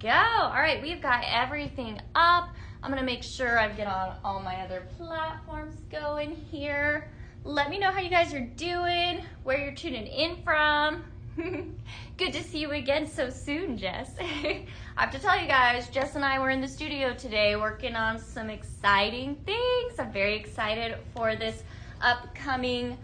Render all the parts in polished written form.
go. All right, we've got everything up. I'm gonna make sure I get on all my other platforms going here. Let me know how you guys are doing, where you're tuning in from. Good to see you again so soon, Jess. I have to tell you guys, Jess and I were in the studio today working on some exciting things. I'm very excited for this upcoming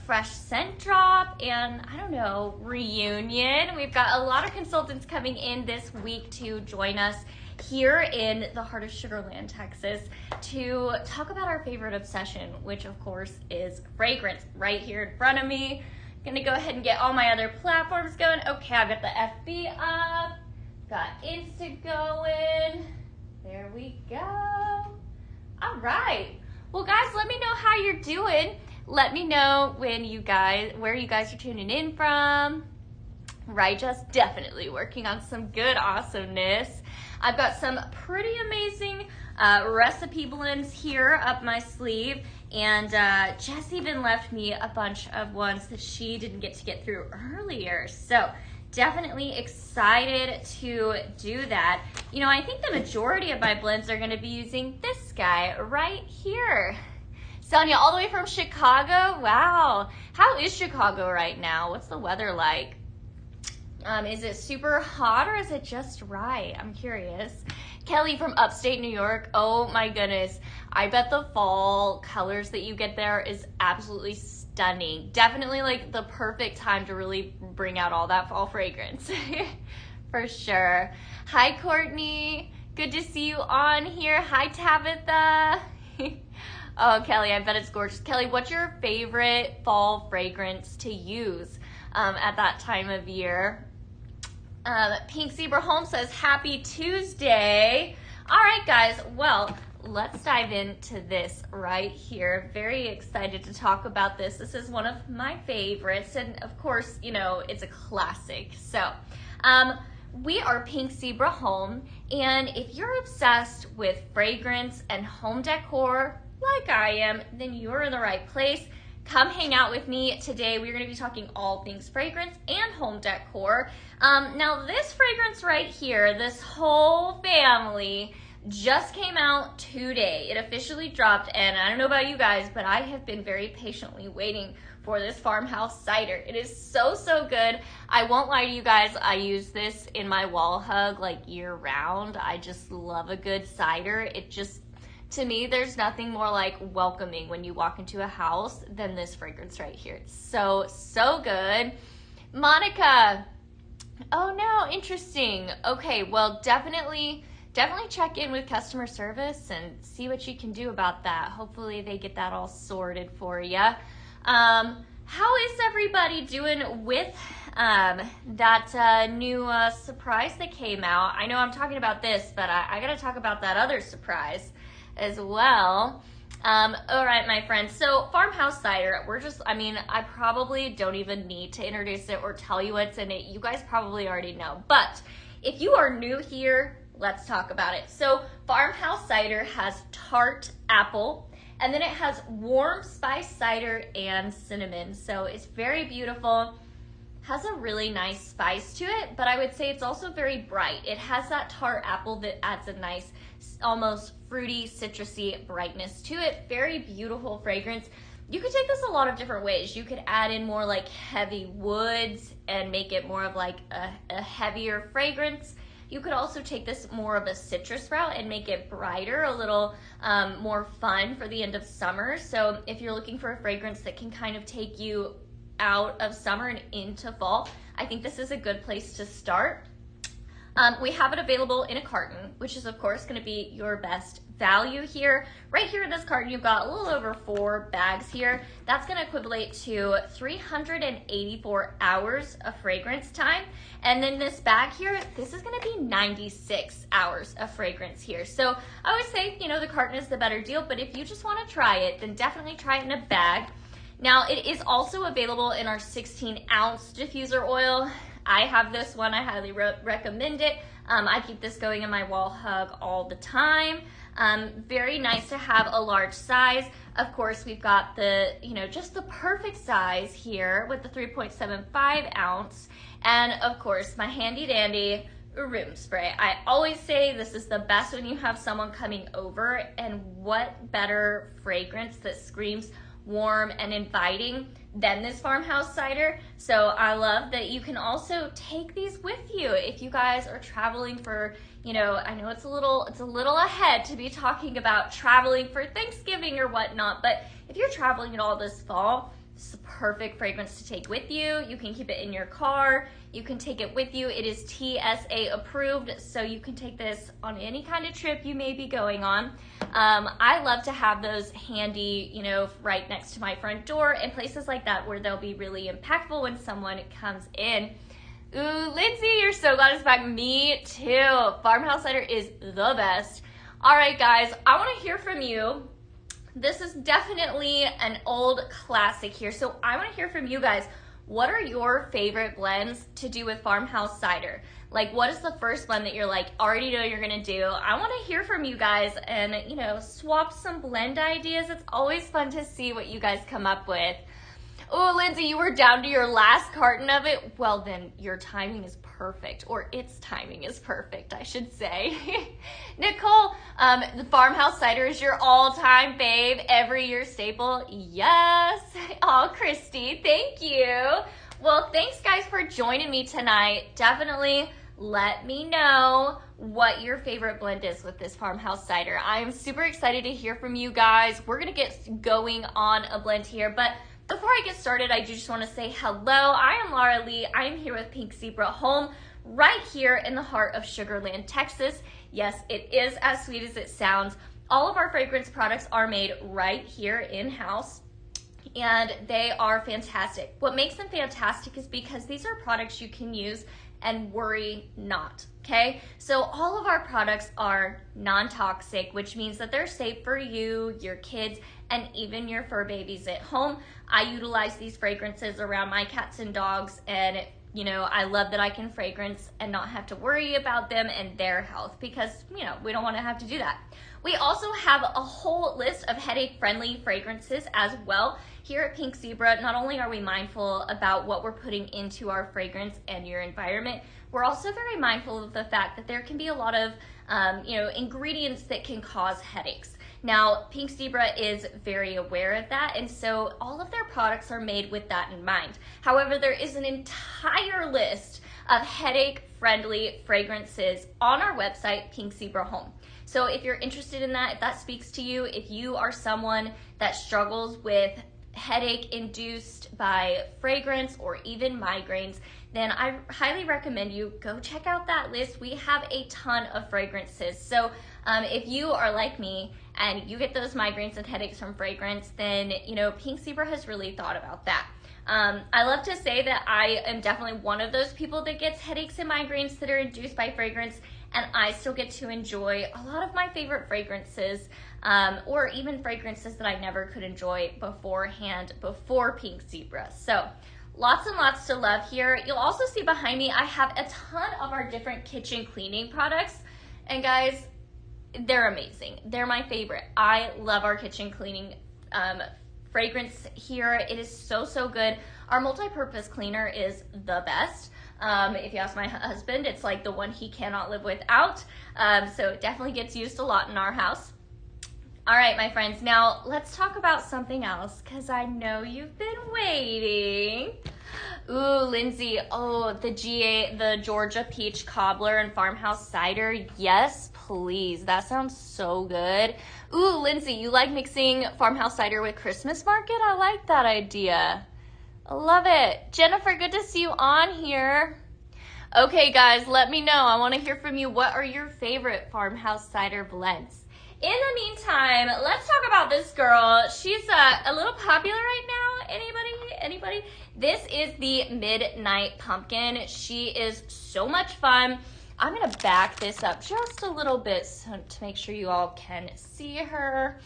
fresh scent drop and, I don't know, reunion. We've got a lot of consultants coming in this week to join us here in the heart of Sugar Land, Texas, to talk about our favorite obsession, which of course is fragrance, right here in front of me. Gonna go ahead and get all my other platforms going. Okay, I've got the FB up, got Insta going. There we go. All right. Well, guys, let me know how you're doing. Let me know where you guys are tuning in from. Right, just definitely working on some good awesomeness. I've got some pretty amazing recipe blends here up my sleeve, and Jess even left me a bunch of ones that she didn't get through earlier. So definitely excited to do that. You know, I think the majority of my blends are gonna be using this guy right here. Sonia, all the way from Chicago? Wow. How is Chicago right now? What's the weather like? Is it super hot or is it just right? I'm curious. Kelly from upstate New York. Oh my goodness. I bet the fall colors that you get there is absolutely stunning. Definitely like the perfect time to really bring out all that fall fragrance. For sure. Hi, Courtney. Good to see you on here. Hi, Tabitha. Oh, Kelly, I bet it's gorgeous. Kelly, what's your favorite fall fragrance to use at that time of year? Pink Zebra Home says, happy Tuesday. All right, guys, well, let's dive into this right here. Very excited to talk about this. This is one of my favorites, and of course, you know, it's a classic. So, we are Pink Zebra Home, and if you're obsessed with fragrance and home decor, like I am, then you're in the right place. Come hang out with me today. We're gonna be talking all things fragrance and home decor. Now this fragrance right here, this whole family just came out today. It officially dropped, and I don't know about you guys, but I have been very patiently waiting for this farmhouse cider. It is so, so good. I won't lie to you guys, I use this in my wall hug like year round. I just love a good cider. It just, to me, there's nothing more like welcoming when you walk into a house than this fragrance right here. It's so, so good. Monica, oh no, interesting. Okay, well, definitely check in with customer service and see what you can do about that. Hopefully they get that all sorted for you. How is everybody doing with that new surprise that came out? I know I'm talking about this, but I gotta talk about that other surprise as well. All right, my friends, so farmhouse cider, I probably don't even need to introduce it or tell you what's in it. You guys probably already know, but if you are new here, let's talk about it. So farmhouse cider has tart apple, and then it has warm spice cider and cinnamon. So it's very beautiful, has a really nice spice to it, but I would say it's also very bright. It has that tart apple that adds a nice, almost fruity, citrusy brightness to it. Very beautiful fragrance. You could take this a lot of different ways. You could add in more like heavy woods and make it more of like a heavier fragrance. You could also take this more of a citrus route and make it brighter, a little more fun for the end of summer. So if you're looking for a fragrance that can kind of take you out of summer and into fall, I think this is a good place to start. We have it available in a carton, which is of course going to be your best value here. Right here in this carton, you've got a little over 4 bags here. That's going to equivalent to 384 hours of fragrance time. And then this bag here, this is going to be 96 hours of fragrance here. So I would say, you know, the carton is the better deal, but if you just want to try it, then definitely try it in a bag. Now, it is also available in our 16-ounce diffuser oil. I have this one. I highly recommend it. I keep this going in my wall hug all the time. Very nice to have a large size. Of course, we've got the, just the perfect size here with the 3.75 ounce. And of course, my handy dandy room spray. I always say this is the best when you have someone coming over, and what better fragrance that screams warm and inviting than this farmhouse cider. So I love that you can also take these with you if you guys are traveling for, you know, I know it's a little ahead to be talking about traveling for Thanksgiving or whatnot, but if you're traveling at all this fall, this is a perfect fragrance to take with you. You can keep it in your car. You can take it with you. It is TSA approved, so you can take this on any kind of trip you may be going on. I love to have those handy, you know, right next to my front door and places like that where they'll be really impactful when someone comes in. Ooh, Lindsay, you're so glad it's back. Me too. Farmhouse cider is the best. All right, guys, I want to hear from you. This is definitely an old classic here, so I want to hear from you guys. What are your favorite blends to do with farmhouse cider? Like, what is the first blend that you're like, already know you're gonna do? I want to hear from you guys and, you know, swap some blend ideas. It's always fun to see what you guys come up with. Oh, Lindsay, you were down to your last carton of it. Well, then your timing is perfect, or its timing is perfect, I should say. Nicole, the farmhouse cider is your all-time fave, every year staple. Yes. Oh, Christy, thank you. Well, thanks guys for joining me tonight. Definitely let me know what your favorite blend is with this farmhouse cider. I am super excited to hear from you guys. We're gonna get going on a blend here, but before I get started, I do just want to say hello. I am Laura Lee. I am here with Pink Zebra Home right here in the heart of Sugar Land, Texas. Yes, it is as sweet as it sounds. All of our fragrance products are made right here in-house, and they are fantastic. What makes them fantastic is because these are products you can use and worry not, okay? So all of our products are non-toxic, which means that they're safe for you, your kids, and even your fur babies at home. I utilize these fragrances around my cats and dogs, and you know, I love that I can fragrance and not have to worry about them and their health, because you know, we don't want to have to do that. We also have a whole list of headache-friendly fragrances as well. Here at Pink Zebra, not only are we mindful about what we're putting into our fragrance and your environment, we're also very mindful of the fact that there can be a lot of you know, ingredients that can cause headaches. Now, Pink Zebra is very aware of that, and so all of their products are made with that in mind. However, there is an entire list of headache-friendly fragrances on our website, Pink Zebra Home. So if you're interested in that, if that speaks to you, if you are someone that struggles with headache induced by fragrance or even migraines, then I highly recommend you go check out that list. We have a ton of fragrances. So if you are like me and you get those migraines and headaches from fragrance, then you know, Pink Zebra has really thought about that. I love to say that I am definitely one of those people that gets headaches and migraines that are induced by fragrance, and I still get to enjoy a lot of my favorite fragrances, or even fragrances that I never could enjoy beforehand before Pink Zebra. So lots and lots to love here. You'll also see behind me, I have a ton of our different kitchen cleaning products, and guys, they're amazing. They're my favorite. I love our kitchen cleaning fragrance here. It is so, so good. Our multi-purpose cleaner is the best. If you ask my husband, it's like the one he cannot live without. So it definitely gets used a lot in our house. All right, my friends, now let's talk about something else, because I know you've been waiting. Ooh, Lindsay, oh, the Georgia Peach Cobbler and Farmhouse Cider. Yes, please. That sounds so good. Ooh, Lindsay, you like mixing Farmhouse Cider with Christmas Market? I like that idea. I love it. Jennifer, good to see you on here. Okay, guys, let me know. I want to hear from you. What are your favorite Farmhouse Cider blends? In the meantime, let's talk about this girl. She's a little popular right now. Anybody? This is the Midnight Pumpkin. She is so much fun. I'm gonna back this up just a little bit to make sure you all can see her.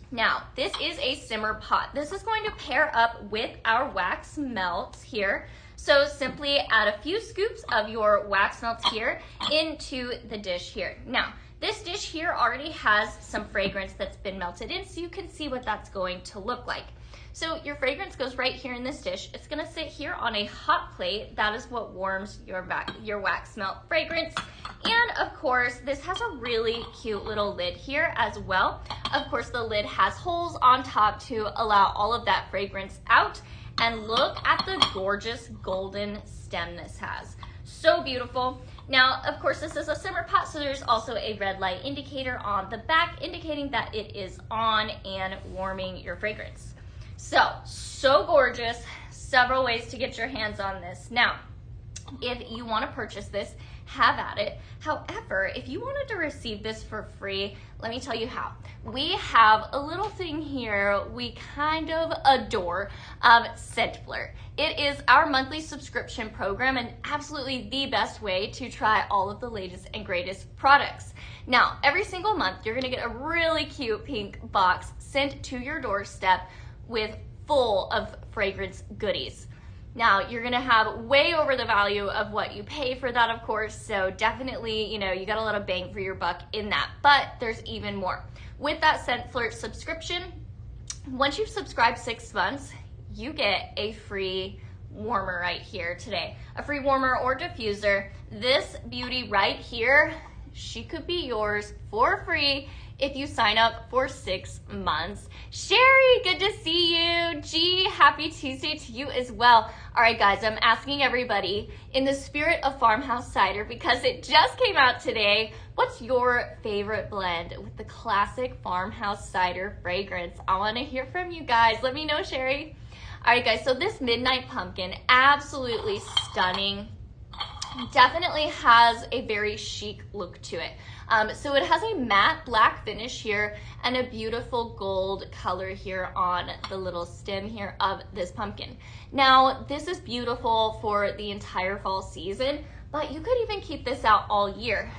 Now, this is a simmer pot. This is going to pair up with our wax melts here. So simply add a few scoops of your wax melts here into the dish here. Now, this dish here already has some fragrance that's been melted in, so you can see what that's going to look like. So your fragrance goes right here in this dish. It's gonna sit here on a hot plate. That is what warms your wax melt fragrance. And of course, this has a really cute little lid here as well. Of course, the lid has holes on top to allow all of that fragrance out. And look at the gorgeous golden stem this has. So beautiful. Now, of course, this is a simmer pot, so there's also a red light indicator on the back indicating that it is on and warming your fragrance. So gorgeous. Several ways to get your hands on this. Now, if you want to purchase this, have at it. However, if you wanted to receive this for free, let me tell you how. We have a little thing here we kind of adore, Scent Flirt. It is our monthly subscription program and absolutely the best way to try all of the latest and greatest products. Now, every single month, you're gonna get a really cute pink box sent to your doorstep with full of fragrance goodies. Now, you're gonna have way over the value of what you pay for that, of course, so definitely, you got a lot of bang for your buck in that, but there's even more. With that Scent Flirt subscription, once you've subscribed 6 months, you get a free warmer right here today. A free warmer or diffuser. This beauty right here, she could be yours for free if you sign up for 6 months. Sherry, good to see you. G, happy Tuesday to you as well. All right, guys, I'm asking everybody in the spirit of farmhouse cider, because it just came out today, what's your favorite blend with the classic farmhouse cider fragrance? I want to hear from you guys. Let me know, Sherry. All right, guys, so this Midnight Pumpkin, absolutely stunning. Definitely has a very chic look to it. So it has a matte black finish here and a beautiful gold color here on the little stem here of this pumpkin. Now, this is beautiful for the entire fall season, but you could even keep this out all year.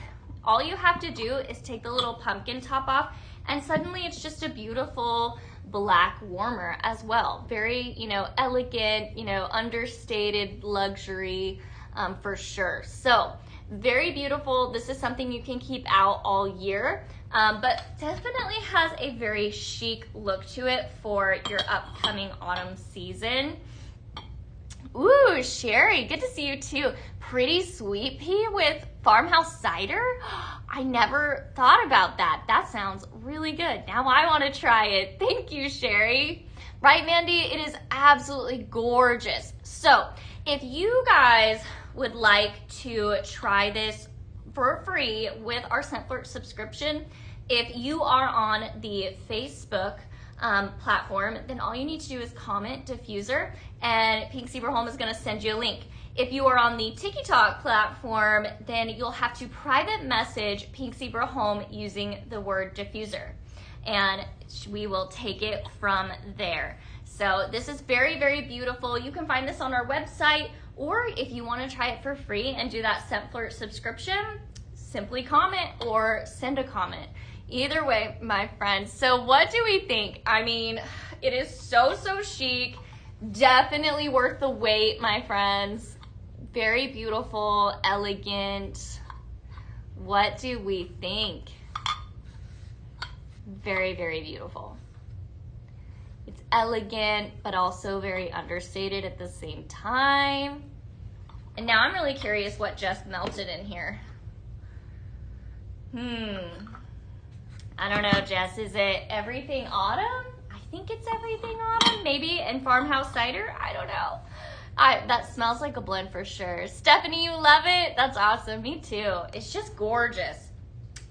All you have to do is take the little pumpkin top off and suddenly it's just a beautiful black warmer as well. Very, elegant, understated luxury for sure. So very beautiful. This is something you can keep out all year, but definitely has a very chic look to it for your upcoming autumn season. Ooh, Sherry, good to see you too. Pretty Sweet Pea with farmhouse cider? I never thought about that. That sounds really good. Now I want to try it. Thank you, Sherry. Right, Mandy? It is absolutely gorgeous. So if you guys would like to try this for free with our Scent Flirt subscription, if you are on the Facebook platform, then all you need to do is comment diffuser and Pink Zebra Home is going to send you a link. If you are on the TikTok platform, then you'll have to private message Pink Zebra Home using the word diffuser, and we will take it from there. So this is very, very beautiful. You can find this on our website, or if you want to try it for free and do that Scent Flirt subscription, simply comment or send a comment. Either way, my friends. So what do we think? I mean, it is so chic. Definitely worth the wait, my friends. Very beautiful, elegant. What do we think? Very, very beautiful. It's elegant, but also very understated at the same time. And now I'm really curious what just melted in here. I don't know, Jess. Is it Everything Autumn? I think it's Everything Autumn, maybe, and Farmhouse Cider. I don't know. That smells like a blend for sure. Stephanie, you love it? That's awesome. Me too. It's just gorgeous.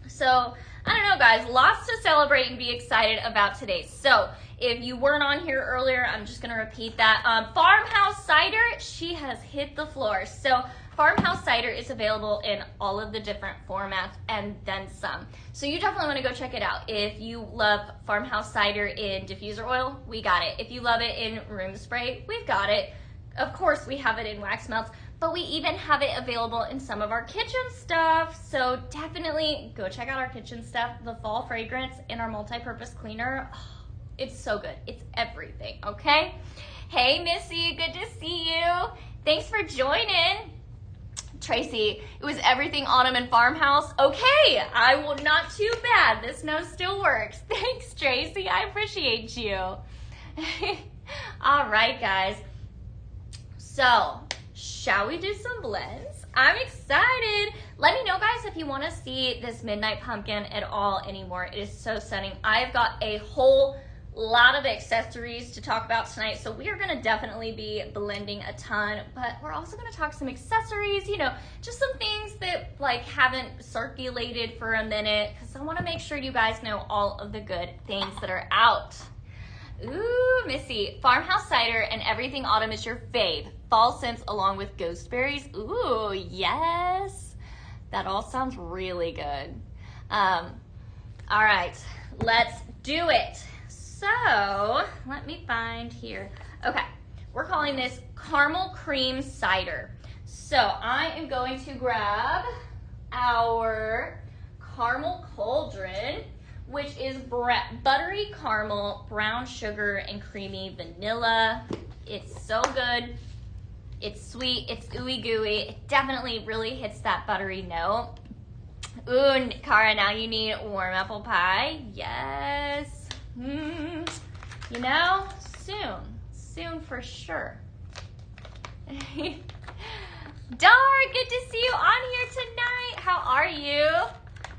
So, I don't know, guys. Lots to celebrate and be excited about today. So, if you weren't on here earlier, I'm just going to repeat that. Farmhouse Cider, she has hit the floor. So, Farmhouse Cider is available in all of the different formats and then some. So you definitely want to go check it out. If you love Farmhouse Cider in diffuser oil, we got it. If you love it in room spray, we've got it. Of course, we have it in wax melts, but we even have it available in some of our kitchen stuff. So definitely go check out our kitchen stuff. The fall fragrance in our multi-purpose cleaner, it's so good. It's everything, okay? Hey, Missy, good to see you. Thanks for joining. Tracy, it was Everything Autumn and Farmhouse. Okay, I will, not too bad. This nose still works. Thanks, Tracy. I appreciate you. All right, guys. So, shall we do some blends? I'm excited. Let me know, guys, if you want to see this Midnight Pumpkin at all anymore. It is so stunning. I've got a whole lot of accessories to talk about tonight, so we are going to definitely be blending a ton, but we're also going to talk some accessories, you know, just some things that like haven't circulated for a minute, because I want to make sure you guys know all of the good things that are out. Ooh, Missy, farmhouse cider and everything autumn is your fave. Fall scents along with ghost berries. Ooh, yes. That all sounds really good. All right, let's do it. So, let me find here. Okay, we're calling this caramel cream cider. So, I am going to grab our caramel cauldron, which is buttery caramel, brown sugar, and creamy vanilla. It's so good. It's sweet, it's ooey gooey. It definitely really hits that buttery note. Ooh, Cara, now you need warm apple pie. Yes. You know, soon for sure. Dar, good to see you on here tonight. How are you?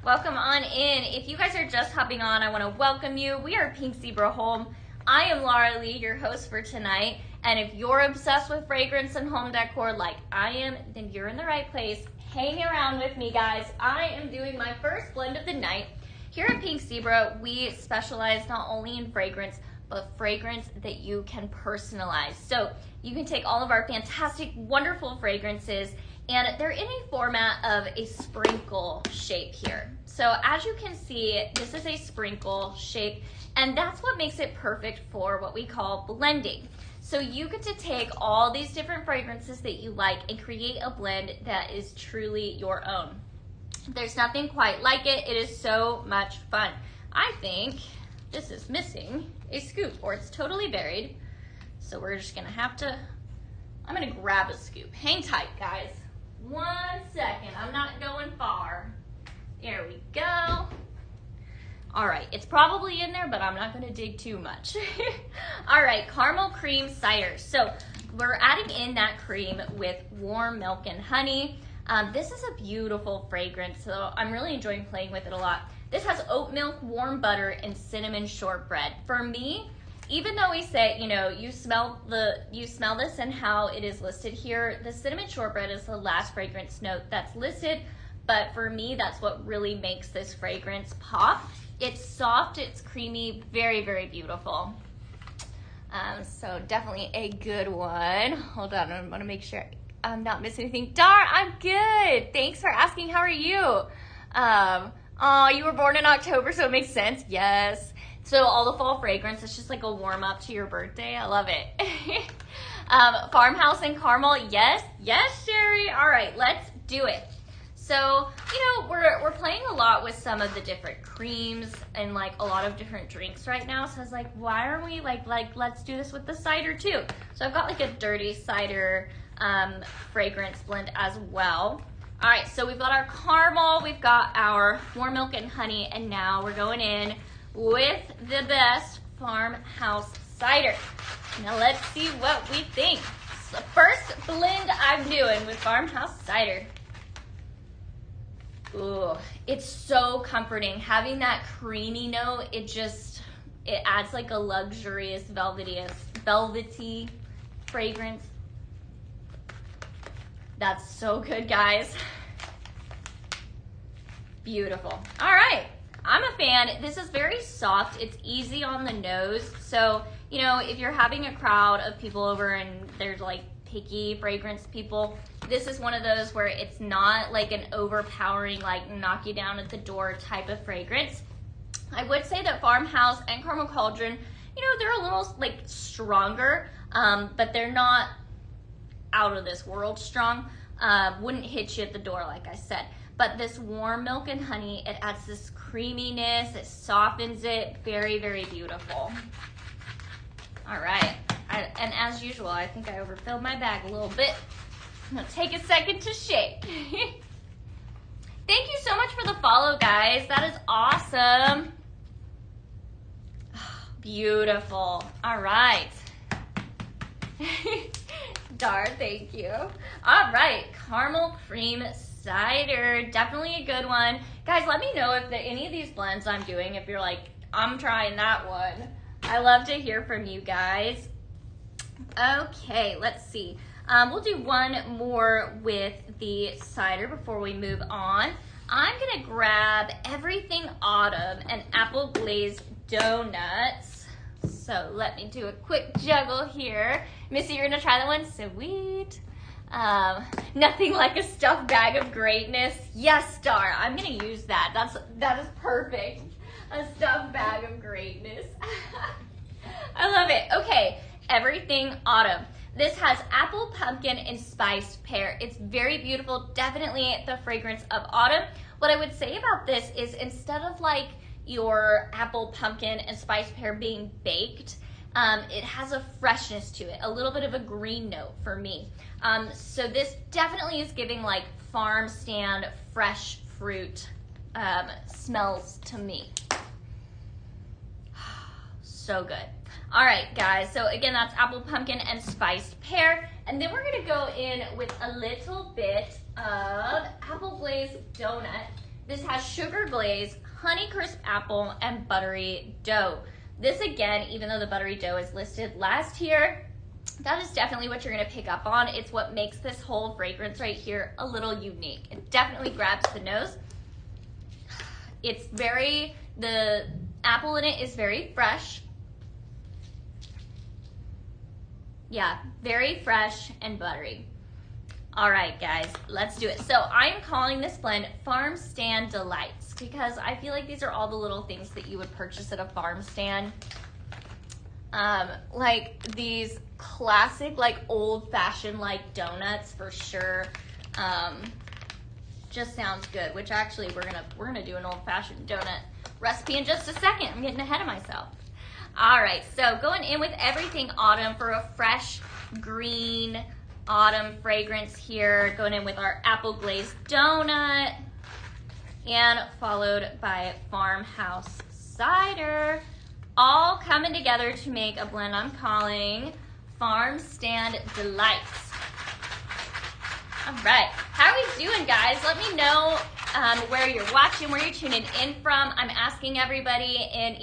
Welcome on in. If you guys are just hopping on, I want to welcome you. We are Pink Zebra Home. I am Laura Lee, your host for tonight. And if you're obsessed with fragrance and home decor like I am, then you're in the right place. Hang around with me, guys. I am doing my first blend of the night. Here at Pink Zebra, we specialize not only in fragrance, but fragrance that you can personalize. So you can take all of our fantastic, wonderful fragrances, and they're in a format of a sprinkle shape here. So as you can see, this is a sprinkle shape, and that's what makes it perfect for what we call blending. So you get to take all these different fragrances that you like and create a blend that is truly your own. There's nothing quite like it. It is so much fun. I think this is missing a scoop, or it's totally buried. So we're just gonna have to, I'm gonna grab a scoop. Hang tight, guys. 1 second, I'm not going far. There we go. All right, it's probably in there, but I'm not gonna dig too much. All right, caramel cream cider. So we're adding in that cream with warm milk and honey. This is a beautiful fragrance, so I'm really enjoying playing with it a lot. This has oat milk, warm butter, and cinnamon shortbread. For me, even though we say, you know, you smell this and how it is listed here, the cinnamon shortbread is the last fragrance note that's listed, but for me, that's what really makes this fragrance pop. It's soft, it's creamy, very, very beautiful. So definitely a good one. Hold on, I want to make sure I'm not missing anything. Dar, I'm good. Thanks for asking. How are you? Oh, you were born in October, so it makes sense. Yes. So all the fall fragrance, it's just like a warm up to your birthday. I love it. Farmhouse and caramel. Yes. Yes, Sherry. All right, let's do it. So, you know, we're playing a lot with some of the different creams and like a lot of different drinks right now. So I was like, why aren't we like let's do this with the cider too? So I've got like a dirty cider fragrance blend as well. All right, so we've got our caramel, we've got our warm milk and honey, and now we're going in with the best farmhouse cider. Now let's see what we think. It's the first blend I'm doing with farmhouse cider. Ooh, it's so comforting. Having that creamy note, it adds like a luxurious velvety fragrance. That's so good, guys. Beautiful. All right, I'm a fan. This is very soft. It's easy on the nose. So, you know, if you're having a crowd of people over and there's like picky fragrance people, this is one of those where it's not like an overpowering, like knock you down at the door type of fragrance. I would say that Farmhouse and Caramel Cauldron, you know, they're a little like stronger, but they're not out of this world strong. Wouldn't hit you at the door, like I said. But this warm milk and honey, it adds this creaminess, it softens it. Very, very beautiful. All right, and as usual, I think I overfilled my bag a little bit. I'm gonna take a second to shake. Thank you so much for the follow, guys. That is awesome. Beautiful. All right. Dar, thank you. All right, caramel cream cider, definitely a good one. Guys, let me know if any of these blends I'm doing, if you're like, I'm trying that one. I love to hear from you guys. Okay, let's see. We'll do one more with the cider before we move on. I'm gonna grab Everything Autumn and apple glazed donuts. So let me do a quick juggle here. Missy, you're gonna try that one? Sweet. Nothing like a stuffed bag of greatness. Yes, Star, I'm gonna use that. That is perfect. A stuffed bag of greatness. I love it. Okay, Everything Autumn. This has apple, pumpkin, and spiced pear. It's very beautiful, definitely the fragrance of autumn. What I would say about this is instead of like your apple, pumpkin, and spiced pear being baked, it has a freshness to it, a little bit of a green note for me. So this definitely is giving like farm stand fresh fruit smells to me. So good. All right, guys, so again, that's apple, pumpkin, and spiced pear. And then we're gonna go in with a little bit of apple glazed donut. This has sugar glaze, honey crisp apple, and buttery dough. This again, even though the buttery dough is listed last here, that is definitely what you're gonna pick up on. It's what makes this whole fragrance right here a little unique. It definitely grabs the nose. It's the apple in it is very fresh. Yeah, very fresh and buttery. All right, guys, let's do it. So I'm calling this blend Farm Stand Delights because I feel like these are all the little things that you would purchase at a farm stand. Like these classic, like old-fashioned like donuts for sure. Just sounds good, which actually we're gonna do an old-fashioned donut recipe in just a second. I'm getting ahead of myself. All right, so going in with Everything Autumn for a fresh green autumn fragrance here. Going in with our apple glazed donut and followed by farmhouse cider. All coming together to make a blend I'm calling Farm Stand Delights. All right, how are we doing, guys? Let me know where you're watching, where you're tuning in from. I'm asking everybody, and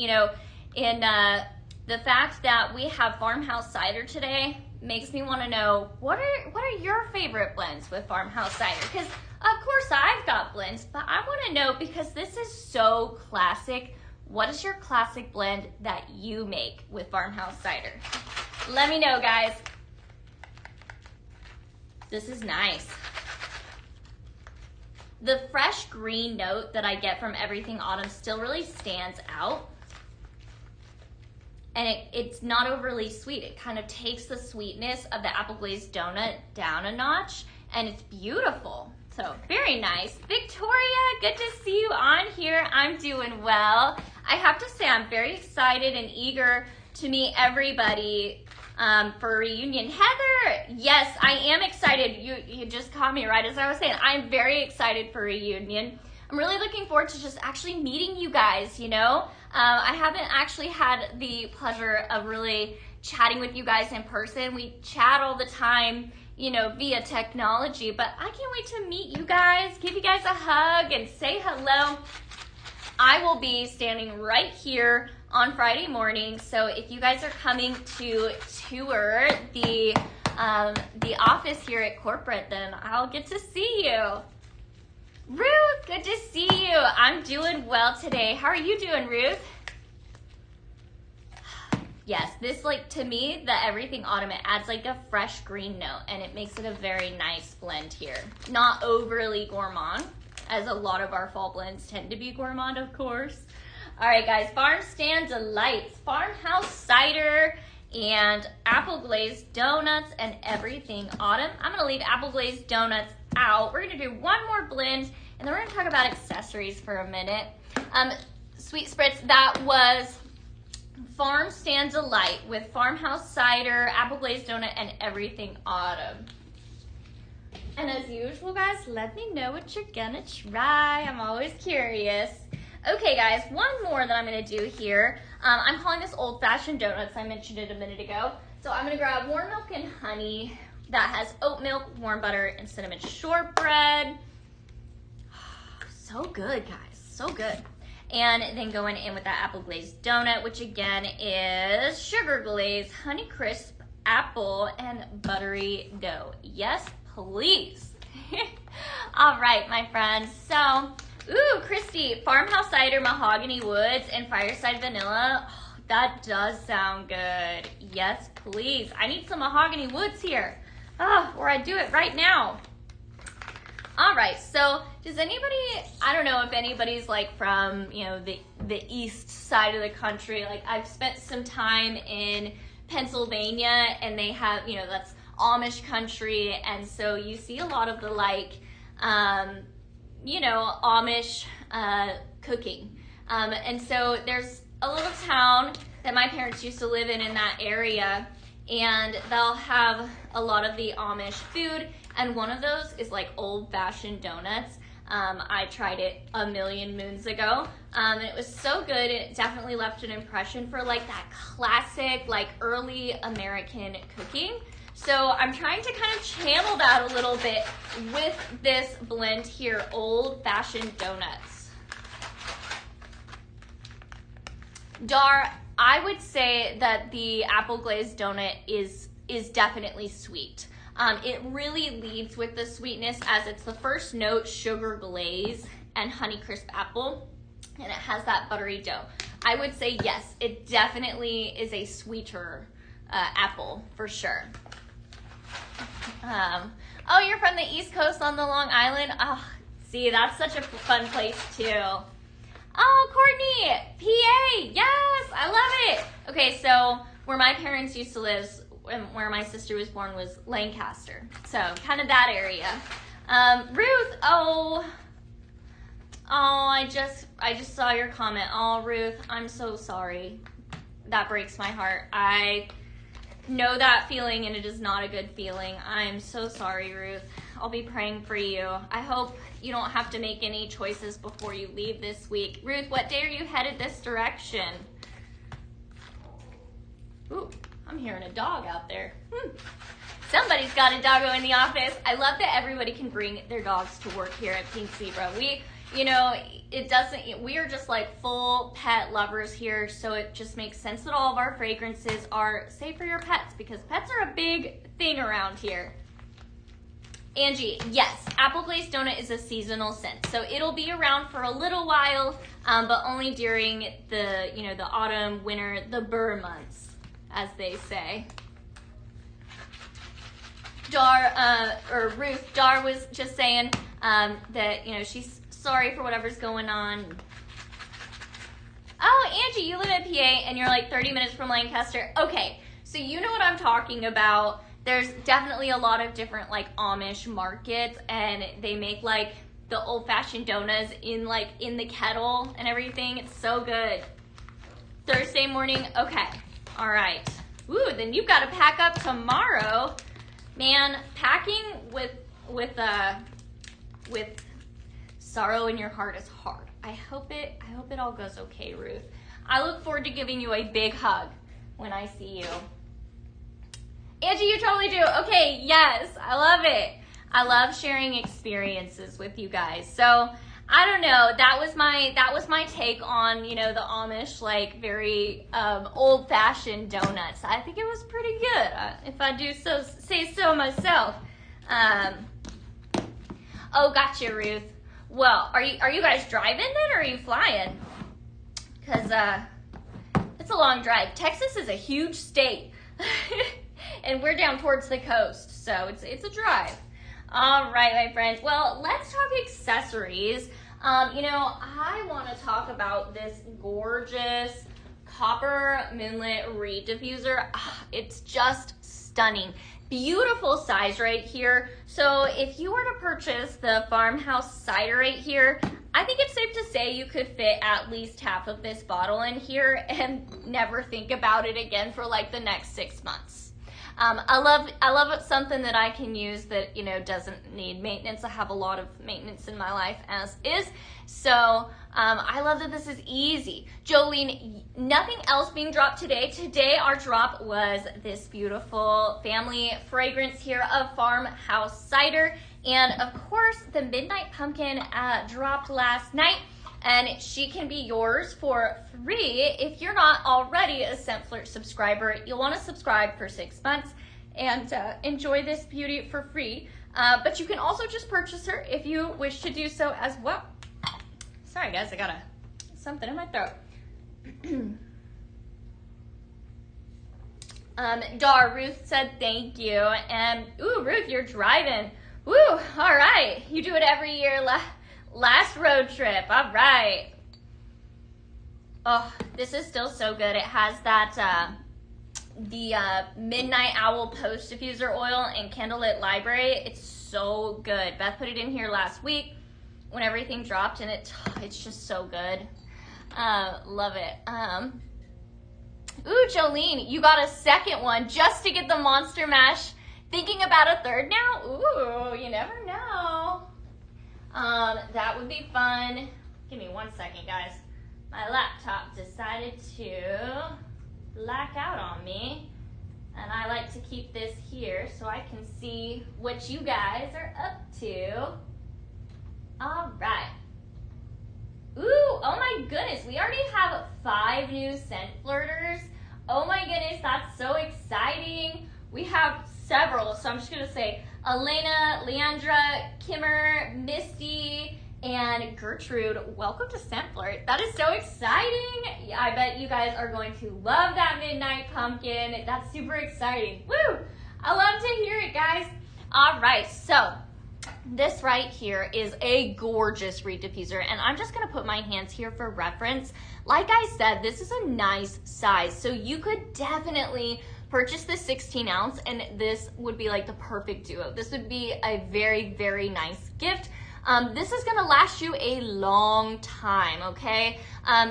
the fact that we have farmhouse cider today makes me want to know what are your favorite blends with farmhouse cider? Because of course I've got blends, but I want to know, because this is so classic, what is your classic blend that you make with farmhouse cider? Let me know, guys. This is nice. The fresh green note that I get from Everything Autumn still really stands out. And it's not overly sweet. It kind of takes the sweetness of the apple glazed donut down a notch, and it's beautiful. So very nice. Victoria, good to see you on here. I'm doing well. I have to say I'm very excited and eager to meet everybody for a reunion. Heather, yes, I am excited. You just caught me right as I was saying. I'm very excited for a reunion. I'm really looking forward to just actually meeting you guys, you know? I haven't actually had the pleasure of really chatting with you guys in person. We chat all the time, you know, via technology, but I can't wait to meet you guys, give you guys a hug and say hello. I will be standing right here on Friday morning, so if you guys are coming to tour the office here at corporate, then I'll get to see you. Ruth, good to see you. I'm doing well today. How are you doing, Ruth? Yes, this, like, to me, the Everything Autumn, it adds like a fresh green note, and it makes it a very nice blend here. Not overly gourmand, as a lot of our fall blends tend to be gourmand, of course. All right, guys, Farm Stand Delights, farmhouse cider, and apple glazed donuts, and Everything Autumn. I'm gonna leave apple glazed donuts out. We're gonna do one more blend, and then we're gonna talk about accessories for a minute. Sweet Spritz, that was Farm Stand Delight with farmhouse cider, apple glazed donut, and Everything Autumn. And as usual, guys, let me know what you're gonna try. I'm always curious. Okay, guys, one more that I'm gonna do here. I'm calling this Old Fashioned Donuts. I mentioned it a minute ago. So I'm gonna grab warm milk and honey that has oat milk, warm butter, and cinnamon shortbread. So good, guys, so good. And then going in with that apple glazed donut, which again is sugar glaze, honey crisp, apple, and buttery dough. Yes, please. All right, my friends. So, ooh, Christy, farmhouse cider, mahogany woods, and fireside vanilla. Oh, that does sound good. Yes, please. I need some mahogany woods here. Oh, or I'd do it right now. All right, so does anybody, I don't know if anybody's like from, you know, the east side of the country. Like I've spent some time in Pennsylvania and they have, you know, that's Amish country. And so you see a lot of the like, you know, Amish cooking. And so there's a little town that my parents used to live in that area, and they'll have a lot of the Amish food, and one of those is like old-fashioned donuts. I tried it a million moons ago, and it was so good. It definitely left an impression for like that classic, like early American cooking. So I'm trying to kind of channel that a little bit with this blend here, old-fashioned donuts. Dar, I would say that the apple glazed donut is definitely sweet. It really leads with the sweetness as it's the first note, sugar glaze and honey crisp apple, and it has that buttery dough. I would say yes, it definitely is a sweeter apple for sure. Oh, you're from the East Coast on the Long Island? Oh, see, that's such a fun place too. Oh, Courtney, PA, yes, I love it. Okay, so where my parents used to live, and where my sister was born, was Lancaster. So kind of that area. Ruth, I just saw your comment. Oh, Ruth, I'm so sorry. That breaks my heart. I know that feeling, and it is not a good feeling. I'm so sorry, Ruth. I'll be praying for you. I hope you don't have to make any choices before you leave this week. Ruth, what day are you headed this direction? Ooh, I'm hearing a dog out there. Somebody's got a doggo in the office. I love that everybody can bring their dogs to work here at Pink Zebra. We are just like full pet lovers here, so it just makes sense that all of our fragrances are safe for your pets, because pets are a big thing around here. Angie, yes, apple glazed donut is a seasonal scent, so it'll be around for a little while, but only during the autumn, winter, the burr months, as they say. Ruth, Dar was just saying that she's sorry for whatever's going on. Oh, Angie, you live in PA and you're like 30 minutes from Lancaster. Okay, so you know what I'm talking about. There's definitely a lot of different like Amish markets, and they make like the old-fashioned donuts in the kettle and everything. It's so good. Thursday morning, okay, all right. Ooh, then you've got to pack up tomorrow. Man, packing with sorrow in your heart is hard. I hope it all goes okay, Ruth. I look forward to giving you a big hug when I see you. Angie, you totally do. Okay, yes, I love it. I love sharing experiences with you guys. So I don't know. That was my take on the Amish, like very old-fashioned donuts. I think it was pretty good, if I do say so myself. Oh, gotcha, Ruth. Well, are you guys driving then, or are you flying? Because it's a long drive. Texas is a huge state, and we're down towards the coast, so it's a drive. All right, my friends. Well, let's talk accessories. I want to talk about this gorgeous copper moonlit reed diffuser. It's just stunning. Beautiful size right here. So if you were to purchase the farmhouse cider right here, I think it's safe to say you could fit at least half of this bottle in here and never think about it again for like the next 6 months. I love it, something that I can use that doesn't need maintenance. I have a lot of maintenance in my life as is, so I love that this is easy. Jolene, nothing else being dropped today. Today our drop was this beautiful family fragrance here of Farmhouse Cider. And of course, the Midnight Pumpkin dropped last night. And she can be yours for free. If you're not already a Scent Flirt subscriber, you'll want to subscribe for 6 months and enjoy this beauty for free. But you can also just purchase her if you wish to do so as well. Sorry guys, I got something in my throat. Ruth said thank you. And ooh, Ruth, you're driving. Woo, all right. You do it every year. Last road trip, all right. Oh, this is still so good. It has that, the Midnight Owl Post Diffuser Oil and Candlelit Library. It's so good. Beth put it in here last week when everything dropped, and it's just so good. Love it. Ooh, Jolene, you got a second one just to get the Monster Mash. Thinking about a third now? Ooh, you never know. That would be fun. Give me 1 second, guys. My laptop decided to black out on me, and I like to keep this here so I can see what you guys are up to. All right. Ooh, oh my goodness, we already have 5 new Scent Flirters. Oh my goodness, that's so exciting. We have several, so I'm just gonna say Elena, Leandra, Kimmer, Misty, and Gertrude. Welcome to Scent Flirt. That is so exciting. I bet you guys are going to love that Midnight Pumpkin. That's super exciting. Woo! I love to hear it, guys. All right, so this right here is a gorgeous reed diffuser, and I'm just gonna put my hands here for reference. Like I said, this is a nice size, so you could definitely purchase this 16 ounce, and this would be like the perfect duo. This would be a very, very nice gift. This is gonna last you a long time, okay?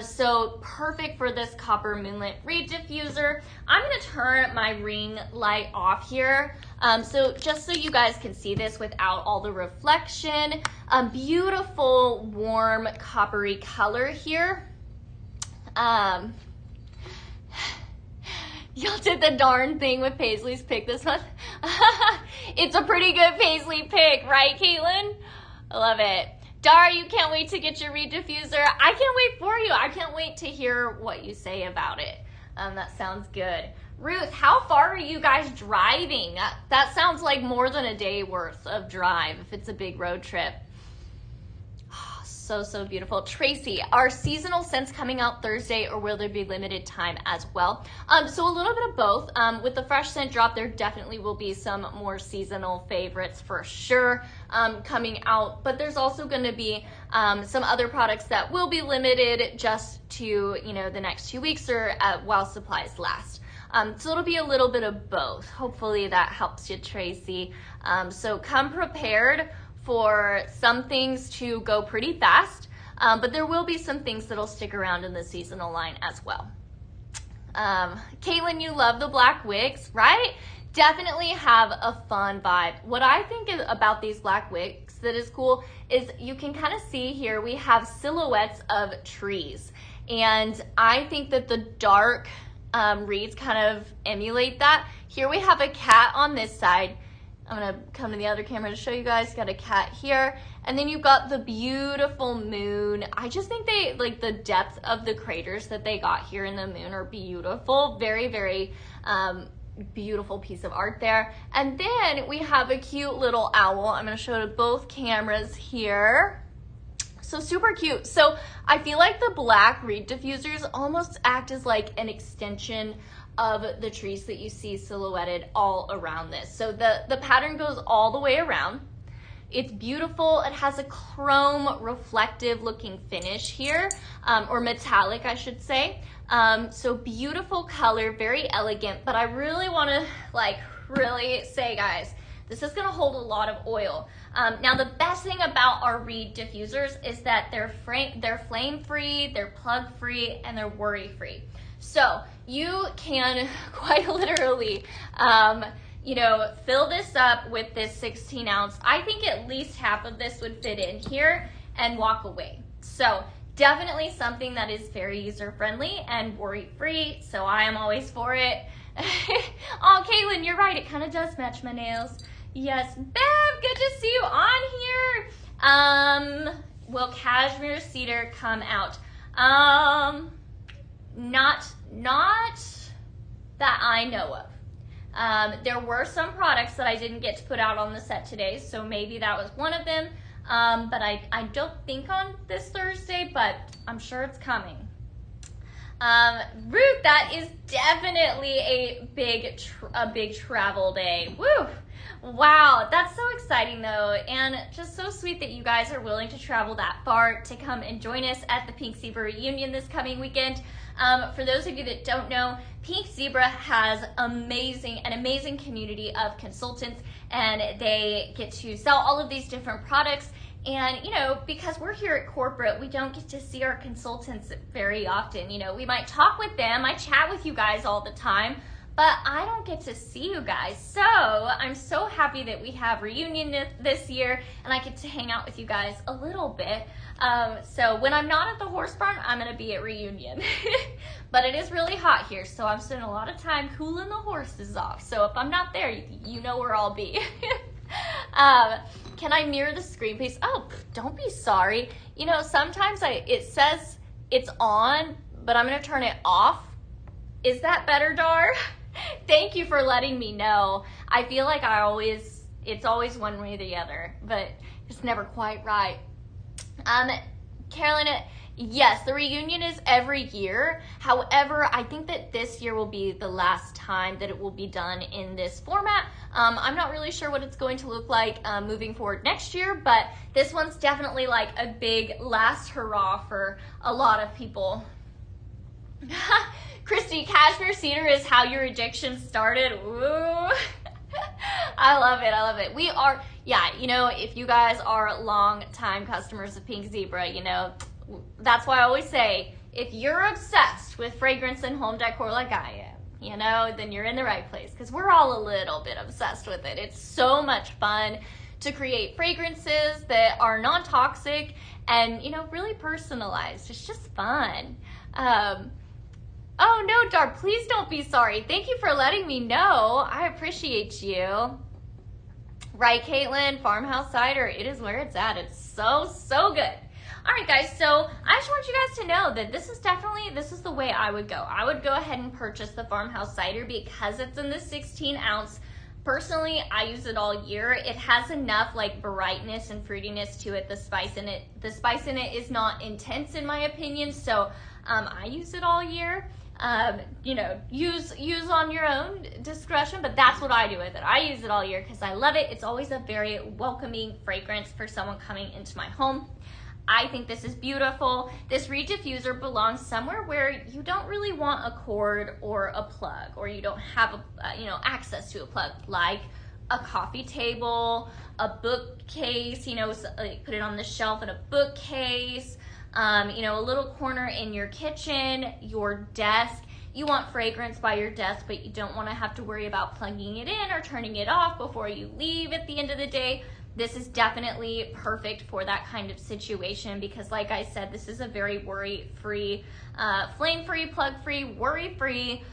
So perfect for this Copper Moonlit Reed diffuser. I'm gonna turn my ring light off here. So just so you guys can see this without all the reflection, a beautiful, warm, coppery color here. Y'all did the darn thing with Paisley's pick this month. It's a pretty good Paisley pick, right, Caitlin? I love it. Dara, you can't wait to get your reed diffuser. I can't wait for you. I can't wait to hear what you say about it. That sounds good. Ruth, how far are you guys driving? That sounds like more than a day worth of drive if it's a big road trip. So beautiful. Tracy, are seasonal scents coming out Thursday, or will there be limited time as well? So a little bit of both. With the fresh scent drop, there definitely will be some more seasonal favorites for sure coming out, but there's also going to be some other products that will be limited just to, you know, the next 2 weeks or while supplies last. So it'll be a little bit of both. Hopefully that helps you, Tracy. So come prepared for some things to go pretty fast, but there will be some things that'll stick around in the seasonal line as well. Caitlin, you love the black wigs, right? Definitely have a fun vibe. What I think about these black wigs that is cool is you can kind of see here we have silhouettes of trees, and I think that the dark reeds kind of emulate that. Here we have a cat on this side. I'm gonna come to the other camera to show you guys. Got a cat here, and then you've got the beautiful moon. I just think they, like, the depth of the craters that they got here in the moon are beautiful. Very, very beautiful piece of art there. And then we have a cute little owl. I'm gonna show to both cameras here. So super cute. So I feel like the black reed diffusers almost act as like an extension of the trees that you see silhouetted all around this. So the pattern goes all the way around. It's beautiful. It has a chrome reflective looking finish here, or metallic, I should say. So beautiful color, very elegant, but I really want to really say, guys, this is going to hold a lot of oil. Now the best thing about our reed diffusers is that they're flame free, they're plug free, and they're worry free. So you can quite literally, you know, fill this up with this 16 ounce. I think at least half of this would fit in here and walk away. So definitely something that is very user-friendly and worry-free, so I am always for it. Oh, Caitlin, you're right. It kind of does match my nails. Yes, Bev, good to see you on here. Will cashmere cedar come out? Not that I know of. There were some products that I didn't get to put out on the set today, so maybe that was one of them. But I don't think on this Thursday, but I'm sure it's coming. Ruth, that is definitely a big travel day. Woo! Wow, that's so exciting though, and just so sweet that you guys are willing to travel that far to come and join us at the Pink Zebra reunion this coming weekend. For those of you that don't know, Pink Zebra has an amazing community of consultants, and they get to sell all of these different products. And, you know, because we're here at corporate, we don't get to see our consultants very often. You know, we might talk with them, I chat with you guys all the time, but I don't get to see you guys. So I'm so happy that we have reunion this year, and I get to hang out with you guys a little bit. So when I'm not at the horse barn, I'm gonna be at reunion. But it is really hot here, so I'm spending a lot of time cooling the horses off. So if I'm not there, you know where I'll be. Can I mirror the screen, please? Oh, don't be sorry. You know, sometimes it says it's on, but I'm gonna turn it off. Is that better, Dar? Thank you for letting me know. I feel like it's always one way or the other, but it's never quite right. Carolyn, yes, the reunion is every year. However, I think that this year will be the last time that it will be done in this format. I'm not really sure what it's going to look like moving forward next year, but this one's definitely like a big last hurrah for a lot of people. Christy, cashmere cedar is how your addiction started. Ooh. I love it. I love it. We are, yeah, you know, if you guys are long-time customers of Pink Zebra, you know, that's why I always say, if you're obsessed with fragrance and home decor like I am, you know, then you're in the right place, because we're all a little bit obsessed with it. It's so much fun to create fragrances that are non-toxic and, you know, really personalized. It's just fun. Oh no, Dar, please don't be sorry. Thank you for letting me know. I appreciate you. Right, Caitlin, farmhouse cider, it is where it's at. It's so good. All right, guys, so I just want you guys to know that this is the way I would go. I would go ahead and purchase the farmhouse cider because it's in the 16 ounce. Personally, I use it all year. It has enough like brightness and fruitiness to it. The spice in it is not intense in my opinion, so I use it all year. You know, use on your own discretion, but that's what I do with it. I use it all year because I love it. It's always a very welcoming fragrance for someone coming into my home. I think this is beautiful. This reed diffuser belongs somewhere where you don't really want a cord or a plug, or you don't have you know, access to a plug, like a coffee table, a bookcase, you know, so, like, put it on the shelf in a bookcase, you know, a little corner in your kitchen, your desk. You want fragrance by your desk, but you don't want to have to worry about plugging it in or turning it off before you leave at the end of the day. This is definitely perfect for that kind of situation because, like I said, this is a very worry-free, flame-free, plug-free, worry-free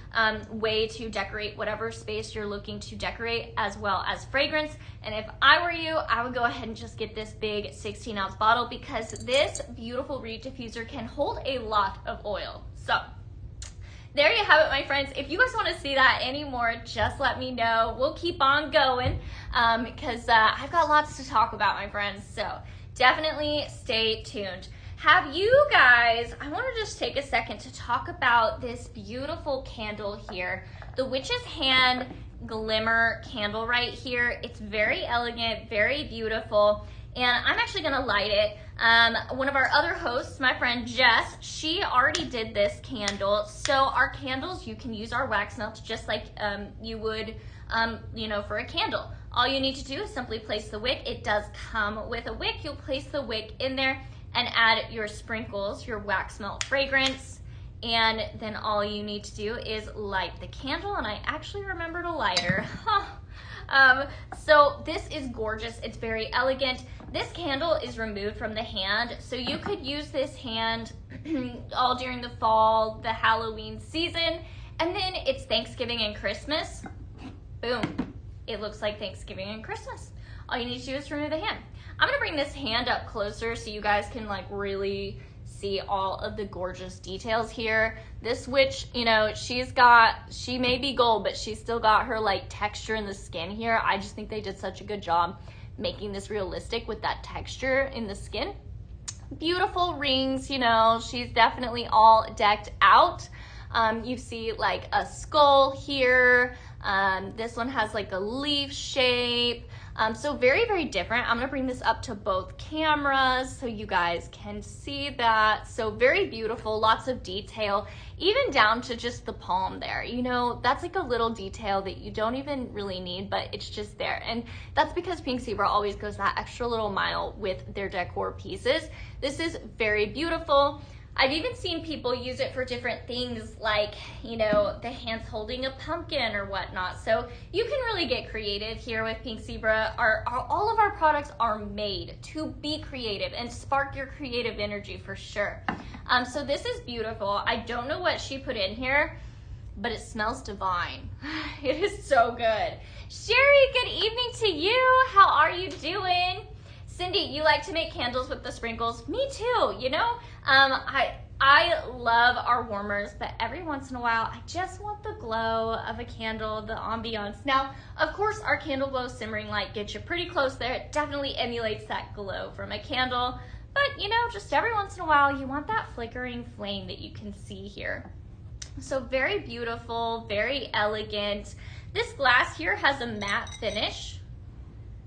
way to decorate whatever space you're looking to decorate, as well as fragrance. And if I were you, I would go ahead and just get this big 16-ounce bottle because this beautiful reed diffuser can hold a lot of oil. So there you have it, my friends. If you guys want to see that anymore, just let me know. We'll keep on going because I've got lots to talk about, my friends. So definitely stay tuned. Have you guys, I want to just take a second to talk about this beautiful candle here. The Witch's Hand Glimmer candle right here. It's very elegant, very beautiful. And I'm actually gonna light it. One of our other hosts, my friend Jess, she already did this candle. So our candles, you can use our wax melts just like you would, you know, for a candle. All you need to do is simply place the wick. It does come with a wick. You'll place the wick in there and add your sprinkles, your wax melt fragrance, And then all you need to do is light the candle, and I actually remembered a lighter. So this is gorgeous. It's very elegant. This candle is removed from the hand, so you could use this hand all during the fall, the Halloween season, and then it's Thanksgiving and Christmas. Boom. It looks like Thanksgiving and Christmas. All you need to do is remove the hand. I'm gonna bring this hand up closer so you guys can like really see all of the gorgeous details here. This witch, you know, she may be gold, but she's still got her like texture in the skin here. I just think they did such a good job making this realistic with that texture in the skin. Beautiful rings, you know, she's definitely all decked out. You see like a skull here. This one has like a leaf shape. So very, very different. I'm gonna bring this up to both cameras so you guys can see that. So very beautiful, lots of detail, even down to just the palm there. You know, that's like a little detail that you don't even really need, but it's just there. And that's because Pink Zebra always goes that extra little mile with their decor pieces. This is very beautiful. I've even seen people use it for different things like, you know, the hands holding a pumpkin or whatnot. So you can really get creative here with Pink Zebra. All of our products are made to be creative and spark your creative energy for sure. So this is beautiful. I don't know what she put in here, but it smells divine. It is so good. Sherry, good evening to you. How are you doing? Cindy, you like to make candles with the sprinkles? Me too, you know? I love our warmers, but every once in a while, I just want the glow of a candle, the ambiance. Now, of course, our candle glow simmering light gets you pretty close there. It definitely emulates that glow from a candle, but you know, just every once in a while, you want that flickering flame that you can see here. So very beautiful, very elegant. This glass here has a matte finish.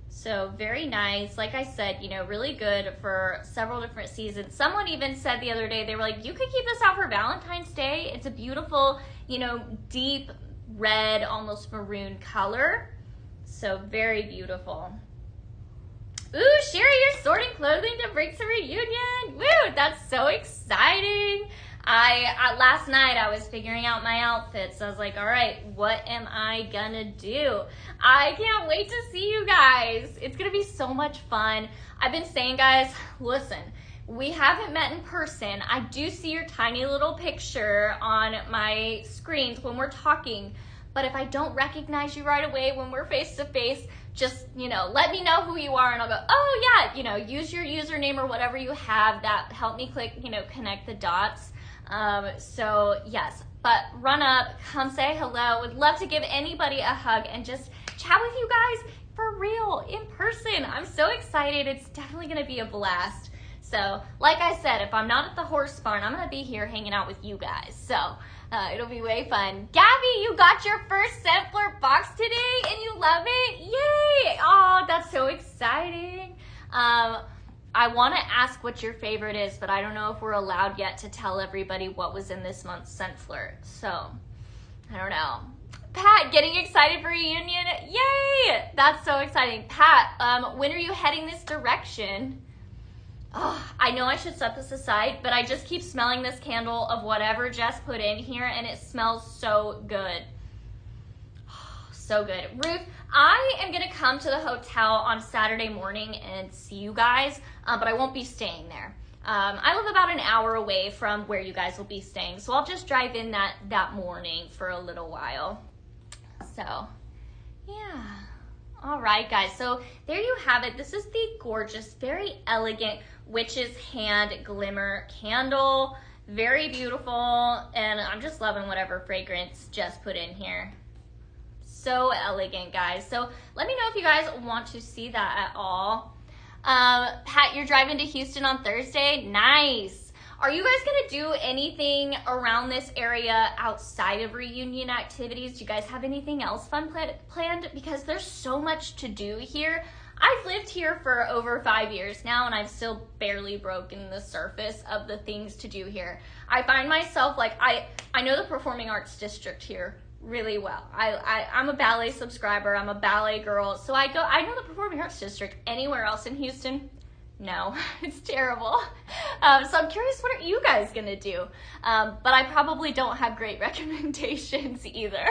So very nice. Like I said, you know, really good for several different seasons. Someone even said the other day, they were like, you could keep this out for Valentine's Day. It's a beautiful, you know, deep red, almost maroon color. So very beautiful. Ooh, Sherry, you're sorting clothing to break some reunion. Woo, that's so exciting. Last night I was figuring out my outfits. I was like, all right, what am I gonna do? I can't wait to see you guys. It's gonna be so much fun. I've been saying, guys, listen, we haven't met in person. I do see your tiny little picture on my screens when we're talking, but if I don't recognize you right away when we're face to face, just, you know, let me know who you are and I'll go, oh yeah, you know, use your username or whatever you have. That help me click, you know, connect the dots. So yes, but run up, come say hello. Would love to give anybody a hug and just chat with you guys for real, in person. I'm so excited. It's definitely gonna be a blast. So like I said, if I'm not at the horse barn, I'm gonna be here hanging out with you guys. So it'll be way fun. Gabby, you got your first sampler box today and you love it? Yay! Oh, that's so exciting. I want to ask what your favorite is, but I don't know if we're allowed yet to tell everybody what was in this month's scent flirt. So, I don't know. Pat, getting excited for reunion? Yay! That's so exciting. Pat, when are you heading this direction? Oh, I know I should set this aside, but I just keep smelling this candle of whatever Jess put in here, and it smells so good. So good. Ruth, I am going to come to the hotel on Saturday morning and see you guys, but I won't be staying there. I live about an hour away from where you guys will be staying, so I'll just drive in that morning for a little while. So, yeah. All right, guys. So there you have it. This is the gorgeous, very elegant Witch's Hand Glimmer Candle. Very beautiful, and I'm just loving whatever fragrance Jess put in here. So elegant, guys. So let me know if you guys want to see that at all. Pat, you're driving to Houston on Thursday? Nice. Are you guys gonna do anything around this area outside of reunion activities? Do you guys have anything else fun planned? Because there's so much to do here. I've lived here for over 5 years now, and I've still barely broken the surface of the things to do here. I find myself like, I know the Performing Arts District here really well. I'm a ballet subscriber. I'm a ballet girl. So I know the Performing Arts District. Anywhere else in Houston, No, it's terrible. So I'm curious, what are you guys gonna do? But I probably don't have great recommendations either.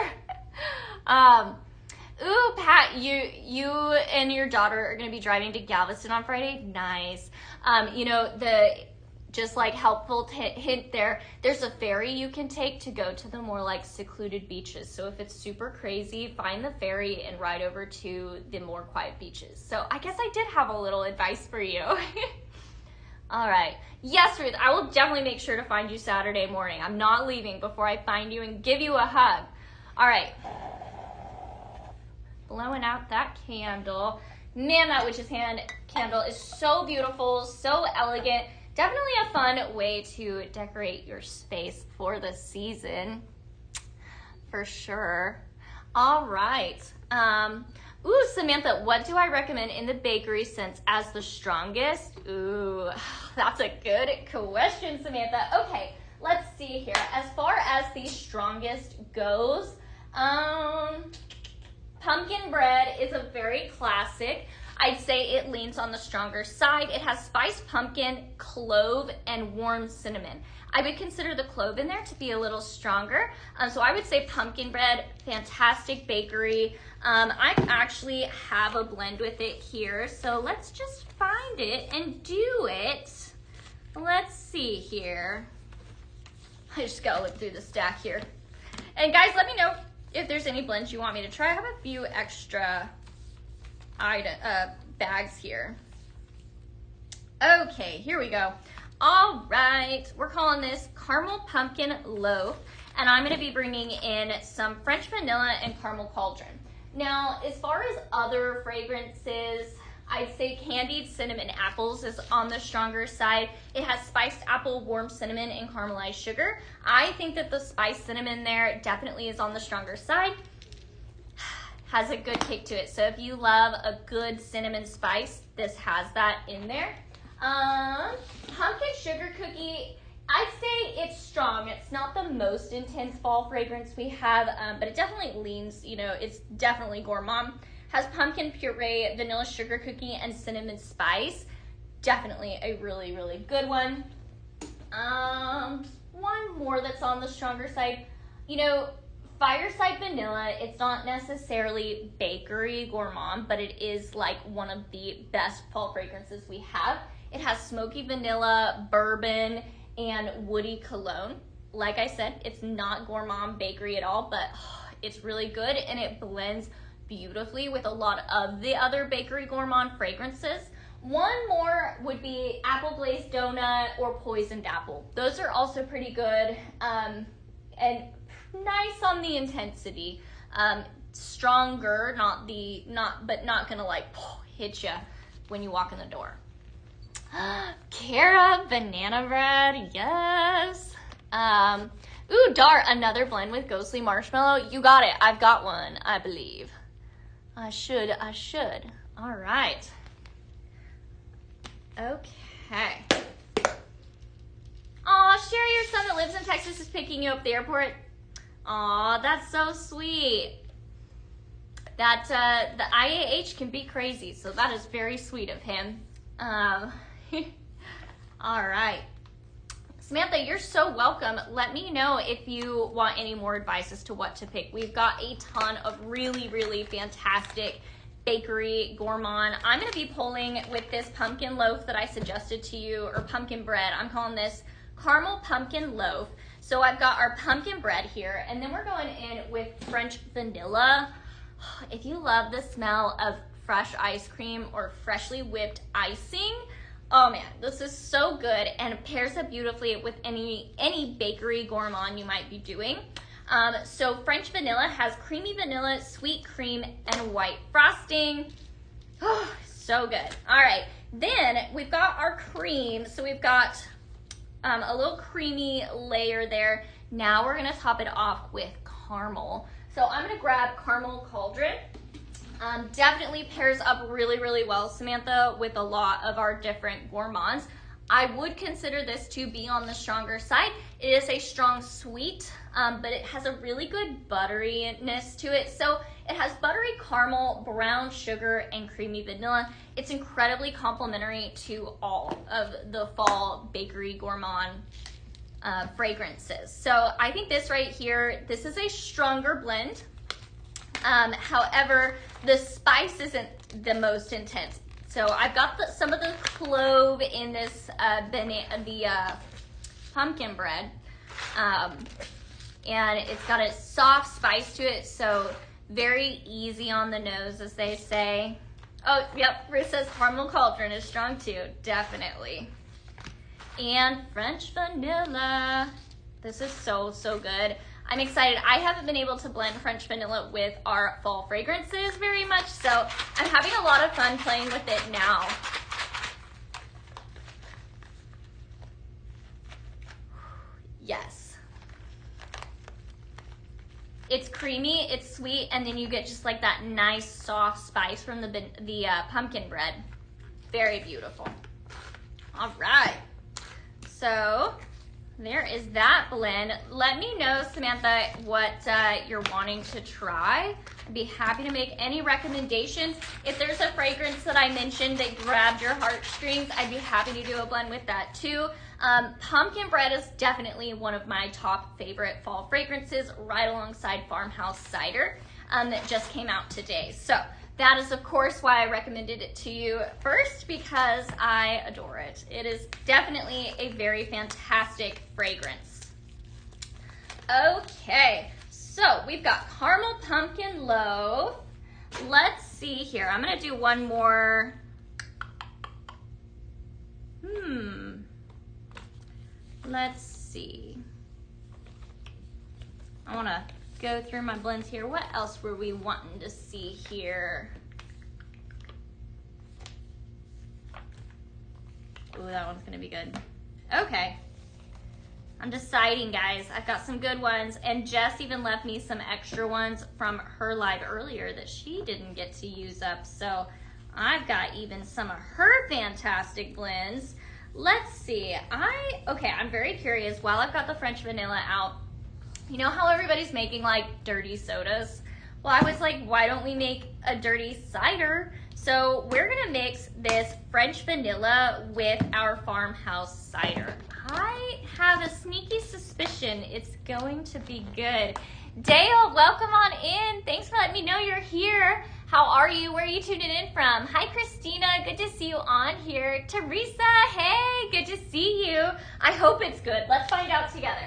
Ooh, Pat, you and your daughter are gonna be driving to Galveston on Friday? Nice. You know, just like helpful hint there, there's a ferry you can take to go to the more like secluded beaches. So if it's super crazy, find the ferry and ride over to the more quiet beaches. So I guess I did have a little advice for you. All right. Yes, Ruth, I will definitely make sure to find you Saturday morning. I'm not leaving before I find you and give you a hug. All right. Blowing out that candle. Man, that witch's hand candle is so beautiful, so elegant. Definitely a fun way to decorate your space for the season, for sure. All right. Ooh, Samantha, what do I recommend in the bakery scents as the strongest? Ooh, that's a good question, Samantha. Okay, let's see here. As far as the strongest goes, pumpkin bread is a very classic. I'd say it leans on the stronger side. It has spiced pumpkin, clove, and warm cinnamon. I would consider the clove in there to be a little stronger. So I would say pumpkin bread, fantastic bakery. I actually have a blend with it here. So let's just find it and do it. Let's see here. I just gotta look through the stack here. And guys, let me know if there's any blends you want me to try. I have a few extra bags here. Okay, here we go. All right, we're calling this caramel pumpkin loaf, and I'm gonna be bringing in some French vanilla and caramel cauldron. Now, as far as other fragrances, I'd say candied cinnamon apples is on the stronger side. It has spiced apple, warm cinnamon, and caramelized sugar. I think that the spiced cinnamon there definitely is on the stronger side. Has a good kick to it. So if you love a good cinnamon spice, this has that in there. Pumpkin sugar cookie, I'd say it's strong. It's not the most intense fall fragrance we have, but it definitely leans, you know, it's definitely gourmand. Has pumpkin puree, vanilla sugar cookie, and cinnamon spice. Definitely a really, really good one. One more that's on the stronger side. You know, Fireside Vanilla, it's not necessarily bakery gourmand, but it is like one of the best fall fragrances we have. It has smoky vanilla, bourbon, and woody cologne. Like I said, it's not gourmand bakery at all, but it's really good, and it blends beautifully with a lot of the other bakery gourmand fragrances. One more would be apple glazed donut or poisoned apple. Those are also pretty good, and nice on the intensity. Stronger, but not gonna like hit you when you walk in the door. Cara banana bread, yes. Ooh, Dar, another blend with ghostly marshmallow. You got it. I've got one, I believe. I should. All right. Okay. Aw, Sherry, your son that lives in Texas is picking you up at the airport. Aw, that's so sweet. That the IAH can be crazy, so that is very sweet of him. All right. Samantha, you're so welcome. Let me know if you want any more advice as to what to pick. We've got a ton of really, really fantastic bakery gourmand. I'm going to be pulling with this pumpkin loaf that I suggested to you, or pumpkin bread. I'm calling this caramel pumpkin loaf. So I've got our pumpkin bread here, and then we're going in with French vanilla. If you love the smell of fresh ice cream or freshly whipped icing, oh man, this is so good, and it pairs up beautifully with any bakery gourmand you might be doing. So French vanilla has creamy vanilla, sweet cream, and white frosting. Oh, so good. All right, then we've got our cream. So we've got a little creamy layer there. Now we're gonna top it off with caramel. So I'm gonna grab caramel cauldron. Definitely pairs up really, really well, Samantha, with a lot of our different gourmands. I would consider this to be on the stronger side. It is a strong sweet, but it has a really good butteriness to it. So it has buttery caramel, brown sugar, and creamy vanilla. It's incredibly complimentary to all of the fall bakery gourmand fragrances. So I think this right here, this is a stronger blend. However, the spice isn't the most intense. So I've got some of the clove in this pumpkin bread, and it's got a soft spice to it, so very easy on the nose, as they say. Oh, yep, Ruth says caramel cauldron is strong too, definitely. And French vanilla. This is so, so good. I'm excited. I haven't been able to blend French vanilla with our fall fragrances very much, so I'm having a lot of fun playing with it now. Yes. It's creamy, it's sweet, and then you get just like that nice soft spice from the pumpkin bread. Very beautiful. All right. So there is that blend. Let me know, Samantha, what you're wanting to try. I'd be happy to make any recommendations. If there's a fragrance that I mentioned that grabbed your heartstrings, I'd be happy to do a blend with that too. Pumpkin bread is definitely one of my top favorite fall fragrances, right alongside Farmhouse Cider that just came out today. So that is, of course, why I recommended it to you first, because I adore it. It is definitely a very fantastic fragrance. Okay, so we've got caramel pumpkin loaf. Let's see here. I'm going to do one more. Let's see. I want to go through my blends here. What else were we wanting to see here? Ooh, that one's gonna be good. Okay. I'm deciding, guys. I've got some good ones, and Jess even left me some extra ones from her live earlier that she didn't get to use up. So I've got even some of her fantastic blends. Let's see. I'm very curious. While I've got the French vanilla out, you know how everybody's making like dirty sodas? Well, I was like, why don't we make a dirty cider? So we're gonna mix this French vanilla with our Farmhouse Cider. I have a sneaky suspicion it's going to be good. Dale, welcome on in. Thanks for letting me know you're here. How are you? Where are you tuning in from? Hi, Christina. Good to see you on here. Teresa, hey, good to see you. I hope it's good. Let's find out together.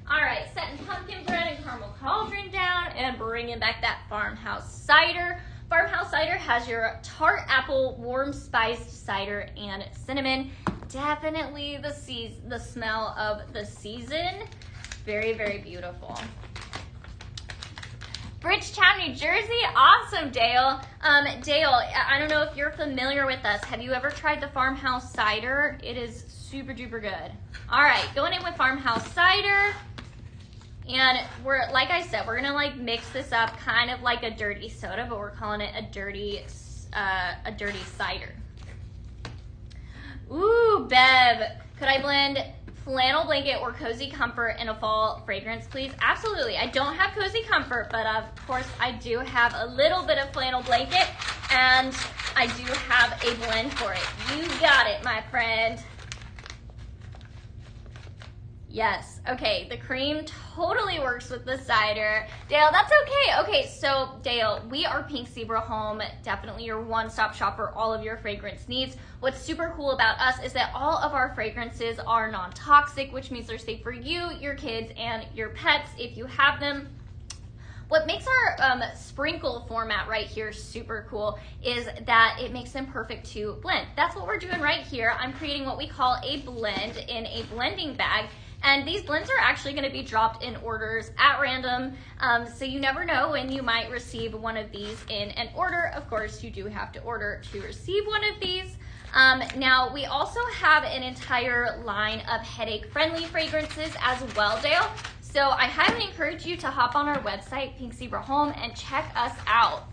All right, setting pumpkin bread and caramel cauldron down and bringing back that Farmhouse Cider. Farmhouse Cider has your tart apple, warm spiced cider, and cinnamon. Definitely the smell of the season. Very, very beautiful. Bridgetown, New Jersey. Awesome, Dale. Dale, I don't know if you're familiar with us. Have you ever tried the Farmhouse Cider? It is super duper good. All right, going in with Farmhouse Cider. And we're, like I said, we're gonna like mix this up kind of like a dirty soda, but we're calling it a dirty cider. Ooh, Bev, could I blend flannel blanket or cozy comfort in a fall fragrance, please? Absolutely. I don't have cozy comfort, but of course I do have a little bit of flannel blanket, and I do have a blend for it. You got it, my friend. Yes, okay, the cream totally works with the cider. Dale, that's okay. Okay, so Dale, we are Pink Zebra Home, definitely your one-stop shop for all of your fragrance needs. What's super cool about us is that all of our fragrances are non-toxic, which means they're safe for you, your kids, and your pets if you have them. What makes our sprinkle format right here super cool is that it makes them perfect to blend. That's what we're doing right here. I'm creating what we call a blend in a blending bag. And these blends are actually going to be dropped in orders at random, so you never know when you might receive one of these in an order. Of course, you do have to order to receive one of these. Now, we also have an entire line of headache-friendly fragrances as well, Dale. So I highly encourage you to hop on our website, Pink Zebra Home, and check us out.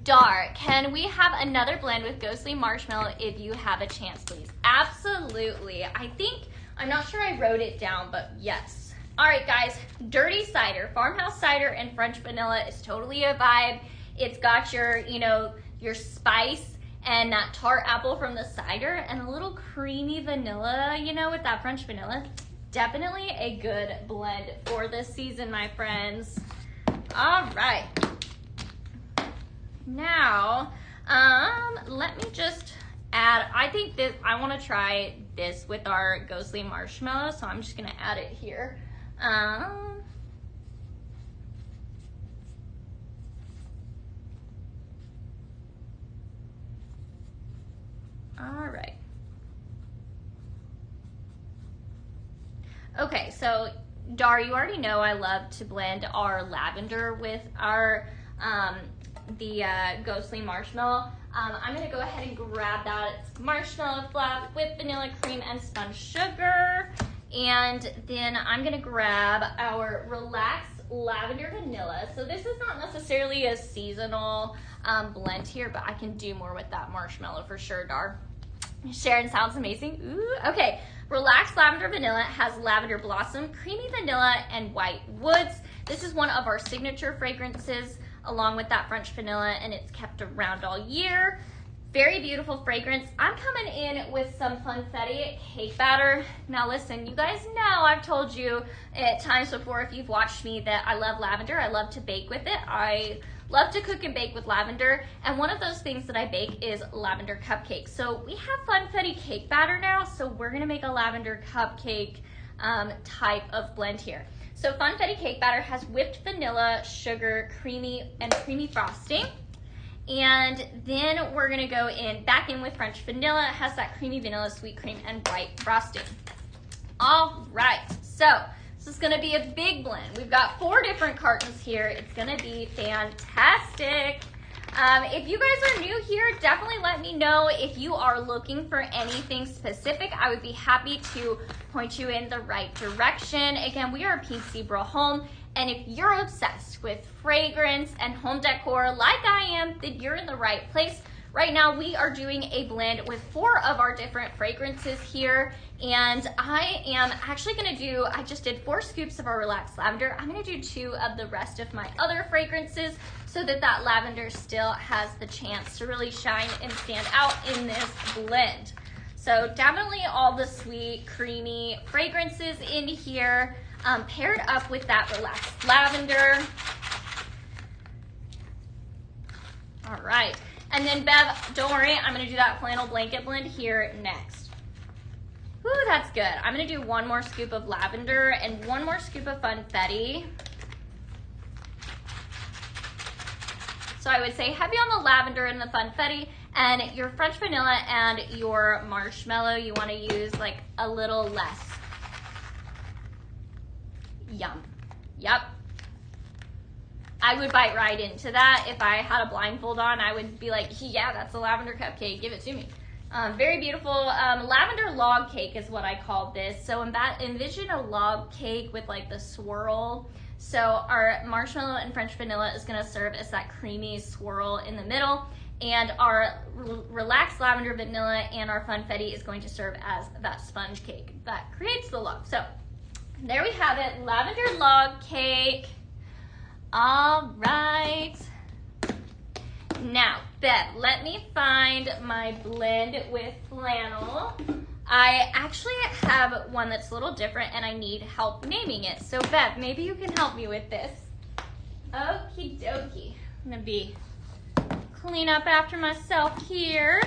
Dar, can we have another blend with Ghostly Marshmallow if you have a chance, please? Absolutely. I'm not sure I wrote it down, but yes. All right, guys, Dirty Cider, Farmhouse Cider and French Vanilla is totally a vibe. It's got your, your spice and that tart apple from the cider and a little creamy vanilla, with that French vanilla. Definitely a good blend for this season, my friends. All right. Now, let me just add, I want to try this with our Ghostly Marshmallow, so I'm just going to add it here. All right. Okay, so Dar, you already know I love to blend our lavender with our the Ghostly Marshmallow. I'm gonna go ahead and grab that. It's marshmallow fluff, whipped vanilla cream, and spun sugar. And then I'm gonna grab our Relax Lavender Vanilla. So this is not necessarily a seasonal blend here, but I can do more with that marshmallow for sure, Dar. Sharon, sounds amazing. Ooh, okay. Relax Lavender Vanilla has lavender blossom, creamy vanilla, and white woods. This is one of our signature fragrances along with that French vanilla, and it's kept around all year. Very beautiful fragrance. I'm coming in with some Funfetti cake batter. Now listen, you guys know I've told you at times before, if you've watched me, that I love lavender. I love to bake with it. I love to cook and bake with lavender, and one of those things that I bake is lavender cupcakes. So we have Funfetti cake batter now, so we're gonna make a lavender cupcake type of blend here. So Funfetti cake batter has whipped vanilla, sugar, creamy frosting. And then we're gonna go back in with French vanilla. It has that creamy vanilla, sweet cream, and white frosting. All right, so this is gonna be a big blend. We've got 4 different cartons here. It's gonna be fantastic. If you guys are new here, definitely let me know if you are looking for anything specific. I would be happy to point you in the right direction. Again, we are a Pink Zebra home, and if you're obsessed with fragrance and home decor like I am, then you're in the right place. Right now, we are doing a blend with 4 of our different fragrances here, and I am actually gonna do, I just did 4 scoops of our Relaxed Lavender. I'm gonna do 2 of the rest of my other fragrances so that that lavender still has the chance to really shine and stand out in this blend. So definitely all the sweet, creamy fragrances in here, paired up with that Relaxed Lavender. All right. And then Bev, don't worry, I'm gonna do that flannel blanket blend here next. Ooh, that's good. I'm gonna do 1 more scoop of lavender and 1 more scoop of Funfetti. So I would say heavy on the lavender and the Funfetti, and your French vanilla and your marshmallow, you wanna use like a little less. Yum, yep. I would bite right into that. If I had a blindfold on, I would be like, yeah, that's a lavender cupcake, give it to me. Very beautiful. Lavender log cake is what I call this. So envision a log cake with like the swirl. So our marshmallow and French vanilla is gonna serve as that creamy swirl in the middle. And our Relaxed Lavender Vanilla and our Funfetti is going to serve as that sponge cake that creates the log. So there we have it, lavender log cake. All right. Now, Bev, let me find my blend with flannel. I actually have one that's a little different and I need help naming it. So Bev, maybe you can help me with this. Okie dokie. I'm gonna clean up after myself here.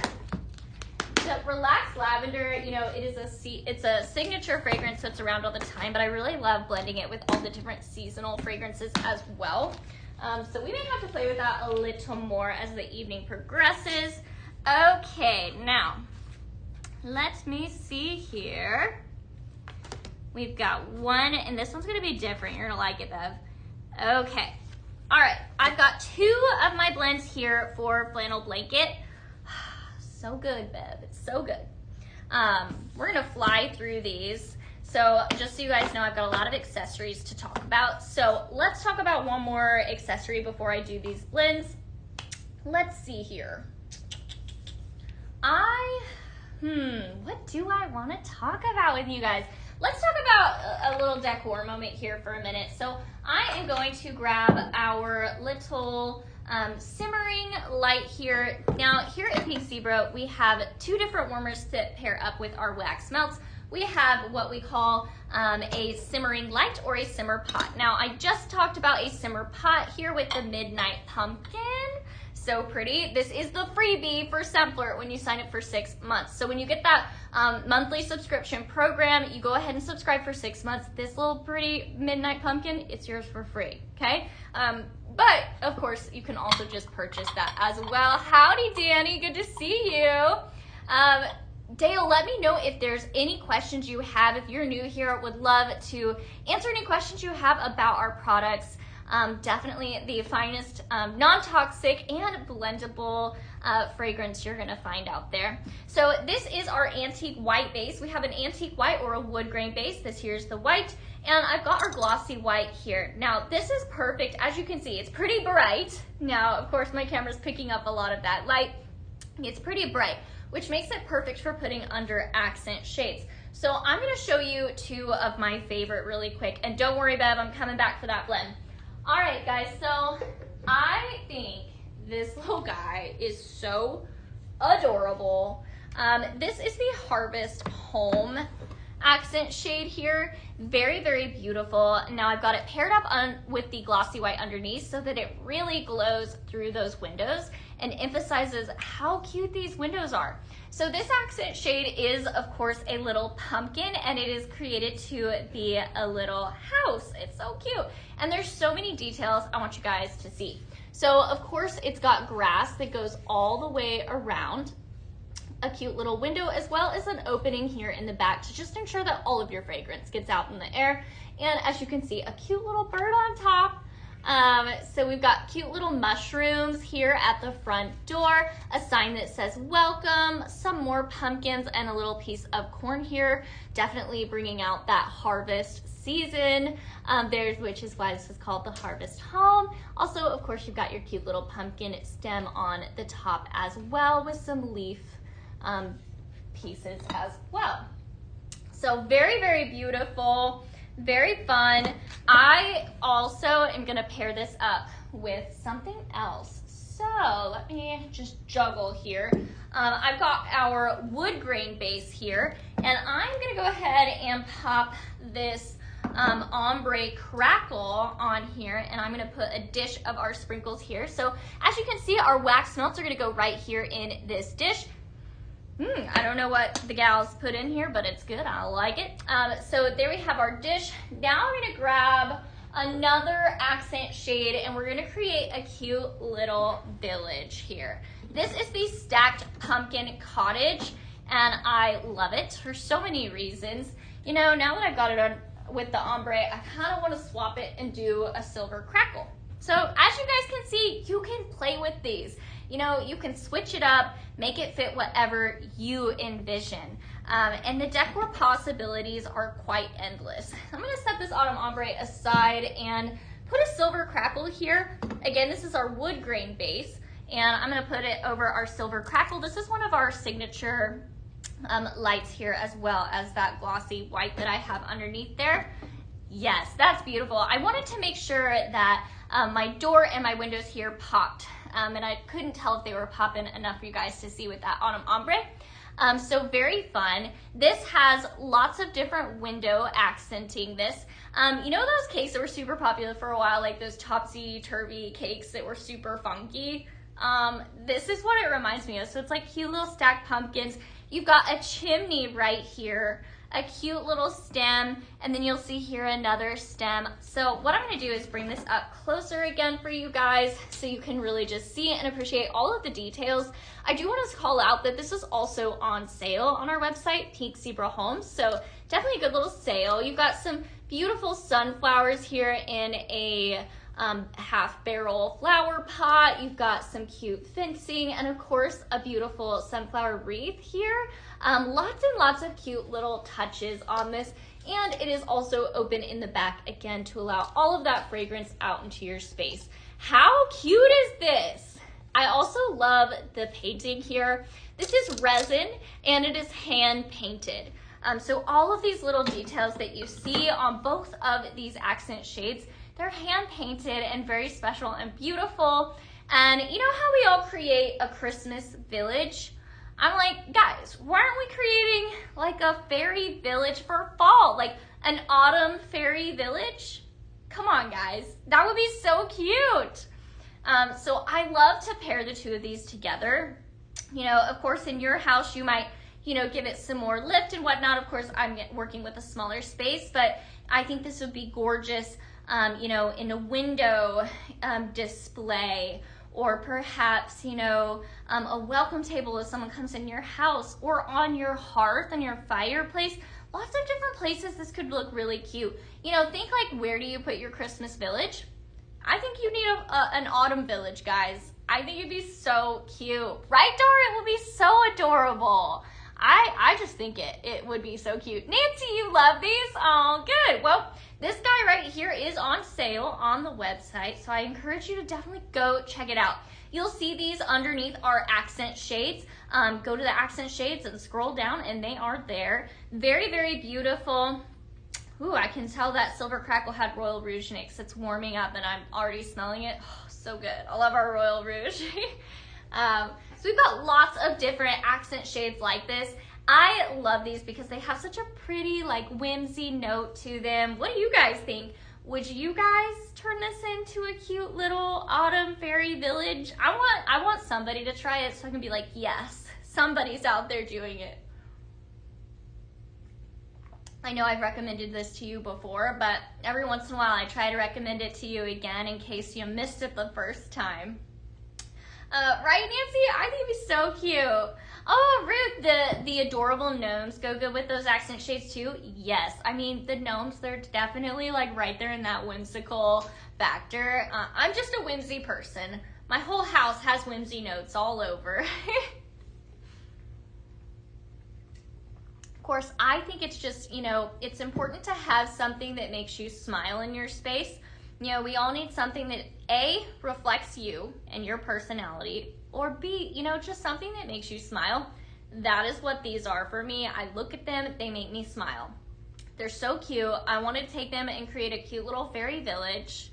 The Relaxed Lavender, it's a signature fragrance that's around all the time, but I really love blending it with all the different seasonal fragrances as well. So we may have to play with that a little more as the evening progresses. Okay, now, let me see here. We've got 1, and this one's gonna be different. You're gonna like it, Bev. Okay, all right, I've got 2 of my blends here for flannel blanket. So good, Bev, it's so good. We're gonna fly through these. So just so you guys know, I've got a lot of accessories to talk about. So let's talk about one more accessory before I do these blends. let's see here. What do I want to talk about with you guys? Let's talk about a little decor moment here for a minute. So I am going to grab our little simmering light here. Now here at Pink Zebra, we have two different warmers that pair up with our wax melts. We have what we call a simmering light or a simmer pot. Now I just talked about a simmer pot here with the Midnight Pumpkin. So pretty. This is the freebie for Sampler when you sign up for 6 months. So when you get that monthly subscription program, you go ahead and subscribe for 6 months. This little pretty Midnight Pumpkin, it's yours for free, okay? But of course, you can also just purchase that as well. Howdy, Danny, good to see you. Dale, let me know if there's any questions you have. If you're new here, would love to answer any questions you have about our products. Definitely the finest non-toxic and blendable fragrance you're gonna find out there. So this is our antique white base. We have an antique white or a wood grain base. This here's the white, and I've got our glossy white here. Now this is perfect. As you can see, it's pretty bright. Now, of course, my camera's picking up a lot of that light. It's pretty bright, which makes it perfect for putting under accent shades. So I'm gonna show you two of my favorite really quick, and don't worry, Bev, I'm coming back for that blend. All right, guys, so I think this little guy is so adorable. This is the Harvest Home accent shade here. Very, very beautiful. Now I've got it paired up with the glossy white underneath so that it really glows through those windows and emphasizes how cute these windows are. So this accent shade is, of course, a little pumpkin, and it is created to be a little house. It's so cute. And there's so many details I want you guys to see. So, of course, it's got grass that goes all the way around, a cute little window, as well as an opening here in the back to just ensure that all of your fragrance gets out in the air. And as you can see, a cute little bird on top. So we've got cute little mushrooms here at the front door, a sign that says welcome, some more pumpkins, and a little piece of corn here, definitely bringing out that harvest season, which is why this is called the Harvest Home. Also, of course, you've got your cute little pumpkin stem on the top as well with some leaf pieces as well. So very, very beautiful. Very fun. I also am gonna pair this up with something else. So let me just juggle here. I've got our wood grain base here, and I'm gonna go ahead and pop this ombre crackle on here, and I'm gonna put a dish of our sprinkles here. So as you can see, our wax melts are gonna go right here in this dish. I don't know what the gals put in here, but it's good. I like it. So there we have our dish. Now I'm gonna grab another accent shade, and we're gonna create a cute little village here. This is the Stacked Pumpkin Cottage, and I love it for so many reasons. You know, now that I've got it on with the ombre, I kind of want to swap it and do a silver crackle. So as you guys can see, you can play with these. You know, you can switch it up, make it fit whatever you envision. And the decor possibilities are quite endless. I'm gonna set this autumn ombre aside and put a silver crackle here. Again, this is our wood grain base, and I'm gonna put it over our silver crackle. This is one of our signature lights here, as well as that glossy white that I have underneath there. Yes, that's beautiful. I wanted to make sure that my door and my windows here popped. And I couldn't tell if they were popping enough for you guys to see with that autumn ombre. So very fun. This has lots of different window accenting this. You know those cakes that were super popular for a while, like those topsy-turvy cakes that were super funky? This is what it reminds me of. So it's like cute little stacked pumpkins. You've got a chimney right here, a cute little stem, and then you'll see here another stem. So what I'm gonna do is bring this up closer again for you guys so you can really just see and appreciate all of the details. I do want to call out that this is also on sale on our website, Pink Zebra Homes, so definitely a good little sale. You've got some beautiful sunflowers here in a half barrel flower pot. You've got some cute fencing, and of course a beautiful sunflower wreath here. Lots and lots of cute little touches on this, and it is also open in the back again to allow all of that fragrance out into your space. How cute is this? I also love the painting here. This is resin and it is hand painted. So all of these little details that you see on both of these accent shades, they're hand painted and very special and beautiful. And you know how we all create a Christmas village? I'm like, guys, why aren't we creating like a fairy village for fall? Like an autumn fairy village? Come on, guys. That would be so cute. So I love to pair the two of these together. You know, of course, in your house, you might, you know, give it some more lift and whatnot. Of course, I'm working with a smaller space, but I think this would be gorgeous, you know, in a window display, or perhaps, you know, a welcome table if someone comes in your house, or on your hearth, on your fireplace. Lots of different places this could look really cute. You know, think like, where do you put your Christmas village? I think you need an autumn village, guys. I think it'd be so cute. Right, Dora? It will be so adorable. I just think it would be so cute. Nancy, you love these? Oh, good. Well, this guy right here is on sale on the website, so I encourage you to definitely go check it out. You'll see these underneath our accent shades. Go to the accent shades and scroll down, and they are there. Very, very beautiful. Ooh, I can tell that Silver Crackle had Royal Rouge in it because it's warming up and I'm already smelling it. Oh, so good. I love our Royal Rouge. So we've got lots of different accent shades like this. I love these because they have such a pretty, like, whimsy note to them. What do you guys think? Would you guys turn this into a cute little autumn fairy village? I want somebody to try it so I can be like, yes, somebody's out there doing it. I know I've recommended this to you before, but every once in a while I try to recommend it to you again in case you missed it the first time. Right, Nancy? I think it'd be so cute. Oh, Ruth, the adorable gnomes go good with those accent shades too? Yes. I mean, the gnomes, they're definitely like right there in that whimsical factor. I'm just a whimsy person. My whole house has whimsy notes all over. Of course, I think it's just, you know, it's important to have something that makes you smile in your space. You know, we all need something that A, reflects you and your personality, or B, you know, just something that makes you smile. That is what these are for me. I look at them, they make me smile. They're so cute. I want to take them and create a cute little fairy village,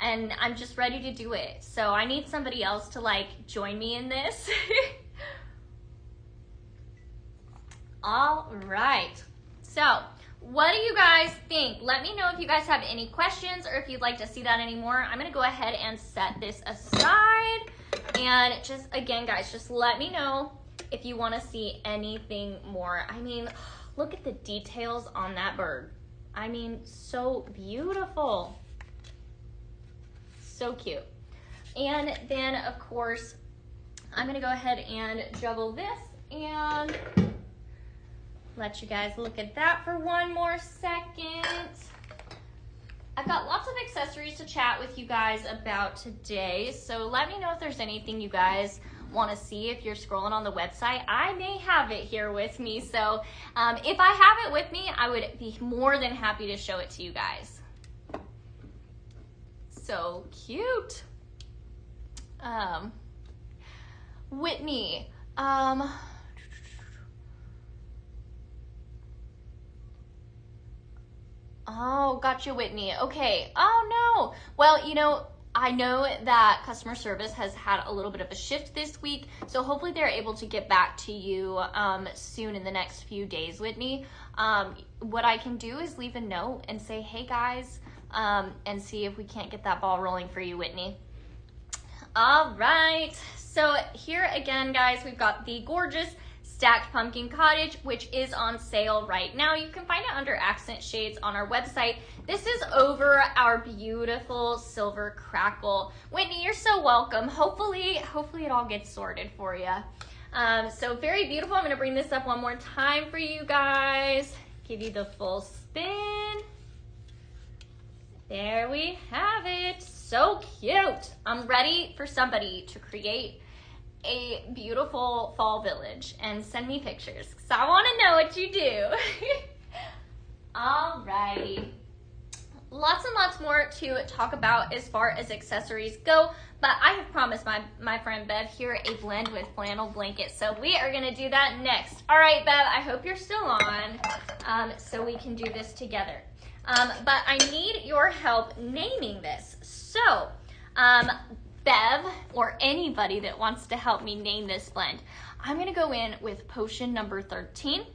and I'm just ready to do it. So I need somebody else to like join me in this. All right, so what do you guys think? Let me know if you guys have any questions or if you'd like to see that anymore. I'm gonna go ahead and set this aside, and just, again, guys, just let me know if you wanna see anything more. I mean, look at the details on that bird. I mean, so beautiful. So cute. And then, of course, I'm gonna go ahead and juggle this and let you guys look at that for one more second. I've got lots of accessories to chat with you guys about today, so let me know if there's anything you guys want to see if you're scrolling on the website. I may have it here with me, so if I have it with me, I would be more than happy to show it to you guys. So cute. Whitney, oh, gotcha, Whitney. Okay. Oh, no. Well, you know, I know that customer service has had a little bit of a shift this week, so hopefully they're able to get back to you soon in the next few days, Whitney. What I can do is leave a note and say, hey, guys, and see if we can't get that ball rolling for you, Whitney. All right. So here again, guys, we've got the gorgeous Stacked Pumpkin Cottage, which is on sale right now. You can find it under accent shades on our website. This is over our beautiful Silver Crackle. Whitney, you're so welcome. Hopefully it all gets sorted for you. So very beautiful. I'm going to bring this up one more time for you guys. Give you the full spin. There we have it. So cute. I'm ready for somebody to create a beautiful fall village and send me pictures because I want to know what you do. Alrighty. Lots and lots lots more to talk about as far as accessories go, but I have promised my friend Bev here a blend with flannel blankets, so we are gonna do that next. All right, Bev, I hope you're still on, so we can do this together. But I need your help naming this. So, Bev, or anybody that wants to help me name this blend, I'm gonna go in with potion number 13,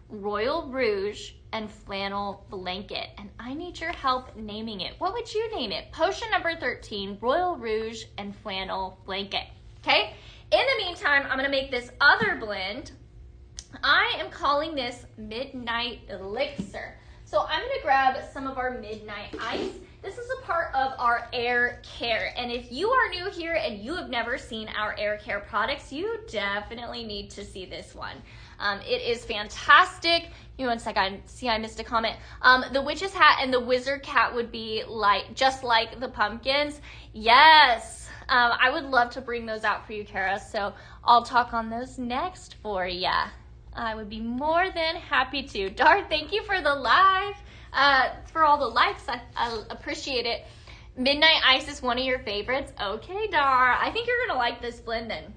Royal Rouge, and flannel blanket, and I need your help naming it. What would you name it? Potion number 13, Royal Rouge, and flannel blanket, okay? In the meantime, I'm gonna make this other blend. I am calling this Midnight Elixir. So I'm gonna grab some of our Midnight Ice. This is a part of our air care, and if you are new here and you have never seen our air care products, you definitely need to see this one. It is fantastic. You know, one sec, I see I missed a comment. The witch's hat and the wizard cat would be just like the pumpkins. Yes, I would love to bring those out for you, Kara, so I'll talk on those next for ya. I would be more than happy to. Dar, thank you for the live, for all the likes. I appreciate it. Midnight Ice is one of your favorites. Okay, Dar, I think you're gonna like this blend then.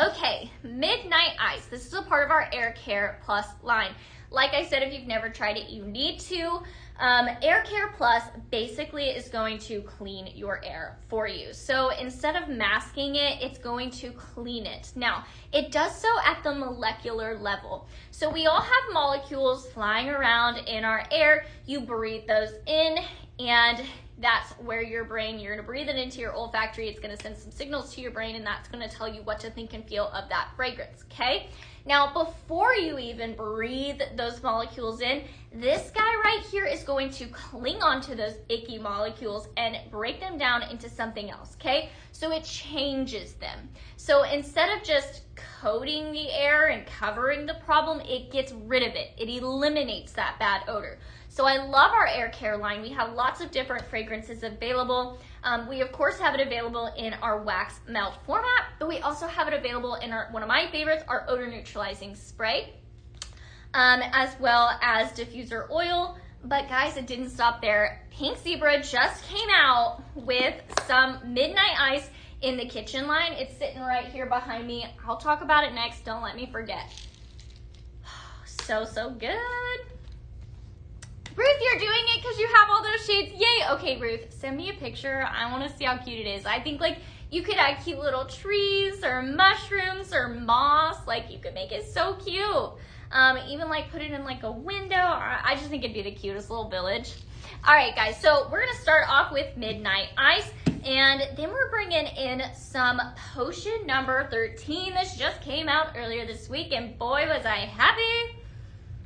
Okay, Midnight Ice. This is a part of our Air Care Plus line. Like I said, if you've never tried it, you need to. Air Care Plus basically is going to clean your air for you. So instead of masking it, it's going to clean it. Now, it does so at the molecular level. So we all have molecules flying around in our air. You breathe those in, and that's where your brain, you're gonna breathe it into your olfactory, it's gonna send some signals to your brain, and that's gonna tell you what to think and feel of that fragrance, okay? Now, before you even breathe those molecules in, this guy right here is going to cling onto those icky molecules and break them down into something else, okay? So it changes them. So instead of just coating the air and covering the problem, it gets rid of it. It eliminates that bad odor. So I love our air care line. We have lots of different fragrances available. We of course have it available in our wax melt format, but we also have it available in one of my favorites, our odor neutralizing spray, as well as diffuser oil. But guys, it didn't stop there. Pink Zebra just came out with some Midnight Ice in the kitchen line. It's sitting right here behind me. I'll talk about it next, don't let me forget. So good. Ruth, you're doing it because you have all those shades. Yay. Okay, Ruth, send me a picture. I want to see how cute it is. I think like you could add cute little trees or mushrooms or moss. Like you could make it so cute. Even like put it in like a window. I just think it'd be the cutest little village. All right, guys, so we're going to start off with Midnight Ice, and then we're bringing in some potion number 13. This just came out earlier this week, and boy, was I happy.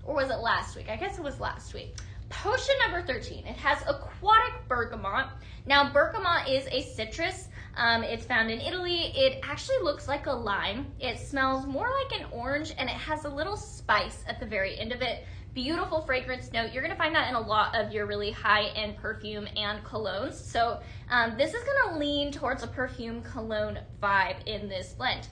Or was it last week? I guess it was last week. Potion number 13, it has aquatic bergamot. Now, bergamot is a citrus. It's found in Italy. It actually looks like a lime. It smells more like an orange, and it has a little spice at the very end of it. Beautiful fragrance note. You're gonna find that in a lot of your really high-end perfume and colognes. So this is gonna lean towards a perfume cologne vibe in this blend.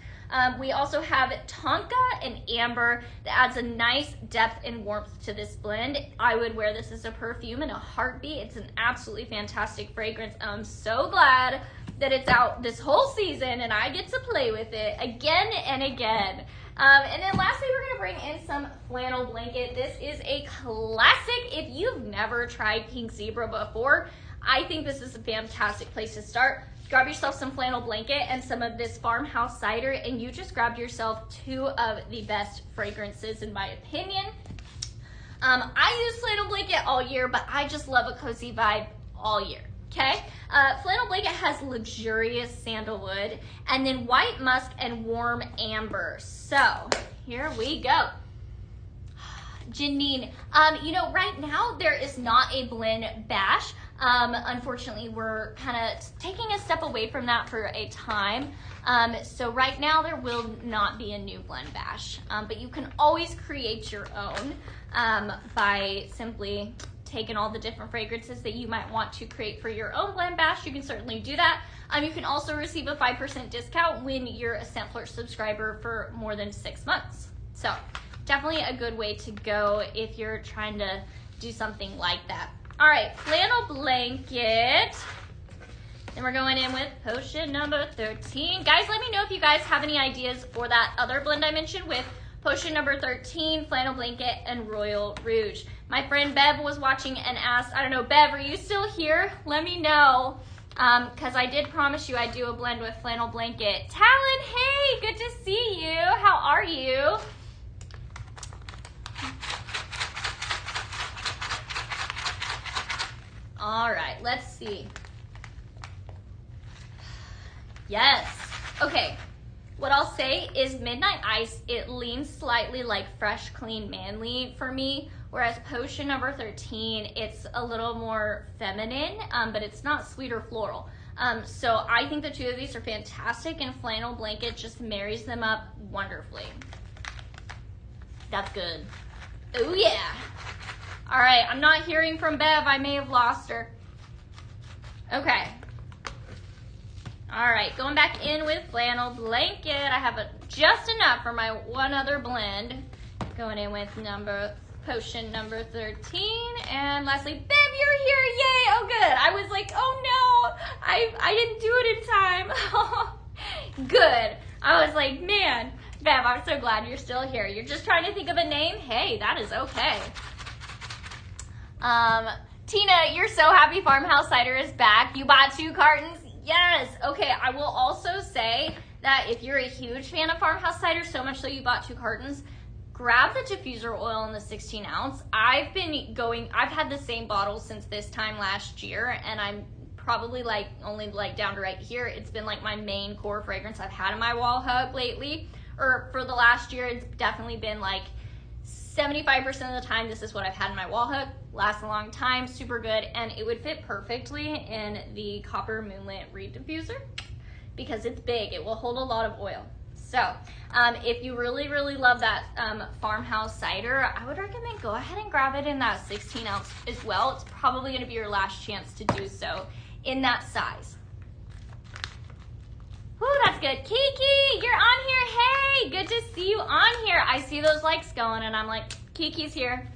We also have tonka and amber that adds a nice depth and warmth to this blend. I would wear this as a perfume in a heartbeat. It's an absolutely fantastic fragrance. I'm so glad that it's out this whole season and I get to play with it again and again. And then lastly, we're gonna bring in some flannel blanket. This is a classic. If you've never tried Pink Zebra before, I think this is a fantastic place to start. Grab yourself some flannel blanket and some of this farmhouse cider, and you just grabbed yourself two of the best fragrances in my opinion. I use flannel blanket all year, but I just love a cozy vibe all year, okay? Flannel blanket has luxurious sandalwood, and then white musk and warm amber. So here we go. Janine, you know, right now there is not a blend bash. Unfortunately, we're kind of taking a step away from that for a time. So right now there will not be a new blend bash, but you can always create your own by simply taking all the different fragrances that you might want to create for your own blend bash. You can certainly do that. You can also receive a 5% discount when you're a Scent Flirt subscriber for more than 6 months. So definitely a good way to go if you're trying to do something like that. All right, flannel blanket. Then we're going in with potion number 13. Guys, let me know if you guys have any ideas for that other blend I mentioned with potion number 13, flannel blanket, and royal rouge. My friend Bev was watching and asked, I don't know, Bev, are you still here? Let me know, because I did promise you I'd do a blend with flannel blanket. Talon, hey, good to see you. How are you? All right, let's see. Yes. Okay. What I'll say is Midnight Ice, it leans slightly like Fresh, Clean, Manly for me, whereas potion number 13, it's a little more feminine, but it's not sweet or floral. So I think the two of these are fantastic, and flannel blanket just marries them up wonderfully. That's good. Oh yeah. All right, I'm not hearing from Bev. I may have lost her. Okay. All right, going back in with flannel blanket. I have just enough for my one other blend. Going in with potion number 13. And lastly, Bev, you're here, yay, oh good. I was like, oh no, I didn't do it in time. Good. I was like, man, Bev, I'm so glad you're still here. You're just trying to think of a name? Hey, that is okay. Tina, you're so happy Farmhouse Cider is back. You bought 2 cartons? Yes. Okay, I will also say that if you're a huge fan of Farmhouse Cider, so much so you bought 2 cartons, grab the diffuser oil in the 16 ounce. I've had the same bottle since this time last year, and I'm probably only down to right here. It's been like my main core fragrance I've had in my wall hug lately, or for the last year, it's definitely been like 75% of the time, this is what I've had in my wall hook. Lasts a long time, super good, and it would fit perfectly in the Copper Moonlit Reed Diffuser because it's big. It will hold a lot of oil. So if you really, really love that Farmhouse Cider, I would recommend go ahead and grab it in that 16 ounce as well. It's probably going to be your last chance to do so in that size. Woo, that's good. Kiki, you're on here. Hey, good to see you on here. I see those likes going, and I'm like, Kiki's here.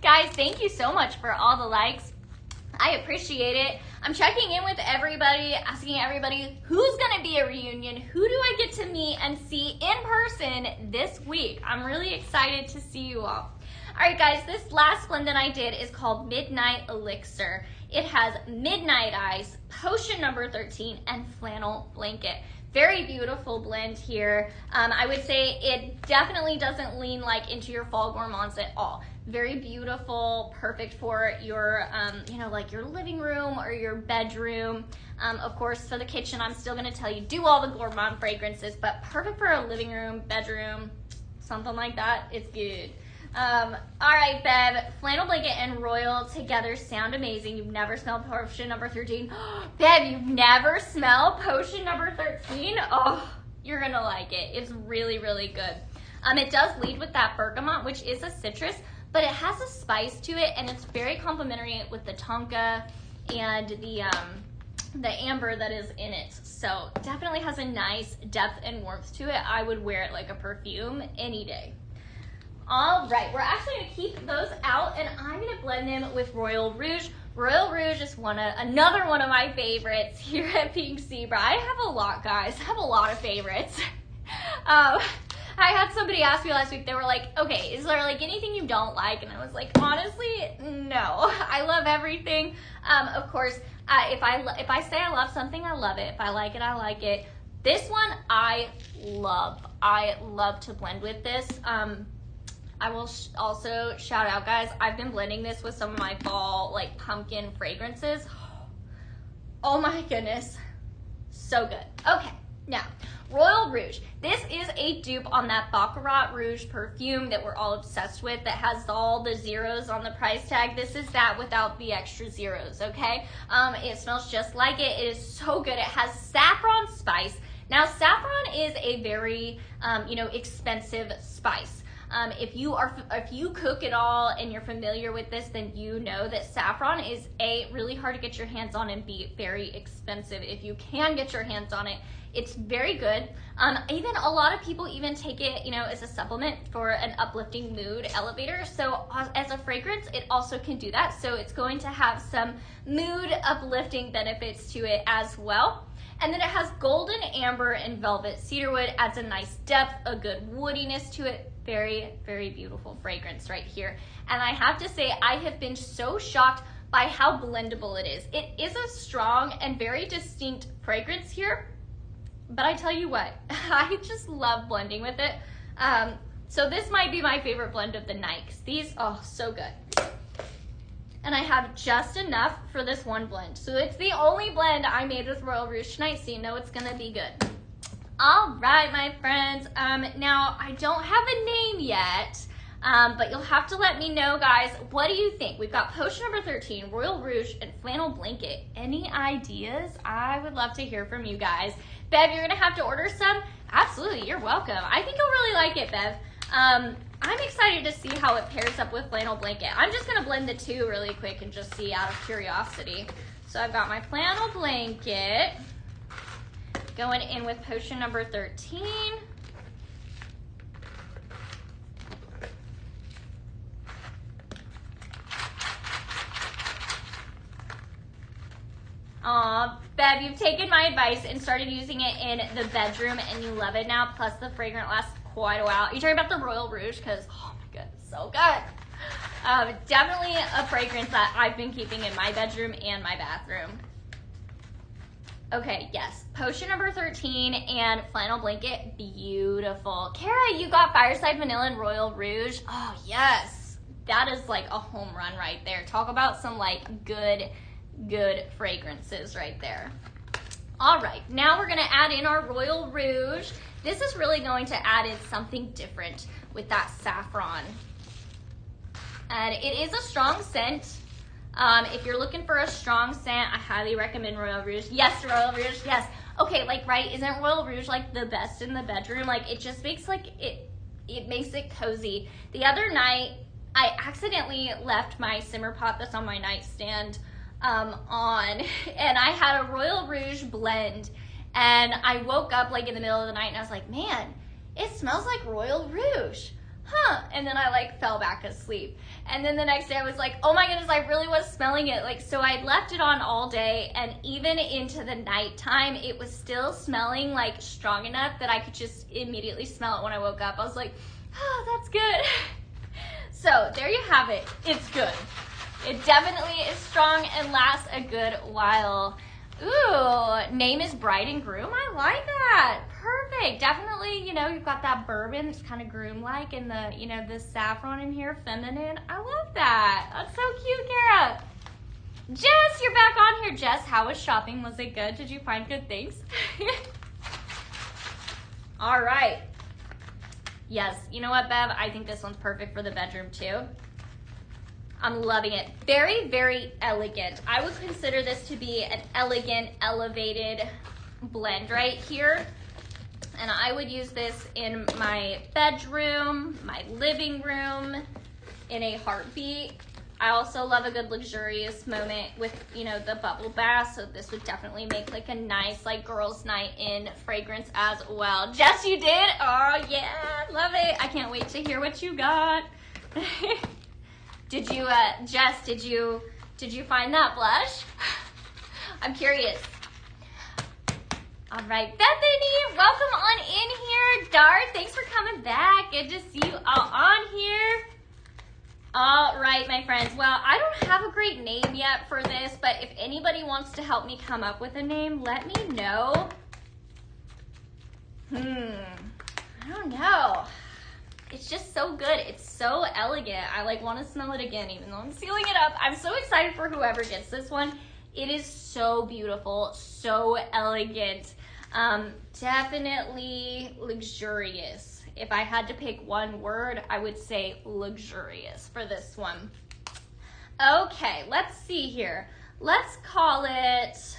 Guys, thank you so much for all the likes. I appreciate it. I'm checking in with everybody, asking everybody who's gonna be a reunion, who do I get to meet and see in person this week. I'm really excited to see you all. All right, guys, this last blend that I did is called Midnight Elixir. It has Midnight Ice, potion number 13, and flannel blanket. Very beautiful blend here. I would say it definitely doesn't lean into your fall gourmands at all. Very beautiful, perfect for your, your living room or your bedroom. Of course, for the kitchen, I'm still gonna tell you, do all the gourmand fragrances, but perfect for a living room, bedroom, something like that. It's good. All right, Bev, flannel blanket and royal together sound amazing. You've never smelled potion number 13. Bev, you've never smelled potion number 13? Oh, you're gonna like it. It's really, really good. It does lead with that bergamot, which is a citrus, but it has a spice to it, and it's very complementary with the tonka and the amber that is in it. So definitely has a nice depth and warmth to it. I would wear it like a perfume any day. All right, we're actually gonna keep those out, and I'm gonna blend them with Royal Rouge. Royal Rouge is another one of my favorites here at Pink Zebra. I have a lot, guys. I have a lot of favorites. I had somebody ask me last week, they were like, okay, is there anything you don't like? And I was like, honestly, no. I love everything. Of course, if I say I love something, I love it. If I like it, I like it. This one, I love. I love to blend with this. I will also shout out, guys, I've been blending this with some of my fall pumpkin fragrances. Oh my goodness, so good. Okay, now Royal Rouge. This is a dupe on that Baccarat Rouge perfume that we're all obsessed with that has all the zeros on the price tag. This is that without the extra zeros, okay? It smells just like it. It is so good. It has saffron spice. Now, saffron is a very, expensive spice. If you cook at all and you're familiar with this, then you know that saffron is really hard to get your hands on and be very expensive. If you can get your hands on it, it's very good. Even a lot of people even take it, as a supplement for an uplifting mood elevator. So as a fragrance, it also can do that. So it's going to have some mood uplifting benefits to it as well. And then it has golden amber and velvet cedarwood, adds a nice depth, a good woodiness to it. Very, very beautiful fragrance right here. And I have to say, I have been so shocked by how blendable it is. It is a strong and very distinct fragrance here. But I tell you what, I just love blending with it. So this might be my favorite blend of the night, 'cause these, oh, so good. And I have just enough for this one blend. So it's the only blend I made with Royal Rouge tonight, so you know it's gonna be good. All right, my friends. Now, I don't have a name yet, but you'll have to let me know, guys. What do you think? We've got potion number 13, Royal Rouge, and flannel blanket. Any ideas? I would love to hear from you guys. Bev, you're gonna have to order some? Absolutely, you're welcome. I think you'll really like it, Bev. I'm excited to see how it pairs up with flannel blanket. I'm just gonna blend the two really quick and just see out of curiosity. So I've got my flannel blanket going in with potion number 13. Aw, Bev, you've taken my advice and started using it in the bedroom and you love it now, plus the fragrance lasts quite a while. You're talking about the Royal Rouge, because, oh my goodness, so good. Definitely a fragrance that I've been keeping in my bedroom and my bathroom. Okay, yes, potion number 13 and flannel blanket, beautiful. Kara, you got Fireside Vanilla and Royal Rouge. Oh yes, that is like a home run right there. Talk about some like good fragrances right there. All right, now we're gonna add in our Royal Rouge. This is really going to add in something different with that saffron. And it is a strong scent. If you're looking for a strong scent, I highly recommend Royal Rouge. Yes, Royal Rouge, yes. Okay, like, right, isn't Royal Rouge like the best in the bedroom? Like, it just makes like, it makes it cozy. The other night, I accidentally left my simmer pot that's on my nightstand on, and I had a Royal Rouge blend, and I woke up like in the middle of the night and I was like, man, it smells like Royal Rouge. Huh, and then I like fell back asleep. And then the next day I was like, oh my goodness, I really was smelling it. Like, so I left it on all day, and even into the nighttime, it was still smelling like strong enough that I could just immediately smell it when I woke up. I was like, oh, that's good. So there you have it, it's good. It definitely is strong and lasts a good while. Ooh, name is Bride and Groom. I like that. Perfect. Definitely, you've got that bourbon. It's kind of groom-like, and the, the saffron in here, feminine. I love that. That's so cute, Kara. Jess, you're back on here. Jess, how was shopping? Was it good? Did you find good things? All right. Yes, you know what, Bev? I think this one's perfect for the bedroom, too. I'm loving it. Very, very elegant. I would consider this to be an elegant, elevated blend right here. And I would use this in my bedroom, my living room, in a heartbeat. I also love a good luxurious moment with, the bubble bath. So this would definitely make like a nice, like, girls' night in fragrance as well. Jess, you did? Oh yeah, love it. I can't wait to hear what you got. Did you, Jess, did you find that blush? I'm curious. All right, Bethany, welcome on in here. Dart, thanks for coming back. Good to see you all on here. All right, my friends. Well, I don't have a great name yet for this, but if anybody wants to help me come up with a name, let me know. I don't know. It's just so good. It's so elegant. I like want to smell it again, even though I'm sealing it up. I'm so excited for whoever gets this one. It is so beautiful, so elegant. Definitely luxurious. If I had to pick one word, I would say luxurious for this one. Okay, let's see here. Let's call it,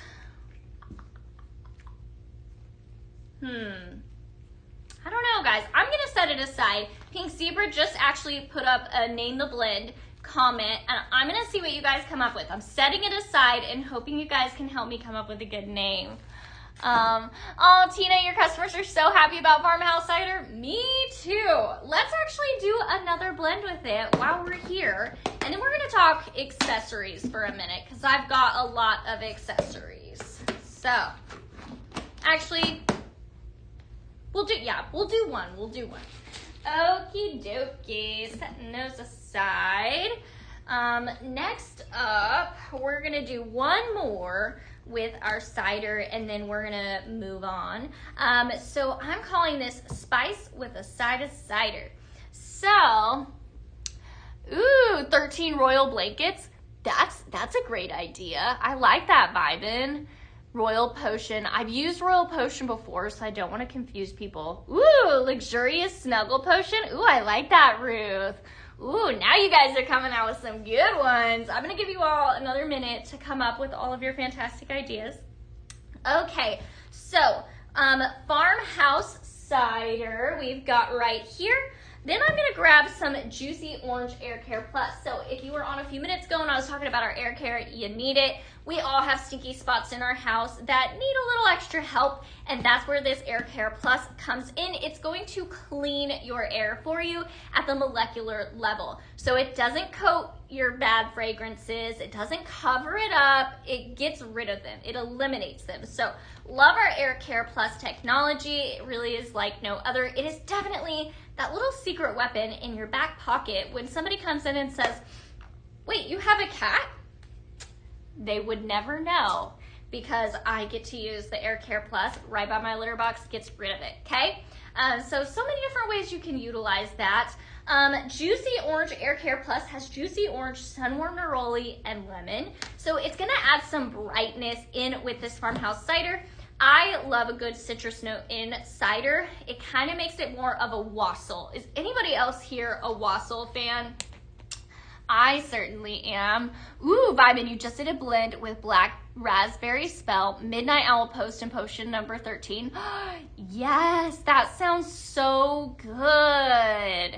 I I don't know, guys. I'm gonna set it aside. Pink Zebra just actually put up a name the blend comment, and I'm gonna see what you guys come up with. I'm setting it aside and hoping you guys can help me come up with a good name. Oh, Tina, your customers are so happy about Farmhouse Cider. Me too. Let's actually do another blend with it while we're here. And then we're going to talk accessories for a minute because I've got a lot of accessories. So, actually, we'll do one. Okie dokie. Setting those aside. Next up, we're going to do one more with our cider, and then we're gonna move on. So I'm calling this Spice with a Side of Cider. So, ooh, 13 royal blankets. That's a great idea. I like that vibin'. Royal Potion. I've used Royal Potion before, so I don't want to confuse people. Ooh, luxurious snuggle potion. Ooh, I like that, Ruth. Ooh, now you guys are coming out with some good ones. I'm going to give you all another minute to come up with all of your fantastic ideas. Okay, so Farmhouse Cider we've got right here. Then I'm going to grab some Juicy Orange Air Care Plus. So if you were on a few minutes ago and I was talking about our air care, you need it. We all have stinky spots in our house that need a little extra help, and that's where this Air Care Plus comes in. It's going to clean your air for you at the molecular level. So it doesn't coat your bad fragrances. It doesn't cover it up. It gets rid of them. It eliminates them. So love our Air Care Plus technology. It really is like no other. It is definitely that little secret weapon in your back pocket when somebody comes in and says, wait, you have a cat? They would never know because I get to use the Air Care Plus right by my litter box, gets rid of it, okay? So many different ways you can utilize that. Juicy Orange Air Care Plus has Juicy Orange, Sunwarm Neroli, and Lemon. So it's gonna add some brightness in with this Farmhouse Cider. I love a good citrus note in cider. It kind of makes it more of a wassail. Is anybody else here a wassail fan? I certainly am. Ooh, vibin', you just did a blend with Black Raspberry Spell, Midnight Owl Post, and Potion number 13. Yes, that sounds so good.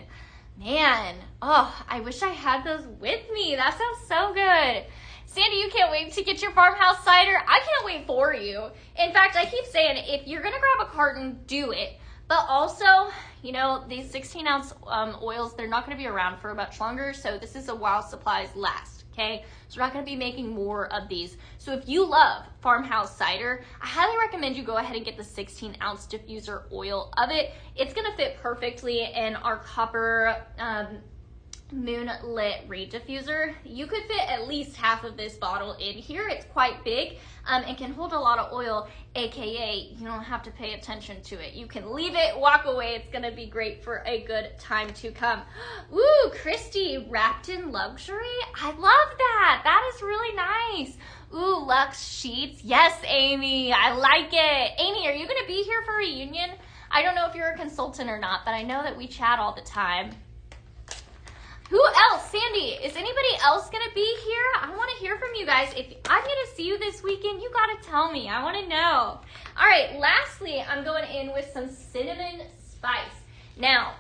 Man, oh, I wish I had those with me. That sounds so good. Sandy, you can't wait to get your Farmhouse Cider. I can't wait for you. In fact, I keep saying, if you're gonna grab a carton, do it. But also, you know, these 16-ounce oils, they're not gonna be around for much longer, so this is a while supplies last, okay? So we're not gonna be making more of these. So if you love Farmhouse Cider, I highly recommend you go ahead and get the 16-ounce diffuser oil of it. It's gonna fit perfectly in our copper Moonlit Reed diffuser. You could fit at least half of this bottle in here. It's quite big and can hold a lot of oil, aka you don't have to pay attention to it. You can leave it, walk away. It's gonna be great for a good time to come. Ooh, Christy, wrapped in luxury. I love that. That is really nice. Ooh, Luxe Sheets. Yes, Amy, I like it. Amy, are you gonna be here for reunion? I don't know if you're a consultant or not, but I know that we chat all the time. Who else? Sandy, is anybody else going to be here? I want to hear from you guys. If I'm going to see you this weekend, you got to tell me. I want to know. All right, lastly, I'm going in with some cinnamon spice. Now,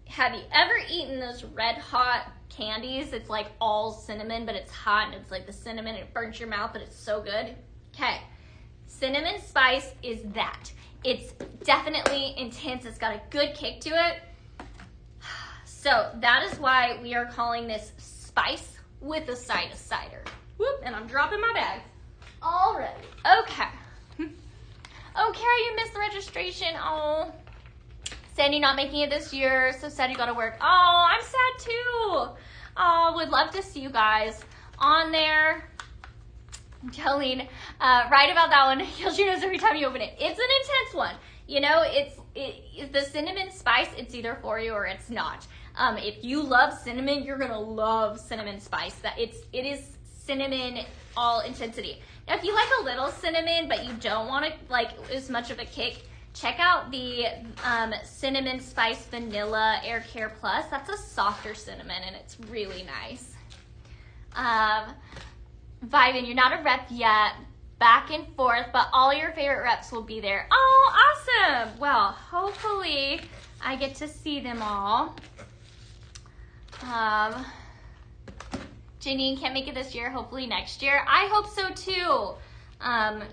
have you ever eaten those red hot candies? It's like all cinnamon, but it's hot, and it's like the cinnamon, it burns your mouth, but it's so good. Okay, cinnamon spice is that. It's definitely intense. It's got a good kick to it. So that is why we are calling this Spice with a Side of Cider. Whoop, and I'm dropping my bags already. Okay. Oh, Carrie, you missed the registration. Oh, Sandy not making it this year, so sad you got to work. Oh, I'm sad too. Oh, would love to see you guys on there. Jolene, right about that one. Kills your nose every time you open it. It's an intense one. You know, it's the cinnamon spice. It's either for you or it's not. If you love cinnamon, you're gonna love cinnamon spice. It is cinnamon all intensity. Now, if you like a little cinnamon, but you don't want to like as much of a kick, check out the cinnamon spice vanilla Air Care Plus. That's a softer cinnamon and it's really nice. Vibin, you're not a rep yet. back and forth, but all your favorite reps will be there. Oh, awesome. Well, hopefully I get to see them all. Janine can't make it this year, hopefully next year. I hope so too.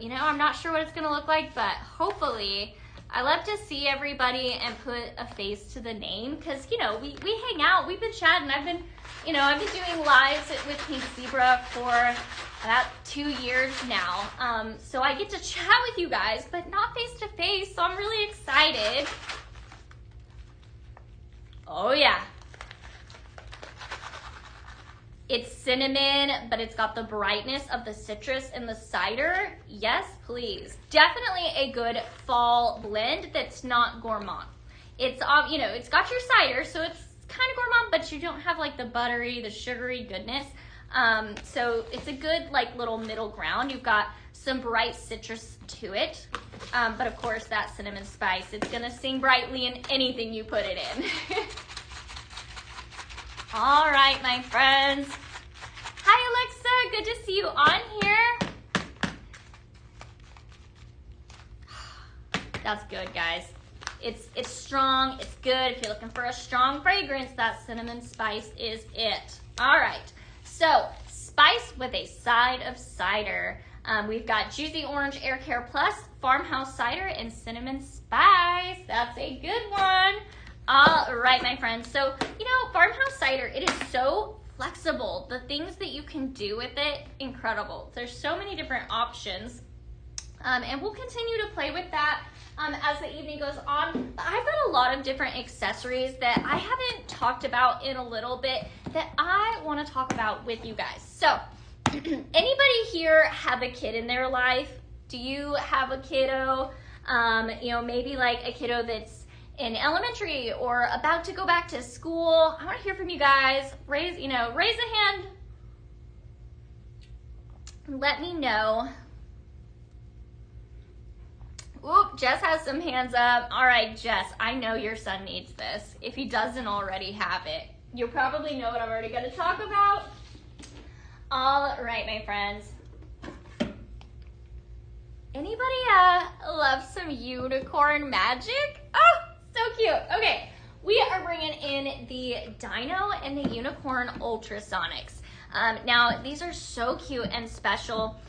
You know, I'm not sure what it's gonna look like, but hopefully. I love to see everybody and put a face to the name because, you know, we hang out, we've been chatting. I've been doing lives with Pink Zebra for about 2 years now. So I get to chat with you guys, but not face to face. So I'm really excited. Oh yeah. It's cinnamon, but it's got the brightness of the citrus and the cider. Yes, please. Definitely a good fall blend that's not gourmand. It's, you know, it's got your cider, so it's kind of gourmand, but you don't have like the buttery, the sugary goodness. So it's a good like little middle ground. You've got some bright citrus to it. But of course that cinnamon spice, it's gonna sing brightly in anything you put it in. All right, my friends. Hi, Alexa. Good to see you on here. That's good, guys. It's strong. It's good. If you're looking for a strong fragrance, that cinnamon spice is it. All right. So, spice with a side of cider. We've got Juicy Orange Air Care Plus, Farmhouse Cider, and Cinnamon Spice. That's a good one. All right, my friends. So, you know, Farmhouse Cider, it is so flexible. The things that you can do with it, incredible. There's so many different options. And we'll continue to play with that as the evening goes on. But I've got a lot of different accessories that I haven't talked about in a little bit that I want to talk about with you guys. So, anybody here have a kid in their life? Do you have a kiddo? You know, maybe like a kiddo that's in elementary or about to go back to school. I want to hear from you guys. Raise a hand. Let me know. Oop, Jess has some hands up. All right, Jess, I know your son needs this. If he doesn't already have it, you'll probably know what I'm already going to talk about. All right, my friends. Anybody love some unicorn magic? Oh, so cute. Okay, we are bringing in the Dino and the Unicorn Ultrasonics. Now, these are so cute and special.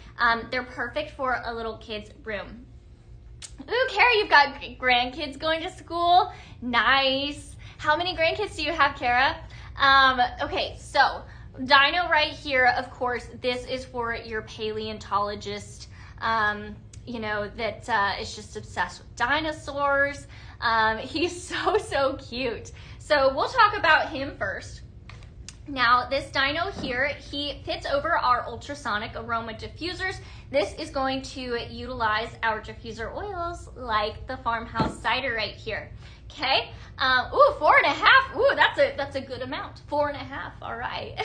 They're perfect for a little kid's room. Ooh, Kara, you've got grandkids going to school. Nice. How many grandkids do you have, Kara? Okay, so Dino right here, of course, this is for your paleontologist, you know, that is just obsessed with dinosaurs. He's so cute. So we'll talk about him first. Now, this Dino here, he fits over our ultrasonic aroma diffusers. This is going to utilize our diffuser oils like the Farmhouse Cider right here. Okay, ooh, 4.5. Ooh, that's a good amount. 4.5. All right.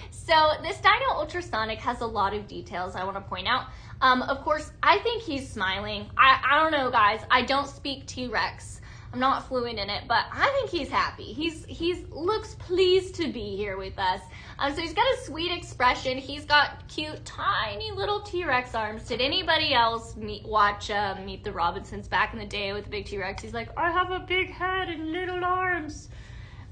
So this Dino Ultrasonic has a lot of details I want to point out. Of course, I think he's smiling. I don't know, guys. I don't speak T-Rex. I'm not fluent in it, but I think he's happy. He's looks pleased to be here with us. So he's got a sweet expression. He's got cute, tiny little T-Rex arms. Did anybody else watch Meet the Robinsons back in the day with the big T-Rex? He's like, I have a big head and little arms.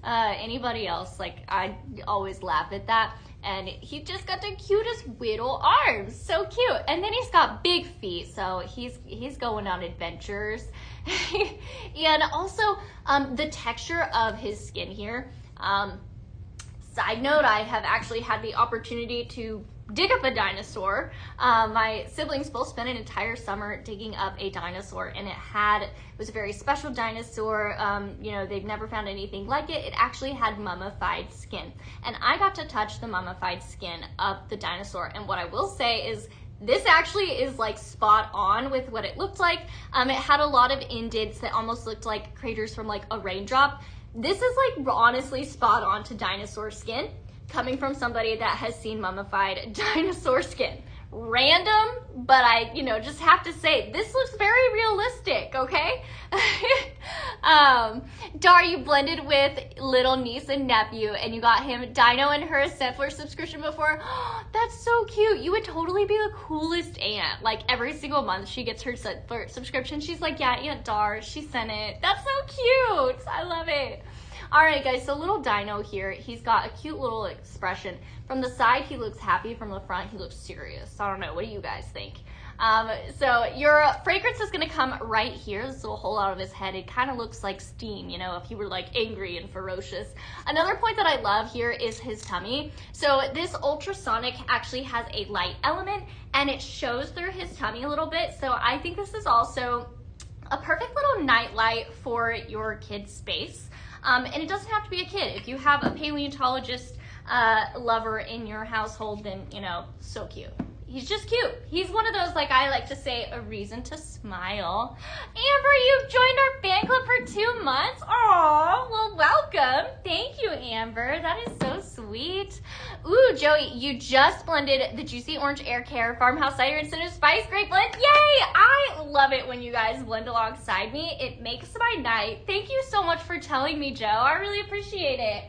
Anybody else? Like, I always laugh at that. And he just got the cutest little arms. So cute. And then he's got big feet, so he's going on adventures. And also, the texture of his skin here. Side note, I have actually had the opportunity to dig up a dinosaur. My siblings both spent an entire summer digging up a dinosaur, and it was a very special dinosaur. You know, they've never found anything like it. It actually had mummified skin, and I got to touch the mummified skin of the dinosaur. And what I will say is, this actually is like spot on with what it looked like. It had a lot of indents that almost looked like craters from like a raindrop. This is like honestly spot on to dinosaur skin, coming from somebody that has seen mummified dinosaur skin. random, but I, just have to say, this looks very realistic, okay? Dar, you blended with little niece and nephew, and you got him Dino and her Settlers subscription before. That's so cute. You would totally be the coolest aunt. Like, every single month she gets her Settlers subscription. She's like, yeah, Aunt Dar, she sent it. That's so cute. I love it. All right, guys, so little Dino here, he's got a cute little expression. From the side, he looks happy. From the front, he looks serious. I don't know. What do you guys think? So your fragrance is going to come right here, this little hole out of his head. It kind of looks like steam, if he were like angry and ferocious. Another point that I love here is his tummy. So this ultrasonic actually has a light element, and it shows through his tummy a little bit. So I think this is also a perfect little night light for your kid's space. And it doesn't have to be a kid. If you have a paleontologist lover in your household, then, so cute. He's just cute. He's one of those, like I like to say, a reason to smile. Amber, you've joined our fan club for 2 months. Aw, well, welcome. Thank you, Amber. That is so sweet. Ooh, Joey, you just blended the Juicy Orange Air Care Farmhouse Cider Incentive Spice Grape Blend. Yay! I love it when you guys blend alongside me. It makes my night. Thank you so much for telling me, Joe. I really appreciate it.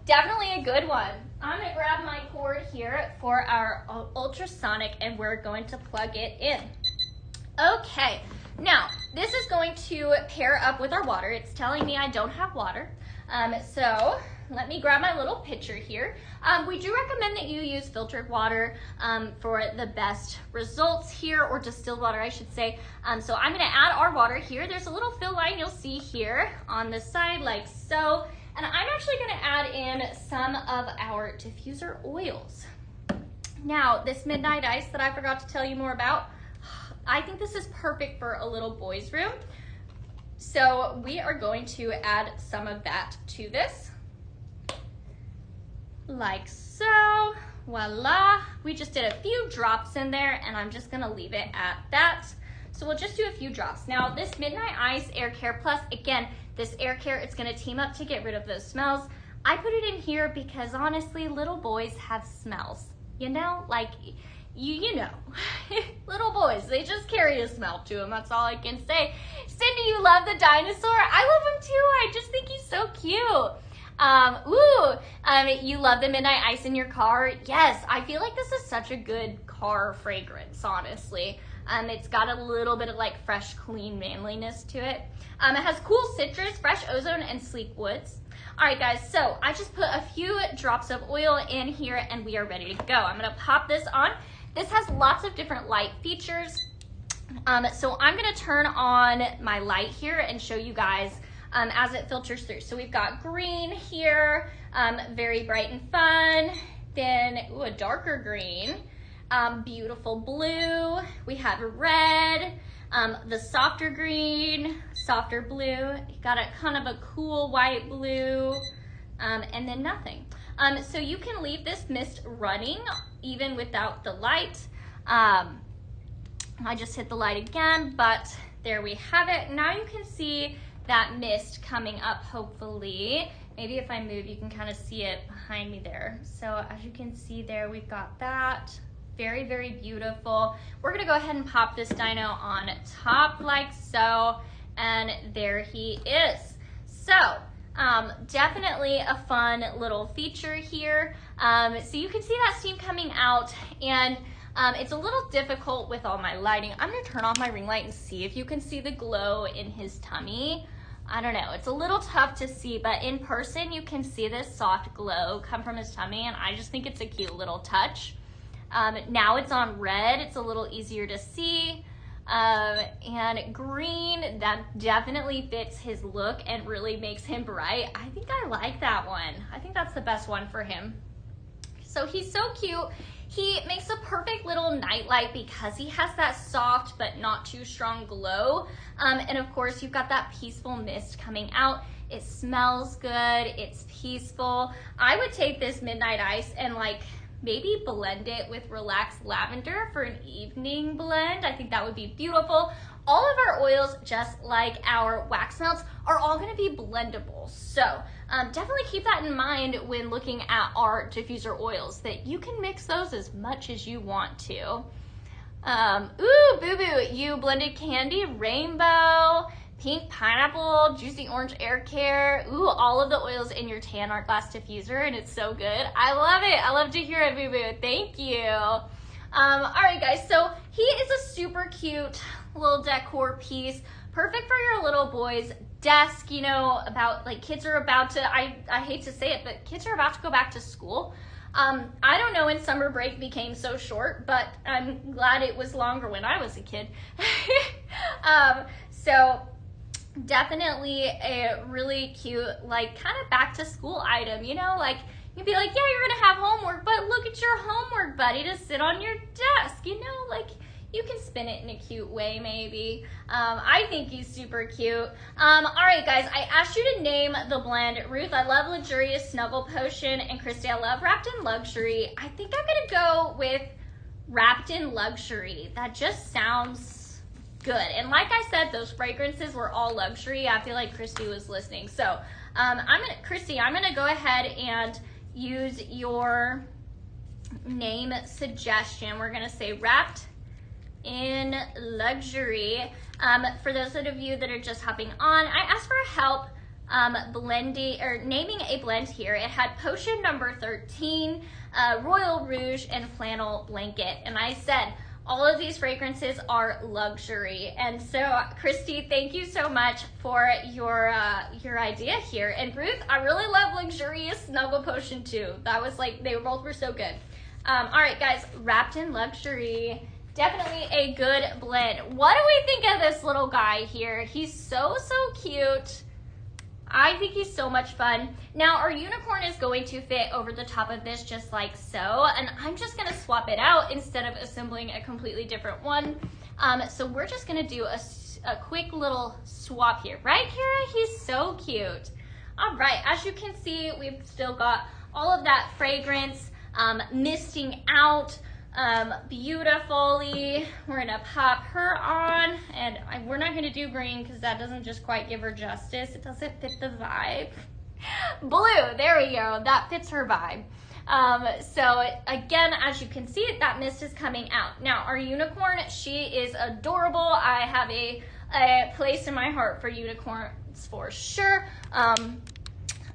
Definitely a good one. I'm gonna grab my cord here for our ultrasonic, and we're going to plug it in. Okay, now this is going to pair up with our water. It's telling me I don't have water. So let me grab my little pitcher here. We do recommend that you use filtered water for the best results here, or distilled water, I should say. So I'm gonna add our water here. There's a little fill line you'll see here on the side, like so. And I'm actually gonna add in some of our diffuser oils. Now, this Midnight Ice that I forgot to tell you more about, I think this is perfect for a little boy's room. So we are going to add some of that to this. Like so, voila. We just did a few drops in there, and I'm just gonna leave it at that. So we'll just do a few drops. Now, this Midnight Ice Air Care Plus, again, this air care, it's gonna team up to get rid of those smells. I put it in here because honestly, little boys have smells. Like, you know, little boys, they just carry a smell to them. That's all I can say. Cindy, you love the dinosaur? I love him too. I just think he's so cute. You love the Midnight Ice in your car? Yes, I feel like this is such a good car fragrance, honestly. It's got a little bit of like fresh, clean manliness to it. It has cool citrus, fresh ozone, and sleek woods. All right, guys, so I just put a few drops of oil in here, and we are ready to go. I'm gonna pop this on. This has lots of different light features. So I'm gonna turn on my light here and show you guys as it filters through. So we've got green here, very bright and fun. Then, a darker green. Beautiful blue, we have red, the softer green, softer blue, got a kind of a cool white blue, and then nothing. So you can leave this mist running even without the light. I just hit the light again, but there we have it. Now you can see that mist coming up, hopefully. Maybe if I move, you can kind of see it behind me there. So as you can see there, we've got that. Very, very beautiful. We're gonna go ahead and pop this dino on top like so, and there he is. So, definitely a fun little feature here. So you can see that steam coming out, and it's a little difficult with all my lighting. I'm gonna turn off my ring light and see if you can see the glow in his tummy. I don't know, it's a little tough to see, but in person you can see this soft glow come from his tummy, and I just think it's a cute little touch. Now it's on red, it's a little easier to see. And green, that definitely fits his look and really makes him bright. I think I like that one. I think that's the best one for him. So he's so cute. He makes a perfect little nightlight because he has that soft but not too strong glow. And of course you've got that peaceful mist coming out. It smells good, it's peaceful. I would take this Midnight Ice and like maybe blend it with Relaxed Lavender for an evening blend. I think that would be beautiful. All of our oils, just like our wax melts, are all gonna be blendable. So definitely keep that in mind when looking at our diffuser oils, that you can mix those as much as you want to. Ooh, Boo Boo, you blended candy, rainbow, pink pineapple, juicy orange air care. Ooh, all of the oils in your tan art glass diffuser, and it's so good. I love it. I love to hear it, Boo Boo. Thank you. All right, guys, so he is a super cute little decor piece, perfect for your little boy's desk. You know, about like kids are about to, I hate to say it, but kids are about to go back to school. I don't know when summer break became so short, but I'm glad it was longer when I was a kid. So definitely a really cute, like, kind of back to school item, you know, like you'd be like, yeah, you're gonna have homework, but look at your homework buddy to sit on your desk, you know, like you can spin it in a cute way maybe. I think he's super cute. All right, guys, I asked you to name the blend. Ruth, I love Luxurious Snuggle Potion, and Christy, I love Wrapped in Luxury. I think I'm gonna go with Wrapped in Luxury. That just sounds good. And like I said, those fragrances were all luxury. I feel like Christy was listening. So Christy, I'm gonna go ahead and use your name suggestion. We're gonna say Wrapped in Luxury. For those of you that are just hopping on, I asked for help blending or naming a blend here. It had Potion number 13, Royal Rouge, and Flannel Blanket. And I said, all of these fragrances are luxury. And so, Christy, thank you so much for your idea here. And Ruth, I really love Luxurious Snuggle Potion too. That was like, they both were so good. All right, guys, Wrapped in Luxury. Definitely a good blend. What do we think of this little guy here? He's so cute. I think he's so much fun. Now, our unicorn is going to fit over the top of this just like so, and I'm just gonna swap it out instead of assembling a completely different one. So we're just gonna do a quick little swap here. Right, Kara? He's so cute. All right, as you can see, we've still got all of that fragrance misting out beautifully. We're gonna pop her on, and we're not gonna do green because that doesn't just quite give her justice. It doesn't fit the vibe. Blue, there we go. That fits her vibe. So again, as you can see, that mist is coming out. Now, our unicorn, she is adorable. I have a place in my heart for unicorns for sure.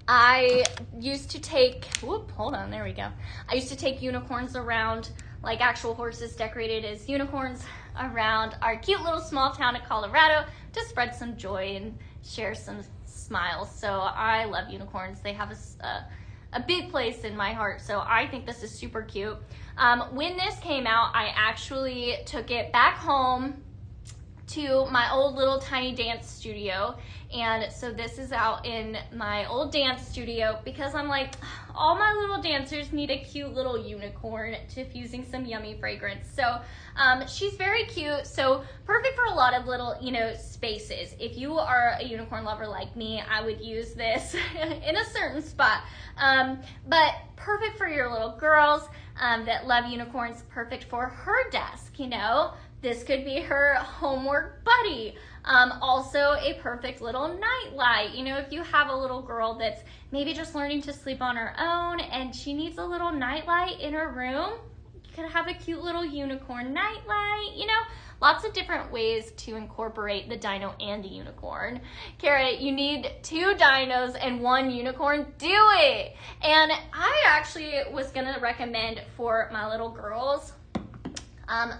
I used to take, hold on, there we go. I used to take unicorns around, like actual horses decorated as unicorns, around our cute little small town of Colorado to spread some joy and share some smiles. So I love unicorns. They have a big place in my heart. So I think this is super cute. When this came out, I actually took it back home to my old little tiny dance studio. And so this is out in my old dance studio because I'm like, all my little dancers need a cute little unicorn diffusing some yummy fragrance. So she's very cute, so perfect for a lot of little, you know, spaces. If you are a unicorn lover like me, I would use this in a certain spot. But perfect for your little girls that love unicorns, perfect for her desk, you know. This could be her homework buddy. Also a perfect little night light. You know, if you have a little girl that's maybe just learning to sleep on her own and she needs a little night light in her room, you could have a cute little unicorn night light, you know, lots of different ways to incorporate the dino and the unicorn. Kara, you need 2 dinos and 1 unicorn, do it. And I actually was gonna recommend for my little girls,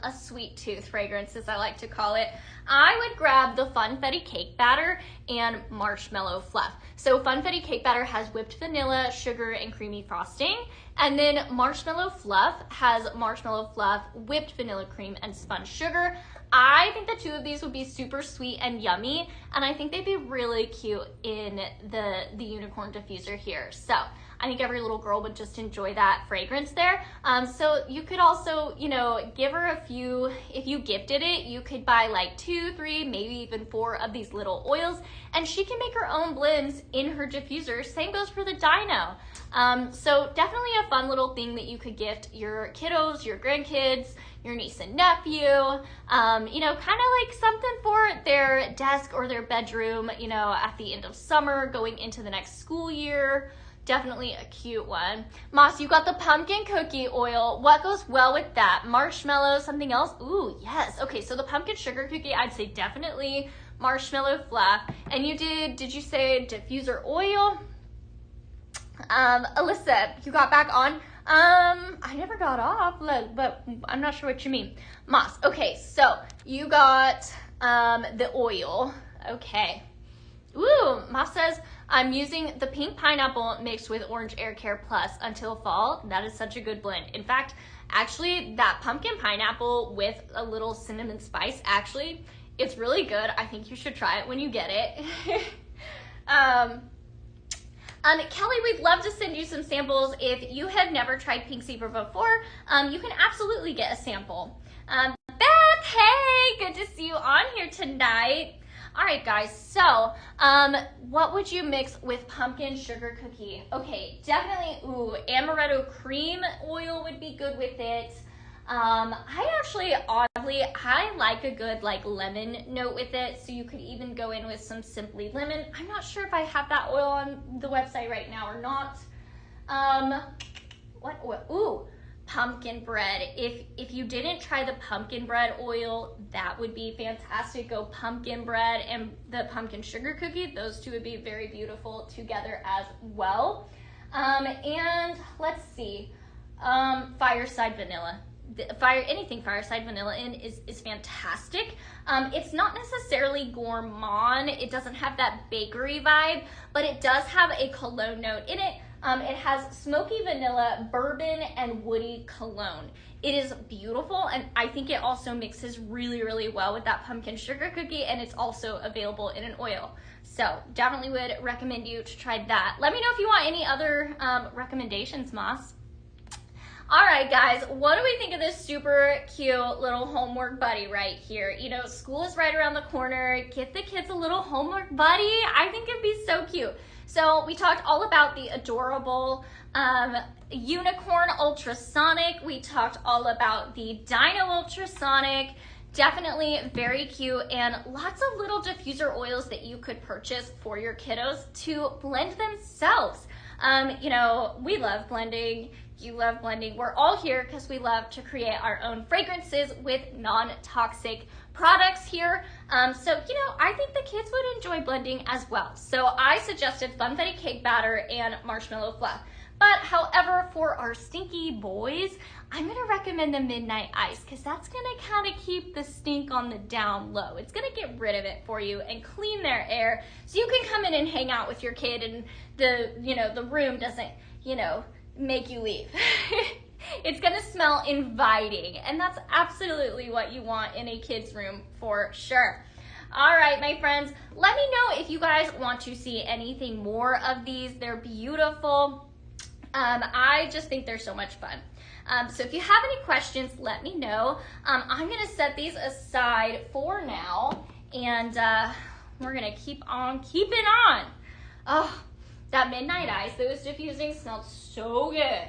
a sweet tooth fragrance, as I like to call it. I would grab the Funfetti Cake Batter and Marshmallow Fluff. So Funfetti Cake Batter has whipped vanilla, sugar, and creamy frosting. And then Marshmallow Fluff has marshmallow fluff, whipped vanilla cream, and spun sugar. I think the 2 of these would be super sweet and yummy, and I think they'd be really cute in the unicorn diffuser here. So I think every little girl would just enjoy that fragrance there. So you could also, you know, give her a few, if you gifted it, you could buy like 2, 3, maybe even 4 of these little oils, and she can make her own blends in her diffuser. Same goes for the dino. So definitely a fun little thing that you could gift your kiddos, your grandkids, your niece and nephew, you know, kind of like something for their desk or their bedroom, you know, at the end of summer, going into the next school year. Definitely a cute one. Moss, you got the pumpkin cookie oil. What goes well with that? Marshmallow, something else? Ooh, yes. Okay, so the pumpkin sugar cookie, I'd say definitely marshmallow fluff. And you did you say diffuser oil? Alyssa, you got back on? I never got off, but I'm not sure what you mean. Moss, okay, so you got the oil. Okay. Ooh, Moss says, I'm using the pink pineapple mixed with orange air care plus until fall. That is such a good blend. In fact, actually, that pumpkin pineapple with a little cinnamon spice, actually, it's really good. I think you should try it when you get it. Kelly, we'd love to send you some samples. If you have never tried Pink Zebra before, you can absolutely get a sample. Beth, hey, good to see you on here tonight. All right, guys, so what would you mix with pumpkin sugar cookie? Okay, definitely, ooh, amaretto cream oil would be good with it. I actually, oddly, I like a good like lemon note with it, so you could even go in with some Simply Lemon. I'm not sure if I have that oil on the website right now or not. What oil? Ooh, pumpkin bread. If you didn't try the pumpkin bread oil, that would be fantastic. Go pumpkin bread and the pumpkin sugar cookie. Those two would be very beautiful together as well. And let's see, fireside vanilla. Anything fireside vanilla in is fantastic. It's not necessarily gourmand. It doesn't have that bakery vibe, but it does have a cologne note in it. It has smoky vanilla, bourbon, and woody cologne. It is beautiful, and I think it also mixes really, really well with that pumpkin sugar cookie, and it's also available in an oil. So definitely would recommend you to try that. Let me know if you want any other recommendations, Moss. All right, guys, what do we think of this super cute little homework buddy right here? You know, school is right around the corner. Get the kids a little homework buddy. I think it'd be so cute. So we talked all about the adorable unicorn ultrasonic. We talked all about the dino ultrasonic. Definitely very cute, and lots of little diffuser oils that you could purchase for your kiddos to blend themselves. You know, we love blending. You love blending. We're all here because we love to create our own fragrances with non-toxic products here. So, you know, I think the kids would enjoy blending as well. So I suggested funfetti cake batter and marshmallow fluff. But however, for our stinky boys, I'm gonna recommend the midnight ice because that's gonna kind of keep the stink on the down low. It's gonna get rid of it for you and clean their air so you can come in and hang out with your kid and the room doesn't, make you leave. It's gonna smell inviting, and that's absolutely what you want in a kid's room for sure. All right, my friends, let me know if you guys want to see anything more of these. They're beautiful. I just think they're so much fun. So if you have any questions, let me know. I'm gonna set these aside for now, and we're gonna keep on keeping on. Oh, that midnight ice, those diffusing smelled so good.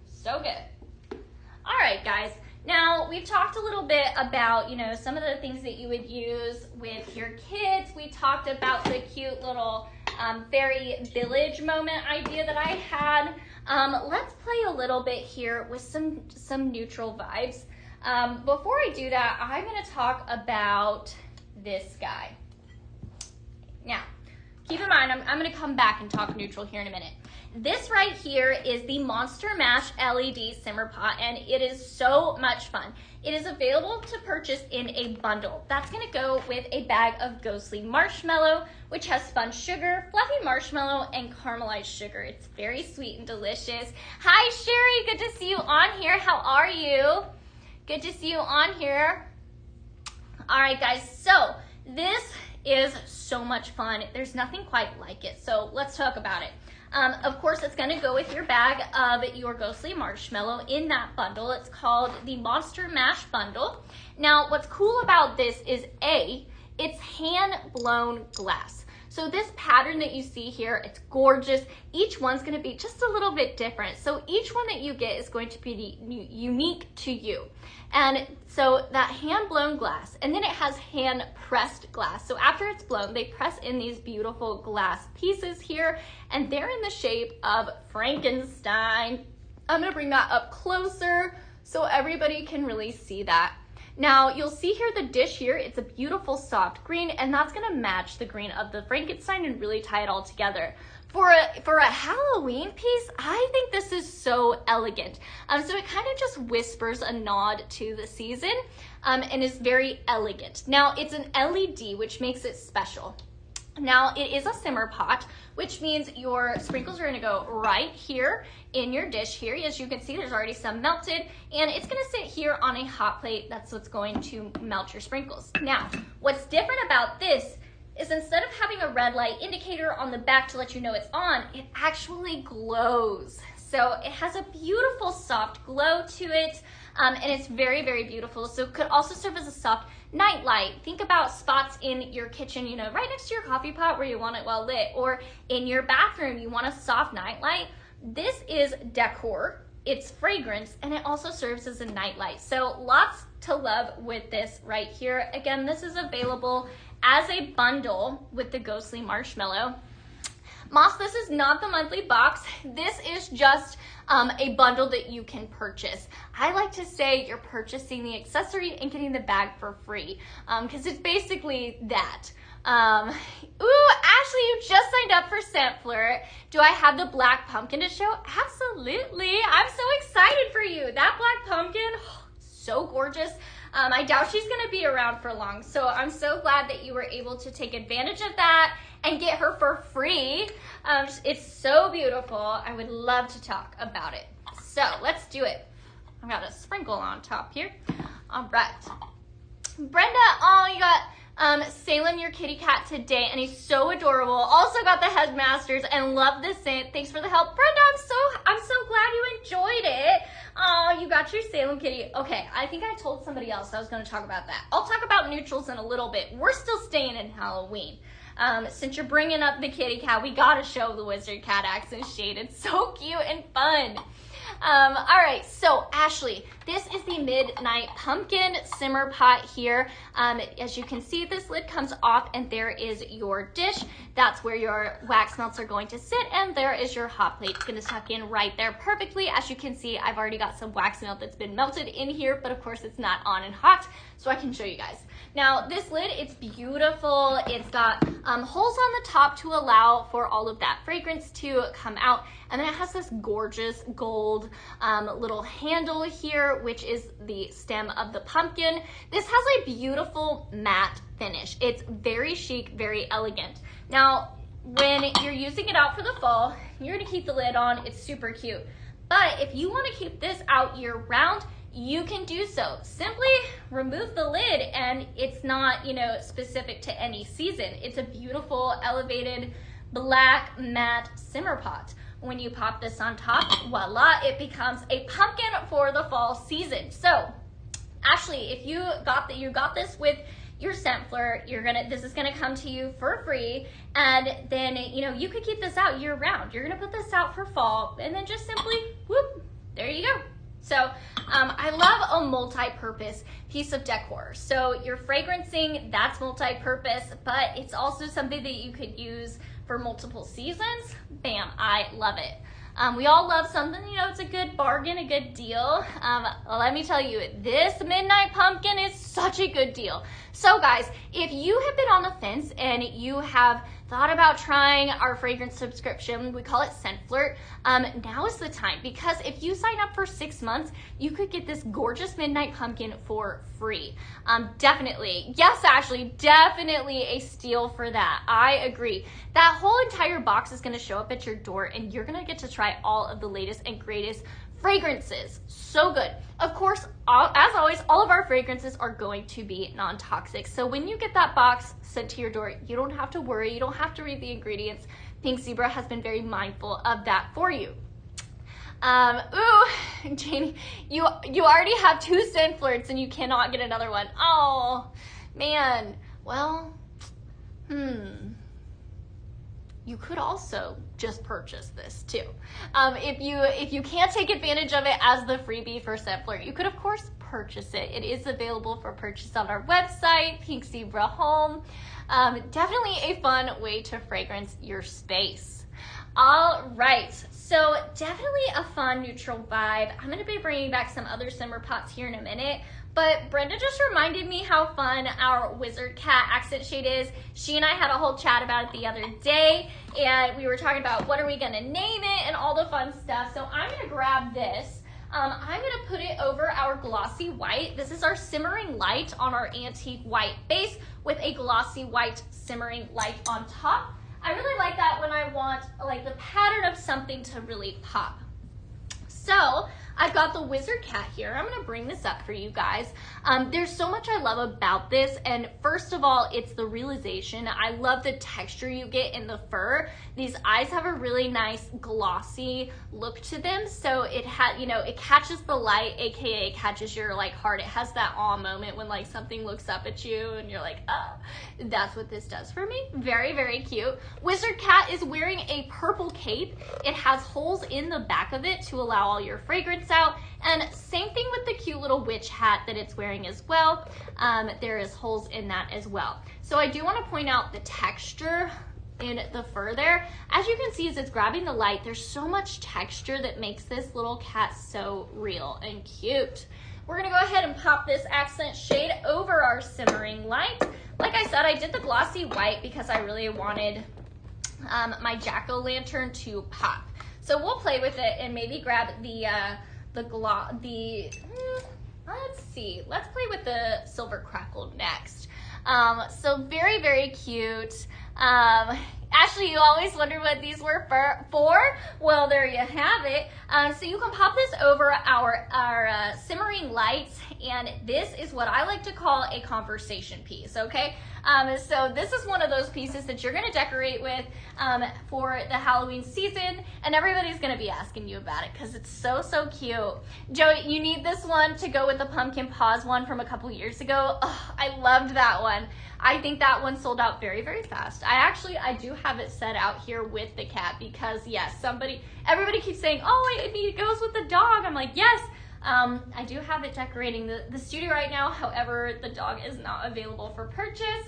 So good. All right, guys. Now, we've talked a little bit about, some of the things that you would use with your kids. We talked about the cute little fairy village moment idea that I had. Let's play a little bit here with some neutral vibes. Before I do that, I'm going to talk about this guy. Now, keep in mind, I'm going to come back and talk neutral here in a minute. This right here is the Monster Mash LED Simmer Pot, and it is so much fun. It is available to purchase in a bundle. That's going to go with a bag of Ghostly Marshmallow, which has spun sugar, fluffy marshmallow, and caramelized sugar. It's very sweet and delicious. Hi, Sherry. Good to see you on here. How are you? Good to see you on here. All right, guys. So this is so much fun. There's nothing quite like it. So let's talk about it. Of course, it's going to go with your bag of your Ghostly Marshmallow in that bundle. It's called the Monster Mash Bundle. Now, what's cool about this is it's hand-blown glass. So this pattern that you see here, it's gorgeous. Each one's gonna be just a little bit different. So each one that you get is going to be unique to you. And so that hand blown glass, and then it has hand pressed glass. So after it's blown, they press in these beautiful glass pieces here, and they're in the shape of Frankenstein. I'm gonna bring that up closer so everybody can really see that. Now you'll see here the dish here, it's a beautiful soft green, and that's gonna match the green of the Frankenstein and really tie it all together. For a Halloween piece, I think this is so elegant. So it kind of just whispers a nod to the season and is very elegant. Now it's an LED, which makes it special. Now it is a simmer pot, which means your sprinkles are gonna go right here in your dish here. As you can see, there's already some melted, and it's gonna sit here on a hot plate. That's what's going to melt your sprinkles. Now, what's different about this is instead of having a red light indicator on the back to let you know it's on, it actually glows. So it has a beautiful soft glow to it, and it's very, very beautiful. So it could also serve as a soft night light. Think about spots in your kitchen, you know, right next to your coffee pot where you want it well lit, or in your bathroom, you want a soft night light. This is decor, it's fragrance, and it also serves as a night light. So lots to love with this right here. Again, this is available as a bundle with the Ghostly Marshmallow. Moss, this is not the monthly box. This is just a bundle that you can purchase. I like to say you're purchasing the accessory and getting the bag for free because it's basically that. Ooh, Ashley, you just signed up for Scent Flirt. Do I have the black pumpkin to show? Absolutely. I'm so excited for you. That black pumpkin, so gorgeous. I doubt she's gonna be around for long, so I'm so glad that you were able to take advantage of that and get her for free. It's so beautiful. I would love to talk about it. So let's do it. I've got a sprinkle on top here. All right. Brenda, oh, you got Salem, your kitty cat today, and he's so adorable. Also got the headmasters and love this scent. Thanks for the help. Brenda, I'm so glad you enjoyed it. Oh, you got your Salem kitty. Okay, I think I told somebody else I was going to talk about that. I'll talk about neutrals in a little bit. We're still staying in Halloween. Since you're bringing up the kitty cat, we got to show the wizard cat accent shade. It's so cute and fun. All right, so Ashley, this is the Midnight Pumpkin simmer pot here. As you can see, this lid comes off and there is your dish. That's where your wax melts are going to sit, and there is your hot plate. It's gonna tuck in right there perfectly. As you can see, I've already got some wax melt that's been melted in here, but of course it's not on and hot, so I can show you guys. Now this lid, it's beautiful. It's got holes on the top to allow for all of that fragrance to come out. And then it has this gorgeous gold little handle here, which is the stem of the pumpkin. This has a beautiful matte finish. It's very chic, very elegant. Now, when you're using it out for the fall, you're gonna keep the lid on. It's super cute. But if you wanna keep this out year round, you can do so. Simply remove the lid, and it's not, you know, specific to any season. It's a beautiful, elevated, black matte simmer pot. When you pop this on top, voila, it becomes a pumpkin for the fall season. So, Ashley, if you got this with your Scent Flirt, this is gonna come to you for free, and then, you know, you could keep this out year round. You're gonna put this out for fall, and then just simply, whoop, there you go. So I love a multi-purpose piece of decor. So your fragrancing, that's multi-purpose, but it's also something that you could use for multiple seasons. Bam, I love it. We all love something, you know, it's a good bargain, a good deal. Let me tell you, this Midnight Pumpkin is such a good deal. So guys, if you have been on the fence and you have thought about trying our fragrance subscription, we call it Scent Flirt, now is the time, because if you sign up for 6 months, you could get this gorgeous Midnight Pumpkin for free. Definitely, yes, Ashley, definitely a steal for that. I agree. That whole entire box is gonna show up at your door, and you're gonna get to try all of the latest and greatest fragrances. So good. Of course, as always, all of our fragrances are going to be non-toxic. So when you get that box sent to your door, you don't have to worry. You don't have to read the ingredients. Pink Zebra has been very mindful of that for you. Ooh, Janie, you already have 2 Scent Flirts and you cannot get another one. Oh, man. Well, you could also just purchase this too. If you can't take advantage of it as the freebie for Scent Flirt, you could of course purchase it. It is available for purchase on our website, Pink Zebra Home. Definitely a fun way to fragrance your space. All right, so definitely a fun neutral vibe. I'm gonna be bringing back some other simmer pots here in a minute, but Brenda just reminded me how fun our Wizard Cat accent shade is. She and I had a whole chat about it the other day, and we were talking about what are we gonna name it and all the fun stuff. So I'm gonna grab this. I'm gonna put it over our glossy white. This is our simmering light on our antique white base with a glossy white simmering light on top. I really like that when I want like the pattern of something to really pop. So I've got the Wizard Cat here. I'm gonna bring this up for you guys. There's so much I love about this, and first of all, it's the realization. I love the texture you get in the fur. These eyes have a really nice glossy look to them, so it catches the light, aka catches your like heart. It has that awe moment when like something looks up at you and you're like, oh, that's what this does for me. Very, very cute. Wizard Cat is wearing a purple cape. It has holes in the back of it to allow all your fragrance out, and same thing with the cute little witch hat that it's wearing as well. There is holes in that as well. So I do want to point out the texture in the fur there. As you can see, as it's grabbing the light, there's so much texture that makes this little cat so real and cute. We're gonna go ahead and pop this accent shade over our simmering light. Like I said, I did the glossy white because I really wanted my jack-o'-lantern to pop. So we'll play with it and maybe grab let's see, let's play with the silver crackle next. So very, very cute. Ashley, you always wondered what these were for? Well, there you have it. So you can pop this over our simmering lights, and this is what I like to call a conversation piece, okay? So this is one of those pieces that you're gonna decorate with for the Halloween season, and everybody's gonna be asking you about it because it's so, so cute. Joey, you need this one to go with the pumpkin paws one from a couple years ago. Oh, I loved that one. I think that one sold out very, very fast. I do have it set out here with the cat because yes, everybody keeps saying, oh, it goes with the dog. I'm like, yes. I do have it decorating the studio right now. However, the dog is not available for purchase,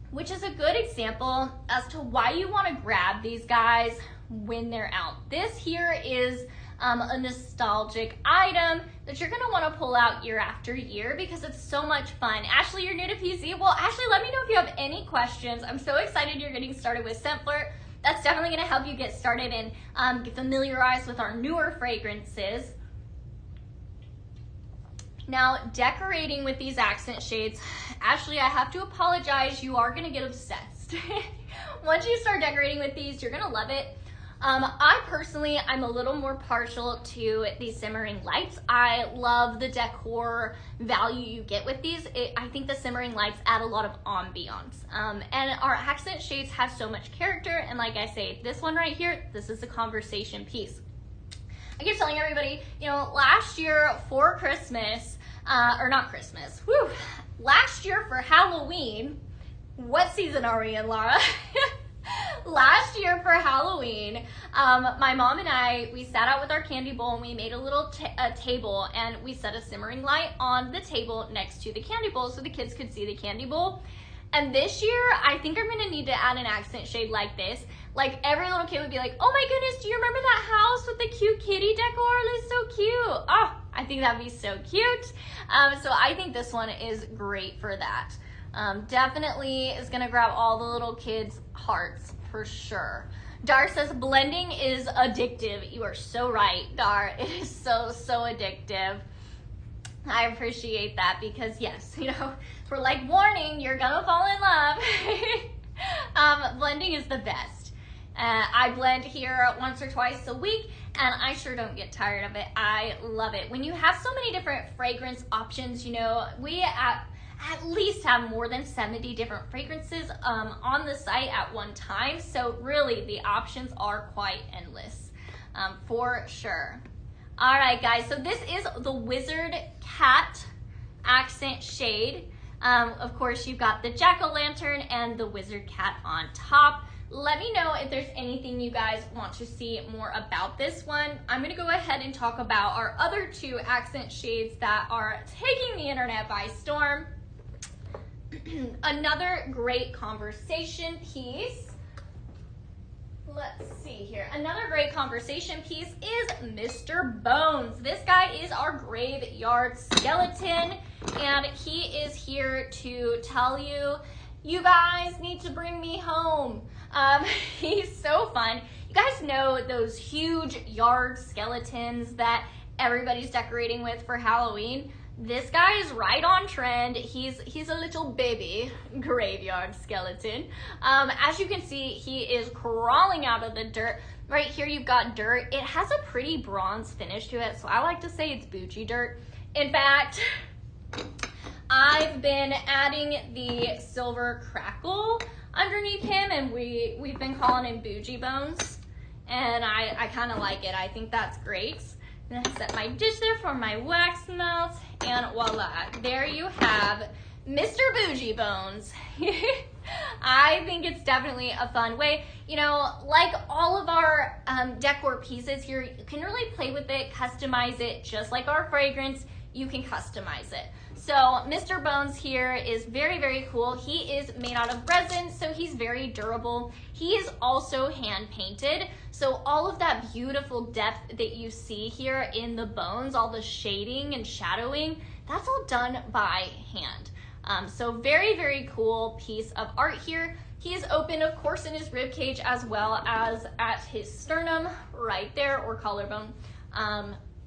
which is a good example as to why you want to grab these guys when they're out. This here is a nostalgic item that you're gonna wanna pull out year after year because it's so much fun. Ashley, you're new to PZ? Well, Ashley, let me know if you have any questions. I'm so excited you're getting started with Scent Flirt. That's definitely gonna help you get started and get familiarized with our newer fragrances. Now, decorating with these accent shades, Ashley, I have to apologize, you are gonna get obsessed. Once you start decorating with these, you're gonna love it. I personally, I'm a little more partial to these simmering lights. I love the decor value you get with these. I think the simmering lights add a lot of ambiance. And our accent shades have so much character. And like I say, this one right here, this is a conversation piece. I keep telling everybody, last year for Christmas, or not Christmas, last year for Halloween, what season are we in, Laura? Last year for Halloween, my mom and I, we sat out with our candy bowl and we made a little table, and we set a simmering light on the table next to the candy bowl so the kids could see the candy bowl. And this year, I think I'm gonna need to add an accent shade like this. Like every little kid would be like, oh my goodness, do you remember that house with the cute kitty decor? It's so cute. Oh, I think that'd be so cute. So I think this one is great for that. Definitely is gonna grab all the little kids' hearts for sure. Dar says blending is addictive. You are so right, Dar. It is so, so addictive. I appreciate that because yes, for like warning, you're gonna fall in love. Blending is the best. I blend here once or twice a week, and I sure don't get tired of it. I love it. When you have so many different fragrance options, we at least have more than 70 different fragrances on the site at one time. So really the options are quite endless for sure. All right, guys, so this is the Wizard Cat accent shade. Of course, you've got the jack-o'-lantern and the wizard cat on top. Let me know if there's anything you guys want to see more about this one. I'm gonna go ahead and talk about our other two accent shades that are taking the internet by storm. Another great conversation piece. Let's see here. Another great conversation piece is Mr. Bones. This guy is our graveyard skeleton, and he is here to tell you, you guys need to bring me home. He's so fun. You guys know those huge yard skeletons that everybody's decorating with for Halloween? This guy is right on trend. He's a little baby graveyard skeleton. As you can see, he is crawling out of the dirt. Right here you've got dirt. It has a pretty bronze finish to it, so I like to say it's bougie dirt. In fact, I've been adding the silver crackle underneath him, and we've been calling him Bougie Bones, and I kind of like it. I think that's great. I'm gonna set my dish there for my wax melt, and voila, there you have Mr. Bougie Bones. I think it's definitely a fun way. You know, like all of our decor pieces here, you can really play with it, customize it, just like our fragrance, you can customize it. So Mr. Bones here is very, very cool. He is made out of resin, so he's very durable. He is also hand painted, so all of that beautiful depth that you see here in the bones, all the shading and shadowing, that's all done by hand. So very, very cool piece of art here. He is open, of course, in his rib cage as well as at his sternum right there, or collarbone.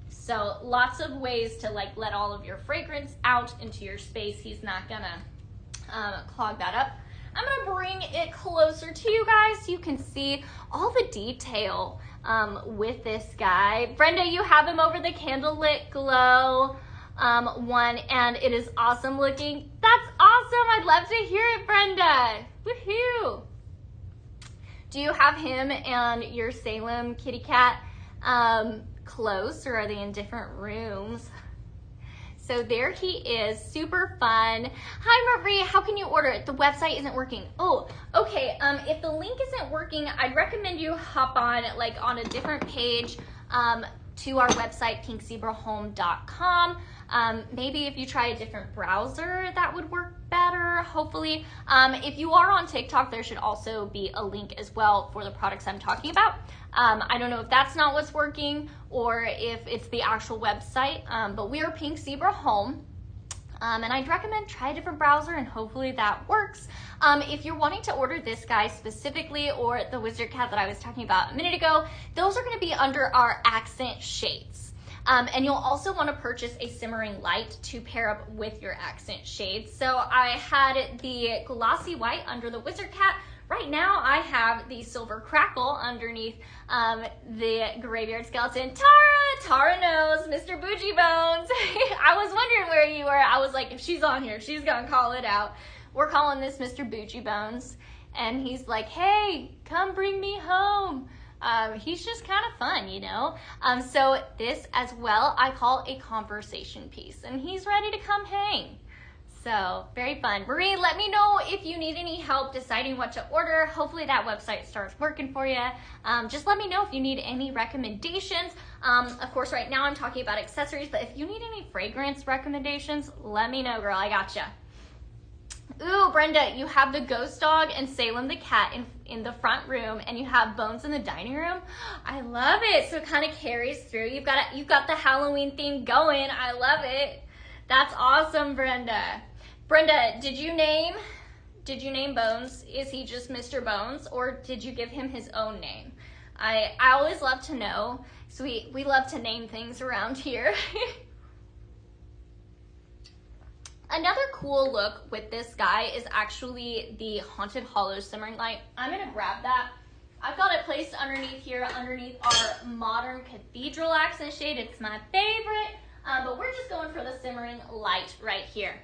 So lots of ways to like let all of your fragrance out into your space. He's not gonna clog that up. I'm gonna bring it closer to you guys so you can see all the detail with this guy. Brenda, you have him over the candlelit glow one, and it is awesome looking. That's awesome, I'd love to hear it, Brenda. Woohoo! Do you have him and your Salem kitty cat close, or are they in different rooms? So there he is, super fun. Hi Marie, how can you order it? The website isn't working. Oh, okay, if the link isn't working, I'd recommend you hop on like on a different page to our website, pinkzebrahome.com. Maybe if you try a different browser, that would work better, hopefully. If you are on TikTok, there should also be a link as well for the products I'm talking about. I don't know if that's not what's working or if it's the actual website, but we are Pink Zebra Home. And I'd recommend try a different browser and hopefully that works. If you're wanting to order this guy specifically or the wizard cat that I was talking about a minute ago, those are going to be under our accent shades. And you'll also want to purchase a simmering light to pair up with your accent shades. So I had the glossy white under the wizard cat. Right now I have the silver crackle underneath the graveyard skeleton. Tara knows, Mr. Bougie Bones. I was wondering where you were. I was like, if she's on here, she's gonna call it out. We're calling this Mr. Bougie Bones. And he's like, hey, come bring me home. He's just kind of fun, you know? So this as well, I call a conversation piece, and he's ready to come hang. So very fun. Marie, let me know if you need any help deciding what to order. Hopefully that website starts working for you. Just let me know if you need any recommendations. Of course, right now I'm talking about accessories, but if you need any fragrance recommendations, let me know, girl, I gotcha. Ooh, Brenda, you have the ghost dog and Salem the cat in the front room, and you have Bones in the dining room. I love it. So it kind of carries through. You've got the Halloween theme going. I love it. That's awesome, Brenda. Brenda, did you name Bones? Is he just Mr. Bones, or did you give him his own name? I always love to know. So we love to name things around here. Another cool look with this guy is actually the Haunted Hollow simmering light. I'm gonna grab that. I've got it placed underneath here, underneath our modern cathedral accent shade. It's my favorite, but we're just going for the simmering light right here.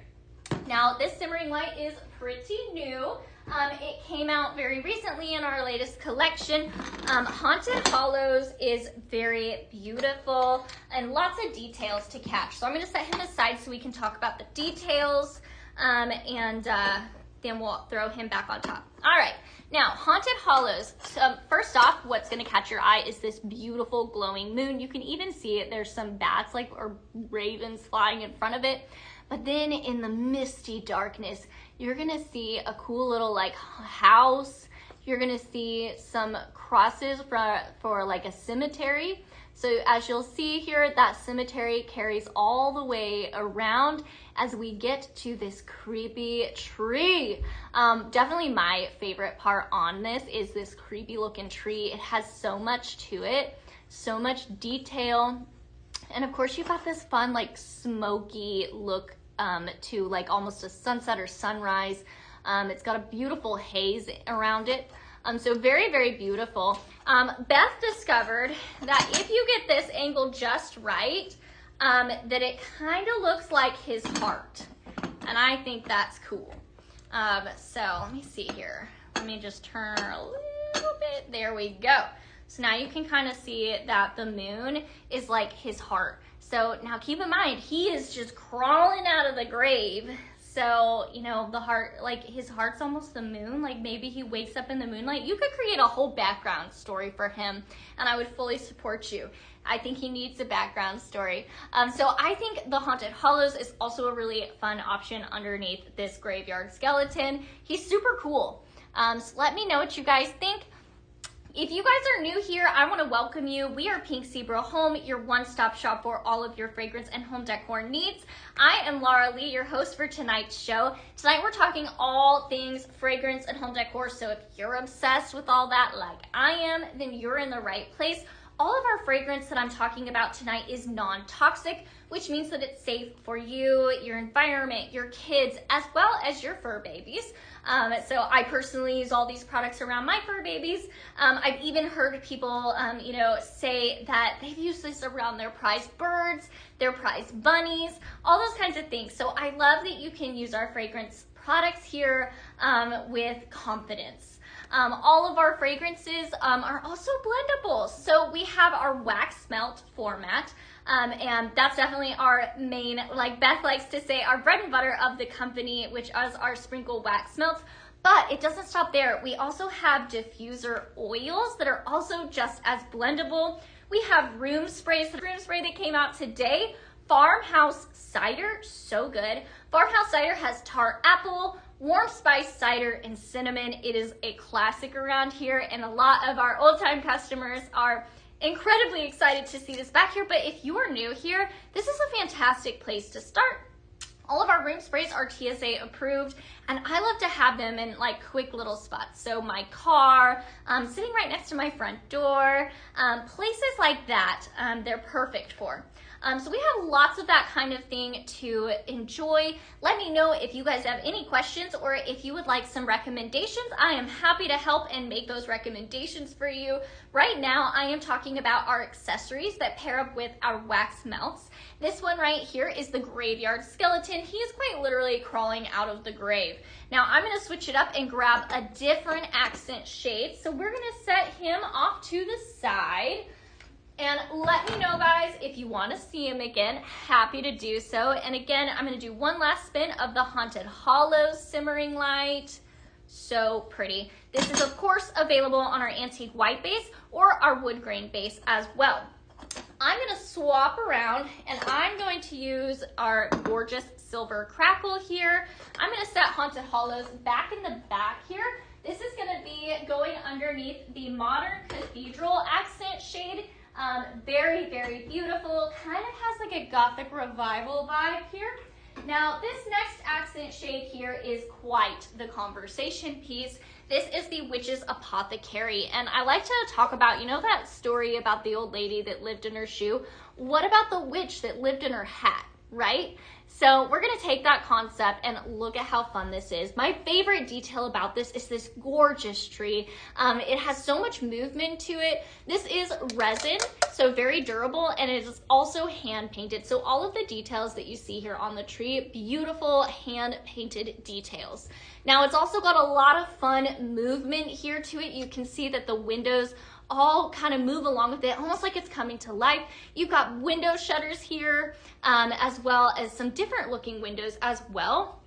Now, this simmering light is pretty new. It came out very recently in our latest collection. Haunted Hollows is very beautiful and lots of details to catch. So I'm going to set him aside so we can talk about the details. Then we'll throw him back on top. All right, now Haunted Hollows. So first off, what's gonna catch your eye is this beautiful glowing moon. You can even see it. There's some bats or ravens flying in front of it. But then in the misty darkness, you're gonna see a cool little house. You're gonna see some crosses for like a cemetery. So as you'll see here, that cemetery carries all the way around as we get to this creepy tree. Definitely my favorite part on this is this creepy looking tree. It has so much to it, so much detail. And of course you've got this fun smoky look to almost a sunset or sunrise. It's got a beautiful haze around it. So very, very beautiful. Beth discovered that if you get this angle just right, that it kind of looks like his heart. And I think that's cool. So let me see here. Let me just turn a little bit. There we go. So now you can kind of see that the moon is like his heart. So now keep in mind, he is just crawling out of the grave. So, the heart, his heart's almost the moon. Maybe he wakes up in the moonlight. You could create a whole background story for him, and I would fully support you. I think he needs a background story. So I think the Haunted Hollows is also a really fun option underneath this graveyard skeleton. He's super cool. So let me know what you guys think. If you guys are new here, I want to welcome you. We are Pink Zebra Home, your one-stop shop for all of your fragrance and home decor needs. I am Laura Lee, your host for tonight's show. Tonight we're talking all things fragrance and home decor, so if you're obsessed with all that like I am, then you're in the right place. All of our fragrance that I'm talking about tonight is non-toxic, which means that it's safe for you, your environment, your kids, as well as your fur babies. So I personally use all these products around my fur babies. I've even heard people, say that they've used this around their prized birds, their prized bunnies, all those kinds of things. So I love that you can use our fragrance products here with confidence. All of our fragrances are also blendable. So we have our wax melt format, and that's definitely our main, like Beth likes to say, our bread and butter of the company, which is our sprinkle wax melts. But it doesn't stop there. We also have diffuser oils that are also just as blendable. We have room sprays. The room spray that came out today, Farmhouse Cider, so good. Farmhouse Cider has tart apple, warm spice cider, and cinnamon. It is a classic around here, and a lot of our old-time customers are incredibly excited to see this back here. But if you are new here, this is a fantastic place to start. All of our room sprays are TSA approved, and I love to have them in quick little spots. So my car, sitting right next to my front door, places like that, they're perfect for. So we have lots of that kind of thing to enjoy. Let me know if you guys have any questions or if you would like some recommendations. I am happy to help and make those recommendations for you. Right now, I am talking about our accessories that pair up with our wax melts. This one right here is the graveyard skeleton. He is quite literally crawling out of the grave. Now I'm gonna switch it up and grab a different accent shade. So we're gonna set him off to the side. And let me know, guys, if you want to see him again. Happy to do so. And again, I'm going to do one last spin of the Haunted Hollows simmering light. So pretty. This is, of course, available on our antique white base or our wood grain base as well. I'm going to swap around, and I'm going to use our gorgeous silver crackle here. I'm going to set Haunted Hollows back in the back here. This is going to be going underneath the modern cathedral accent shade. Very, very beautiful. Kind of has a Gothic revival vibe here. Now, this next accent shade here is quite the conversation piece. This is the Witch's Apothecary, and I like to talk about, that story about the old lady that lived in her shoe? What about the witch that lived in her hat, right? So we're gonna take that concept and look at how fun this is. My favorite detail about this is this gorgeous tree. It has so much movement to it. This is resin, so very durable, and it is also hand painted. So all of the details that you see here on the tree, beautiful hand painted details. Now it's also got a lot of fun movement here to it. You can see that the windows all kind of move along with it, almost like it's coming to life. You've got window shutters here, as well as some different looking windows as well.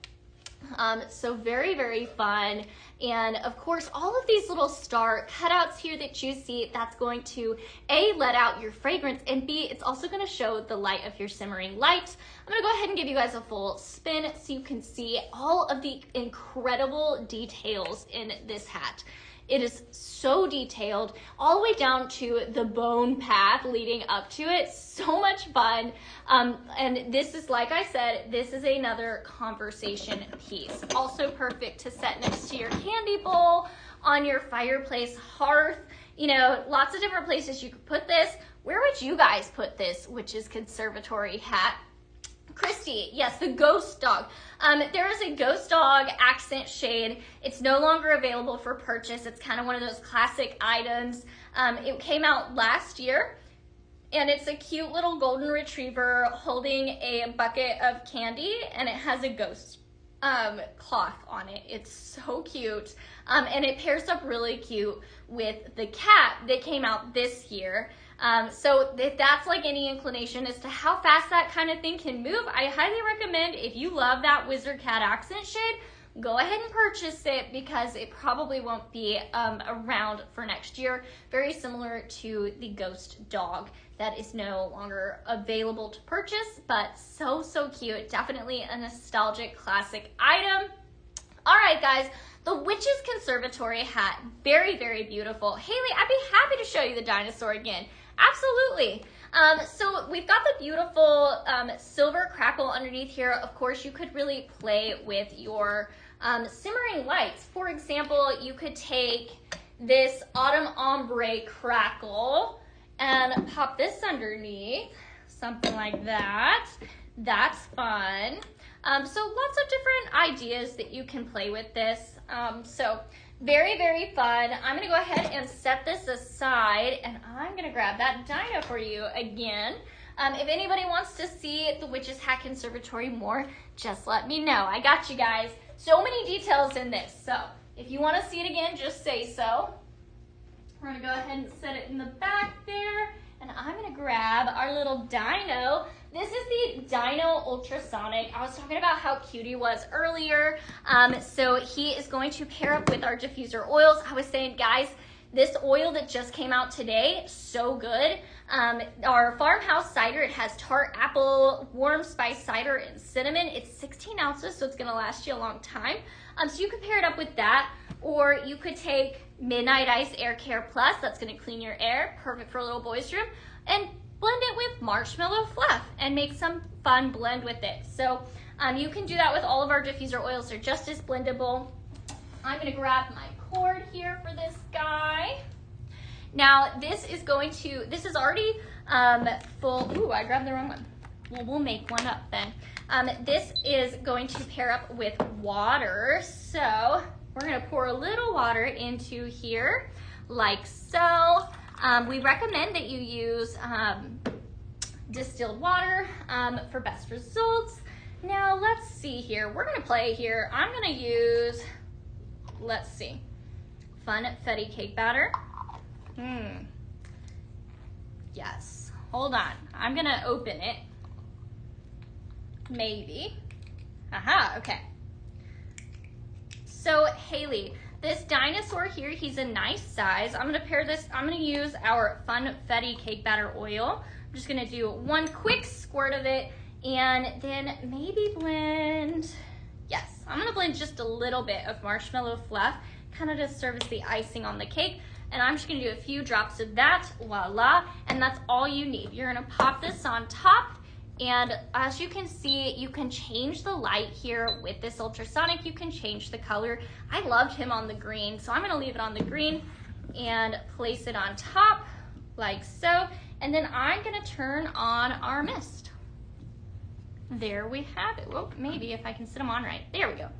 So very, very fun. And of course, all of these little star cutouts here that you see, that's going to A, let out your fragrance, and B, it's also gonna show the light of your simmering light. I'm gonna go ahead and give you guys a full spin so you can see all of the incredible details in this hat. It is so detailed, all the way down to the bone path leading up to it. So much fun. And this is, like I said, this is another conversation piece. Also perfect to set next to your candy bowl, on your fireplace hearth. You know, lots of different places you could put this. Where would you guys put this Witch's Conservatory hat? Christy, yes, the ghost dog. There is a ghost dog accent shade. It's no longer available for purchase. It's kind of one of those classic items. It came out last year, and it's a cute little golden retriever holding a bucket of candy, and it has a ghost cloth on it. It's so cute, and it pairs up really cute with the cat that came out this year. So if that's like any inclination as to how fast that kind of thing can move, I highly recommend, if you love that Wizard Cat accent shade, go ahead and purchase it, because it probably won't be around for next year. Very similar to the Ghost Dog that is no longer available to purchase, but so, so cute. Definitely a nostalgic classic item. All right, guys. The Witch's Conservatory hat, very, very beautiful. Haley, I'd be happy to show you the dinosaur again. Absolutely. So we've got the beautiful silver crackle underneath here. Of course, you could really play with your simmering lights. For example, you could take this autumn ombre crackle and pop this underneath, something like that. That's fun. So lots of different ideas that you can play with this. So very, very fun. I'm gonna go ahead and set this aside, and I'm gonna grab that dino for you again. If anybody wants to see the Witch's Hat Conservatory more, just let me know. I got you guys. So many details in this. So if you wanna see it again, just say so. We're gonna go ahead and set it in the back there, and I'm gonna grab our little dino. This is the Dino Ultrasonic. I was talking about how cute he was earlier. So he is going to pair up with our diffuser oils. I was saying, guys, this oil that just came out today, so good. Our farmhouse cider, it has tart apple, warm spice cider, and cinnamon. It's 16 ounces, so it's gonna last you a long time. So you could pair it up with that, or you could take Midnight Ice Air Care Plus. That's gonna clean your air, perfect for a little boy's room, and blend it with marshmallow fluff and make some fun blend with it. So you can do that with all of our diffuser oils. They're just as blendable. I'm gonna grab my cord here for this guy. Now this is already full. Ooh, I grabbed the wrong one. Well, we'll make one up then. This is going to pair up with water. So we're gonna pour a little water into here, like so. We recommend that you use distilled water for best results. Now let's see here. We're gonna play here. I'm gonna use, let's see, Funfetti cake batter. Yes, hold on. I'm gonna open it. Maybe. Aha, okay. So Haley, this dinosaur here, he's a nice size. I'm gonna use our Funfetti cake batter oil. I'm just gonna do one quick squirt of it, and then maybe blend, yes, I'm gonna blend just a little bit of marshmallow fluff, kind of to serve as the icing on the cake. And I'm just gonna do a few drops of that, voila, and that's all you need. You're gonna pop this on top, and as you can see, you can change the light here with this ultrasonic. You can change the color. I loved him on the green, so I'm gonna leave it on the green and place it on top like so. And then I'm gonna turn on our mist. There we have it. Well, maybe if I can sit him on right. There we go.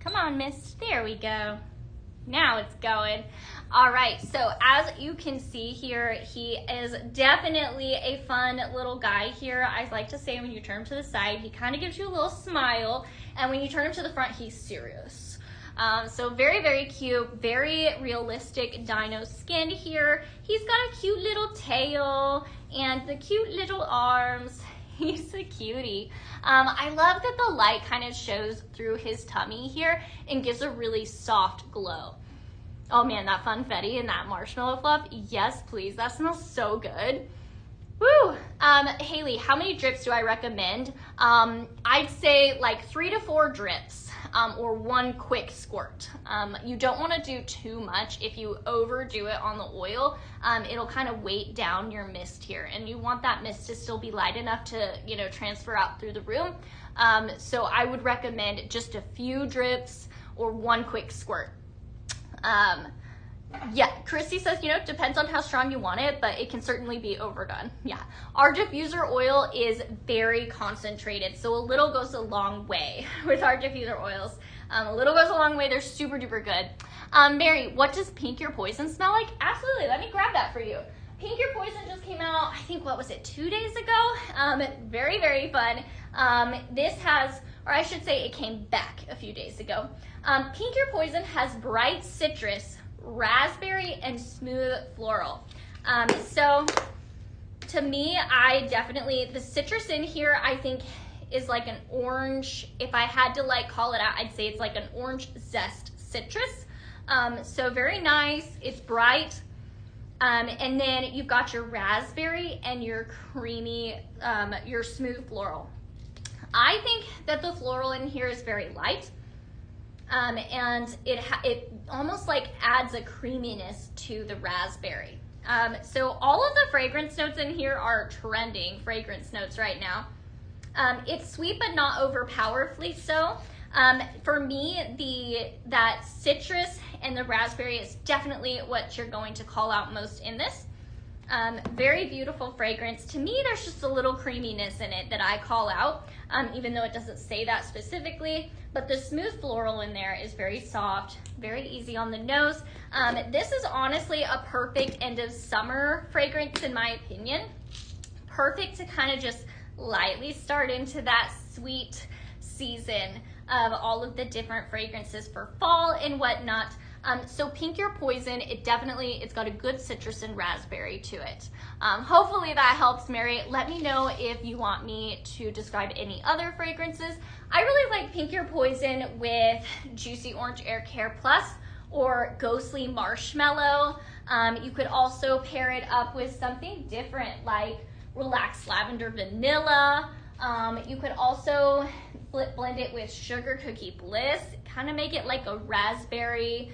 Come on, mist. There we go. Now it's going. All right, so as you can see here, he is definitely a fun little guy here. I like to say when you turn him to the side, he kind of gives you a little smile, and when you turn him to the front, he's serious. So very, very cute, very realistic dino skin here. He's got a cute little tail and the cute little arms. He's a cutie. I love that the light kind of shows through his tummy here and gives a really soft glow. Oh man, that funfetti and that marshmallow fluff. Yes, please. That smells so good. Woo! Haley, how many drips do I recommend? I'd say like 3 to 4 drips, or 1 quick squirt. You don't want to do too much. If you overdo it on the oil, it'll kind of weight down your mist here, and you want that mist to still be light enough to, transfer out through the room. So I would recommend just a few drips or 1 quick squirt. Yeah, Christy says, it depends on how strong you want it, but it can certainly be overdone. Yeah, our diffuser oil is very concentrated, so a little goes a long way with our diffuser oils. A little goes a long way. They're super duper good. Mary, what does Pink Your Poison smell like? Absolutely, let me grab that for you. Pink Your Poison just came out, I think, what was it, 2 days ago? Very, very fun. This has, or I should say it came back a few days ago. Pink Your Poison has bright citrus, raspberry, and smooth floral. So to me, the citrus in here, I think is like an orange. If I had to call it out, I'd say it's like an orange zest citrus. So very nice, it's bright. And then you've got your raspberry and your creamy, your smooth floral. I think that the floral in here is very light. And it almost adds a creaminess to the raspberry. So all of the fragrance notes in here are trending fragrance notes right now. It's sweet but not overpowerfully so. For me, that citrus and the raspberry is definitely what you're going to call out most in this. Very beautiful fragrance. To me, there's just a little creaminess in it that I call out, even though it doesn't say that specifically. But the smooth floral in there is very soft, very easy on the nose. This is honestly a perfect end of summer fragrance in my opinion. Perfect to kind of just lightly start into that sweet season of all of the different fragrances for fall and whatnot. So Pink Your Poison, it's got a good citrus and raspberry to it. Hopefully that helps, Mary. Let me know if you want me to describe any other fragrances. I really like Pink Your Poison with Juicy Orange Air Care Plus or Ghostly Marshmallow. You could also pair it up with something different like Relaxed Lavender Vanilla. You could also blend it with Sugar Cookie Bliss, kind of make it like a raspberry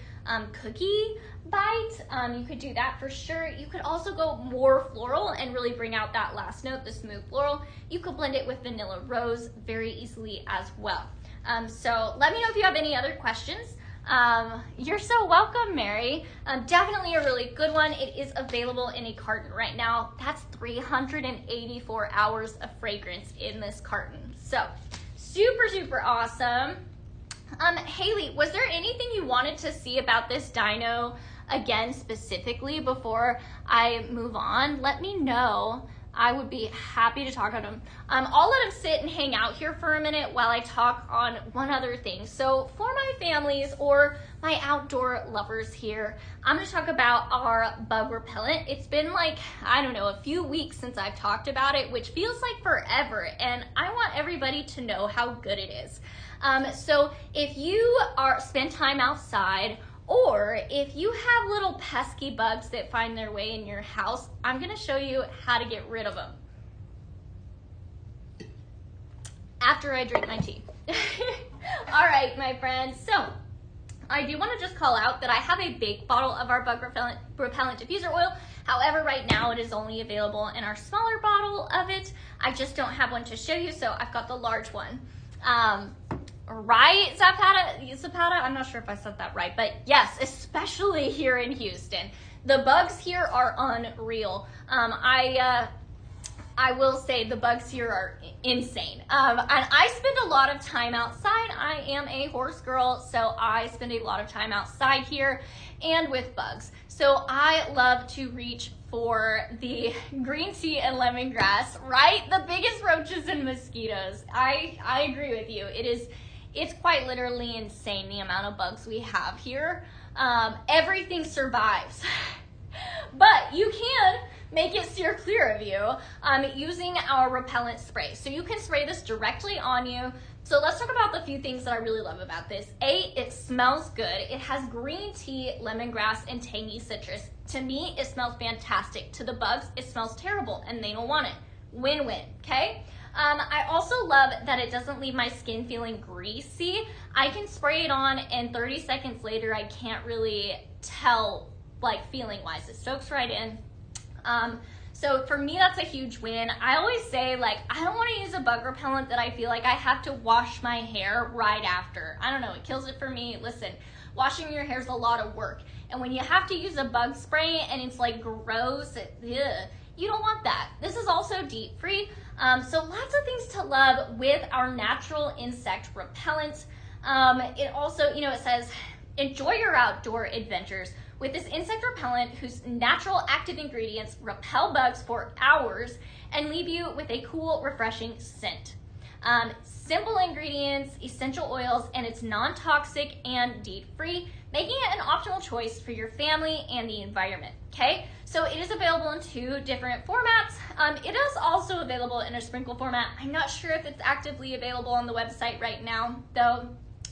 cookie bite. You could do that for sure. You could also go more floral and really bring out that last note, the smooth floral. You could blend it with Vanilla Rose very easily as well. So let me know if you have any other questions. You're so welcome, Mary. Definitely a really good one. It is available in a carton right now. That's 384 hours of fragrance in this carton. So super, super awesome. Haley, was there anything you wanted to see about this dyno again specifically before I move on? Let me know. I would be happy to talk about them. I'll let them sit and hang out here for a minute while I talk on one other thing. So for my families or my outdoor lovers here, I'm going to talk about our bug repellent. It's been a few weeks since I've talked about it, which feels like forever. And I want everybody to know how good it is. So if you spend time outside, or if you have little pesky bugs that find their way in your house, I'm gonna show you how to get rid of them after I drink my tea. All right, my friends. So I do wanna just call out that I have a big bottle of our bug repellent diffuser oil. However, right now it is only available in our smaller bottle of it. I just don't have one to show you, so I've got the large one. Right, Zapata? I'm not sure if I said that right, but yes, especially here in Houston. The bugs here are unreal. I will say the bugs here are insane. And I spend a lot of time outside. I am a horse girl, so I spend a lot of time outside here and with bugs. So I love to reach for the green tea and lemongrass, right? The biggest roaches and mosquitoes. I agree with you. It's quite literally insane the amount of bugs we have here. Everything survives. But you can make it steer clear of you using our repellent spray. So you can spray this directly on you. So let's talk about the few things that I really love about this. A, it smells good. It has green tea, lemongrass, and tangy citrus. To me, it smells fantastic. To the bugs, it smells terrible and they don't want it. Win-win, okay? I also love that it doesn't leave my skin feeling greasy. I can spray it on and 30 seconds later, I can't really tell, like, feeling-wise. It soaks right in. So for me, that's a huge win. I always say, like, I don't want to use a bug repellent that I feel like I have to wash my hair right after. I don't know, it kills it for me. Listen, washing your hair is a lot of work. And when you have to use a bug spray and it's like gross, you don't want that. This is also DEET free. So lots of things to love with our natural insect repellent. It also, you know, it says, enjoy your outdoor adventures with this insect repellent whose natural active ingredients repel bugs for hours and leave you with a cool, refreshing scent. Simple ingredients, essential oils, and it's non-toxic and DEET-free, making it an optimal choice for your family and the environment, okay? So it is available in 2 different formats. It is also available in a sprinkle format. I'm not sure if it's actively available on the website right now, though.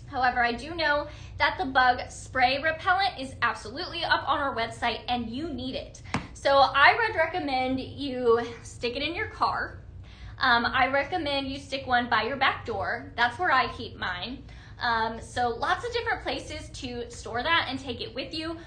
However, I do know that the bug spray repellent is absolutely up on our website and you need it. So I would recommend you stick it in your car. I recommend you stick one by your back door. That's where I keep mine. So lots of different places to store that and take it with you.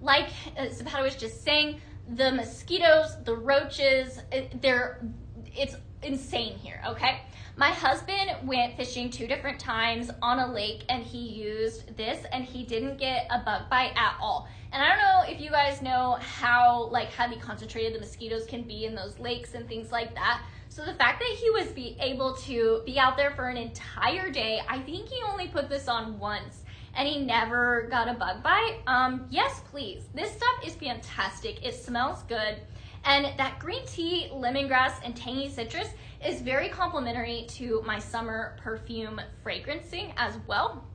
Like Zapata was just saying, the mosquitoes, the roaches, it's insane here, okay? My husband went fishing 2 different times on a lake and he used this and he didn't get a bug bite at all. And I don't know if you guys know how heavy concentrated the mosquitoes can be in those lakes and things like that. So the fact that he was able to be out there for an entire day, I think he only put this on once and he never got a bug bite. Yes, please. This stuff is fantastic. It smells good. And that green tea, lemongrass, and tangy citrus is very complimentary to my summer perfume fragrancing as well.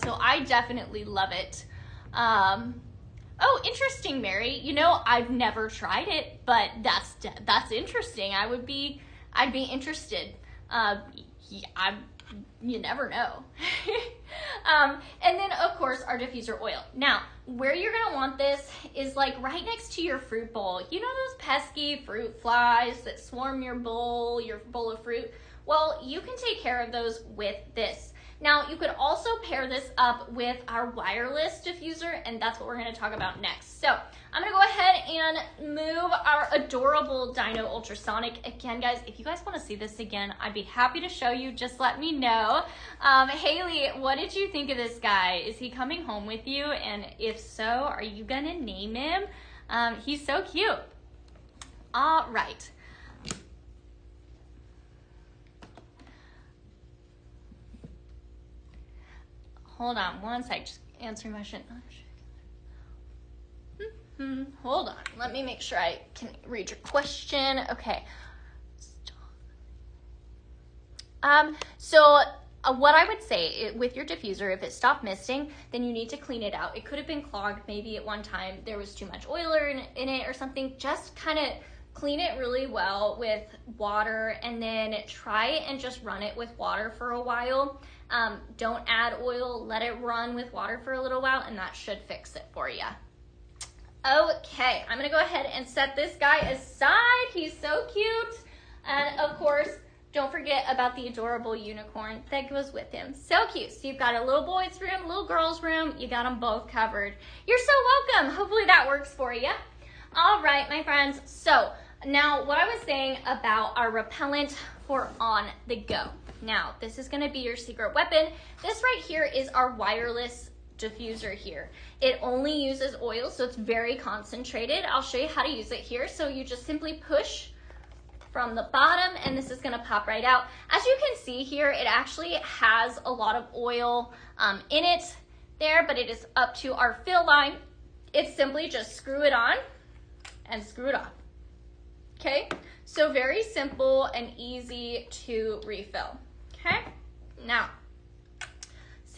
So I definitely love it. Oh, interesting, Mary. You know, I've never tried it, but that's interesting. I'd be interested. You never know. And then of course our diffuser oil. Now, where you're gonna want this is like right next to your fruit bowl. You know those pesky fruit flies that swarm your bowl of fruit? Well, you can take care of those with this. Now, you could also pair this up with our wireless diffuser, and that's what we're gonna talk about next. So I'm gonna go ahead and move our adorable Dino Ultrasonic. Again, guys, if you guys wanna see this again, I'd be happy to show you, just let me know. Haley, what did you think of this guy? Is he coming home with you? And if so, are you gonna name him? He's so cute. All right. Hold on one sec, just answering my question. Hold on, let me make sure I can read your question. Okay. So what I would say with your diffuser, if it stopped misting, then you need to clean it out. It could have been clogged. Maybe at one time there was too much oil in it or something. Just kind of clean it really well with water and then try and just run it with water for a while. Don't add oil, let it run with water for a little while, and that should fix it for you. Okay, I'm gonna go ahead and set this guy aside. He's so cute. And of course, don't forget about the adorable unicorn that goes with him. So cute. So you've got a little boy's room, little girl's room. You got them both covered. You're so welcome. Hopefully that works for you. All right, my friends. So now what I was saying about our repellent for on the go. Now, this is gonna be your secret weapon. This right here is our wireless diffuser here. It only uses oil, so it's very concentrated. I'll show you how to use it here. So you just simply push from the bottom and this is gonna pop right out. As you can see here, it actually has a lot of oil in it there, but it is up to our fill line. It's simply just screw it on and screw it off. Okay, so very simple and easy to refill. Okay, now,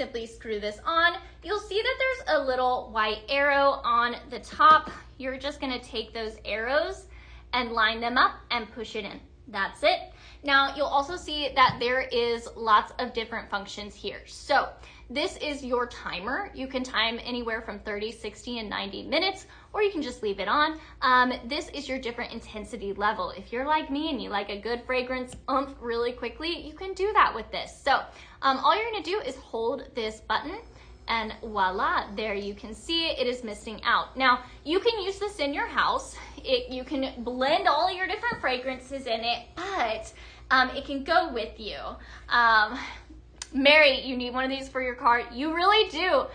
simply screw this on. You'll see that there's a little white arrow on the top. You're just gonna take those arrows and line them up and push it in. That's it. Now you'll also see that there is lots of different functions here. So this is your timer. You can time anywhere from 30, 60, and 90 minutes, or you can just leave it on. This is your different intensity level. If you're like me and you like a good fragrance really quickly, you can do that with this. So all you're gonna do is hold this button, and voila, there you can see it is misting out. Now, you can use this in your house. You can blend all your different fragrances in it, but it can go with you. Mary, you need one of these for your car. You really do.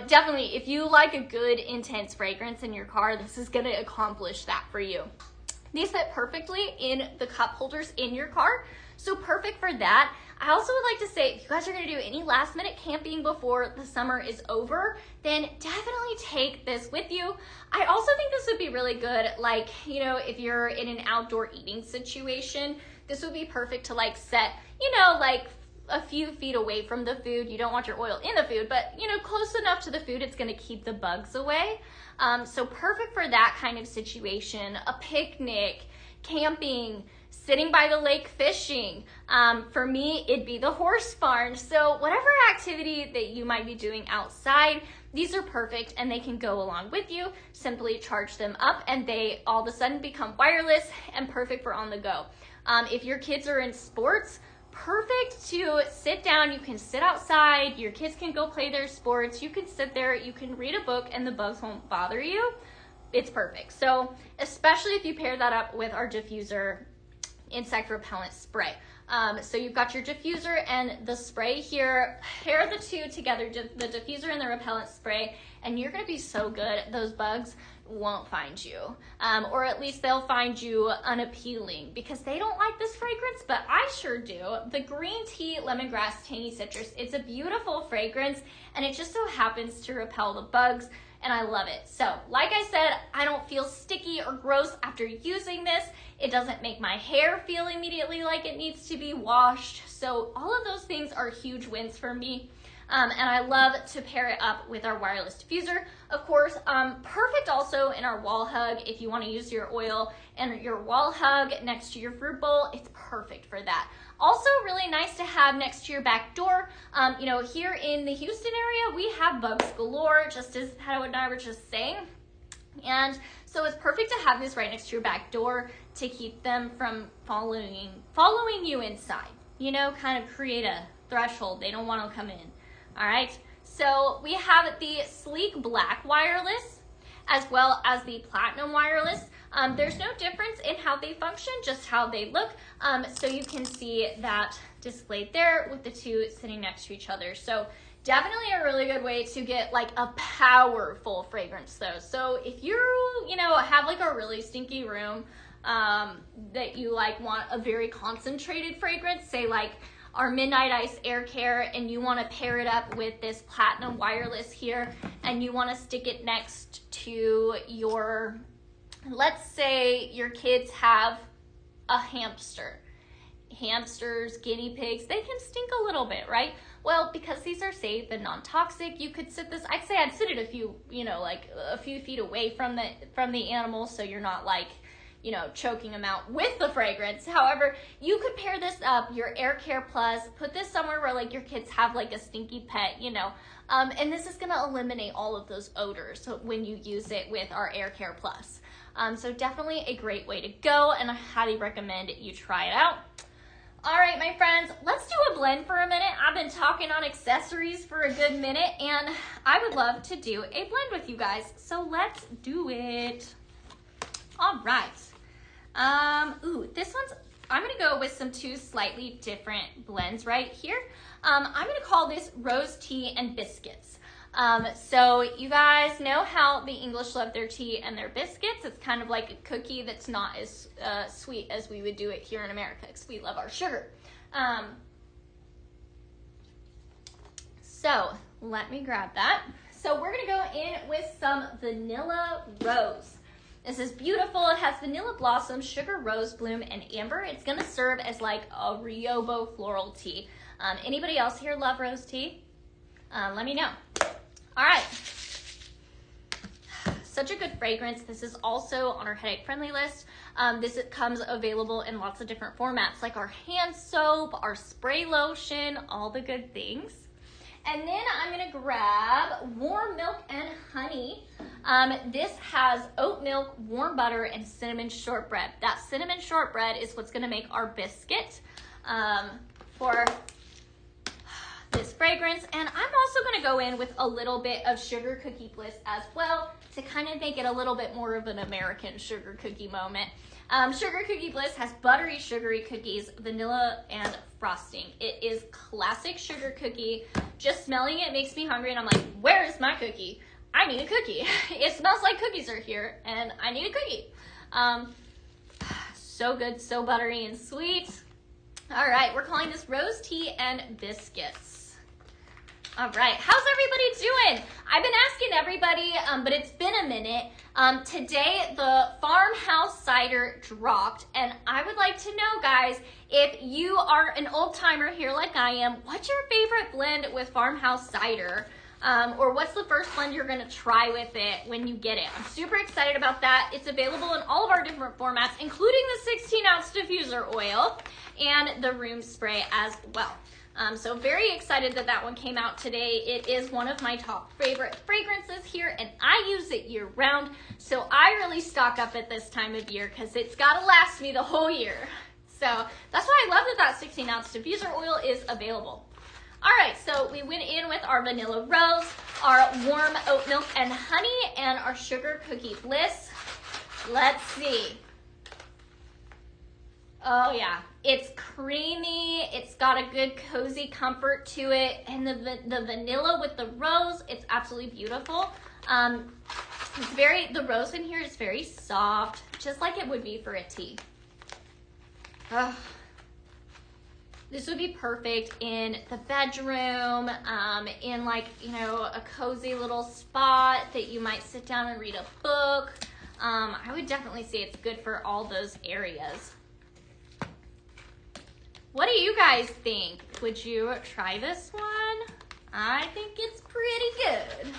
Definitely, if you like a good, intense fragrance in your car, this is gonna accomplish that for you. These fit perfectly in the cup holders in your car, so perfect for that. I also would like to say, if you guys are gonna do any last minute camping before the summer is over, then definitely take this with you. I also think this would be really good, like, you know, if you're in an outdoor eating situation, this would be perfect to like set, you know, like a few feet away from the food. You don't want your oil in the food, but you know, close enough to the food, it's gonna keep the bugs away. So perfect for that kind of situation, a picnic, camping, sitting by the lake fishing. For me, it'd be the horse barn. So whatever activity that you might be doing outside, these are perfect and they can go along with you. Simply charge them up and they all of a sudden become wireless and perfect for on the go. If your kids are in sports, perfect to sit down. You can sit outside, your kids can go play their sports, you can sit there, you can read a book and the bugs won't bother you. It's perfect. So especially if you pair that up with our diffuser insect repellent spray. So you've got your diffuser and the spray here, pair the two together, the diffuser and the repellent spray, and you're gonna be so good, those bugs won't find you. Or at least they'll find you unappealing because they don't like this fragrance, but I sure do. The green tea lemongrass tangy citrus, it's a beautiful fragrance and it just so happens to repel the bugs, and I love it. So like I said, I don't feel sticky or gross after using this. It doesn't make my hair feel immediately like it needs to be washed. So all of those things are huge wins for me. And I love to pair it up with our wireless diffuser. Of course, perfect also in our wall hug. If you want to use your oil and your wall hug next to your fruit bowl, it's perfect for that. Also really nice to have next to your back door. You know, here in the Houston area, we have bugs galore, just as Howard and I were just saying. And so it's perfect to have this right next to your back door to keep them from following you inside. You know, kind of create a threshold. They don't want to come in. All right, so we have the sleek black wireless as well as the platinum wireless. There's no difference in how they function, just how they look. So you can see that displayed there with the two sitting next to each other. So definitely a really good way to get like a powerful fragrance though. So if you know, have like a really stinky room that you like want a very concentrated fragrance, say like our Midnight Ice Air Care, and you want to pair it up with this platinum wireless here, and you want to stick it next to your, let's say your kids have a hamster. Hamsters, guinea pigs, they can stink a little bit, right? Well, because these are safe and non-toxic, you could sit this, I'd say I'd sit it a few, you know, like a few feet away from the animal, so you're not like, you know, choking them out with the fragrance. However, you could pair this up, your Air Care Plus, put this somewhere where like your kids have like a stinky pet, you know, and this is gonna eliminate all of those odors when you use it with our Air Care Plus. So definitely a great way to go, and I highly recommend you try it out. All right, my friends, let's do a blend for a minute. I've been talking on accessories for a good minute, and I would love to do a blend with you guys. So let's do it. All right. This one's, I'm gonna go with some two slightly different blends right here. I'm gonna call this Rose Tea and Biscuits. So you guys know how the English love their tea and their biscuits. It's kind of like a cookie that's not as sweet as we would do it here in America, because we love our sugar. So let me grab that. So we're gonna go in with some Vanilla Rose. This is beautiful. It has vanilla blossom, sugar rose bloom, and amber. It's gonna serve as like a Riobo floral tea. Anybody else here love rose tea? let me know. All right. Such a good fragrance. This is also on our headache friendly list. This comes available in lots of different formats, like our hand soap, our spray lotion, all the good things. And then I'm gonna grab warm milk and honey. This has oat milk, warm butter, and cinnamon shortbread. That cinnamon shortbread is what's gonna make our biscuit for this fragrance. And I'm also gonna go in with a little bit of sugar cookie bliss as well to kind of make it a little bit more of an American sugar cookie moment. Sugar Cookie Bliss has buttery, sugary cookies, vanilla, and frosting. It is classic sugar cookie. Just smelling it makes me hungry, and I'm like, where is my cookie? I need a cookie. It smells like cookies are here, and I need a cookie. So good, so buttery and sweet. All right, we're calling this Rose Tea and Biscuits. All right, how's everybody doing? I've been asking everybody, but it's been a minute. Today, the Farmhouse Cider dropped, and I would like to know, guys, if you are an old timer here like I am, what's your favorite blend with Farmhouse Cider? Or what's the first blend you're gonna try with it when you get it? I'm super excited about that. It's available in all of our different formats, including the 16-ounce diffuser oil and the room spray as well. So very excited that that one came out today. It is one of my top favorite fragrances here, and I use it year round. So I really stock up at this time of year because it's gotta last me the whole year. So that's why I love that 16-ounce diffuser oil is available. All right, so we went in with our vanilla rose, our warm oat milk and honey, and our sugar cookie bliss. Let's see. Oh yeah, it's creamy, it's got a good cozy comfort to it, and the vanilla with the rose, it's absolutely beautiful. The rose in here is very soft, just like it would be for a tea. This would be perfect in the bedroom, in like, you know, a cozy little spot that you might sit down and read a book. I would definitely say it's good for all those areas. What do you guys think? Would you try this one? I think it's pretty good.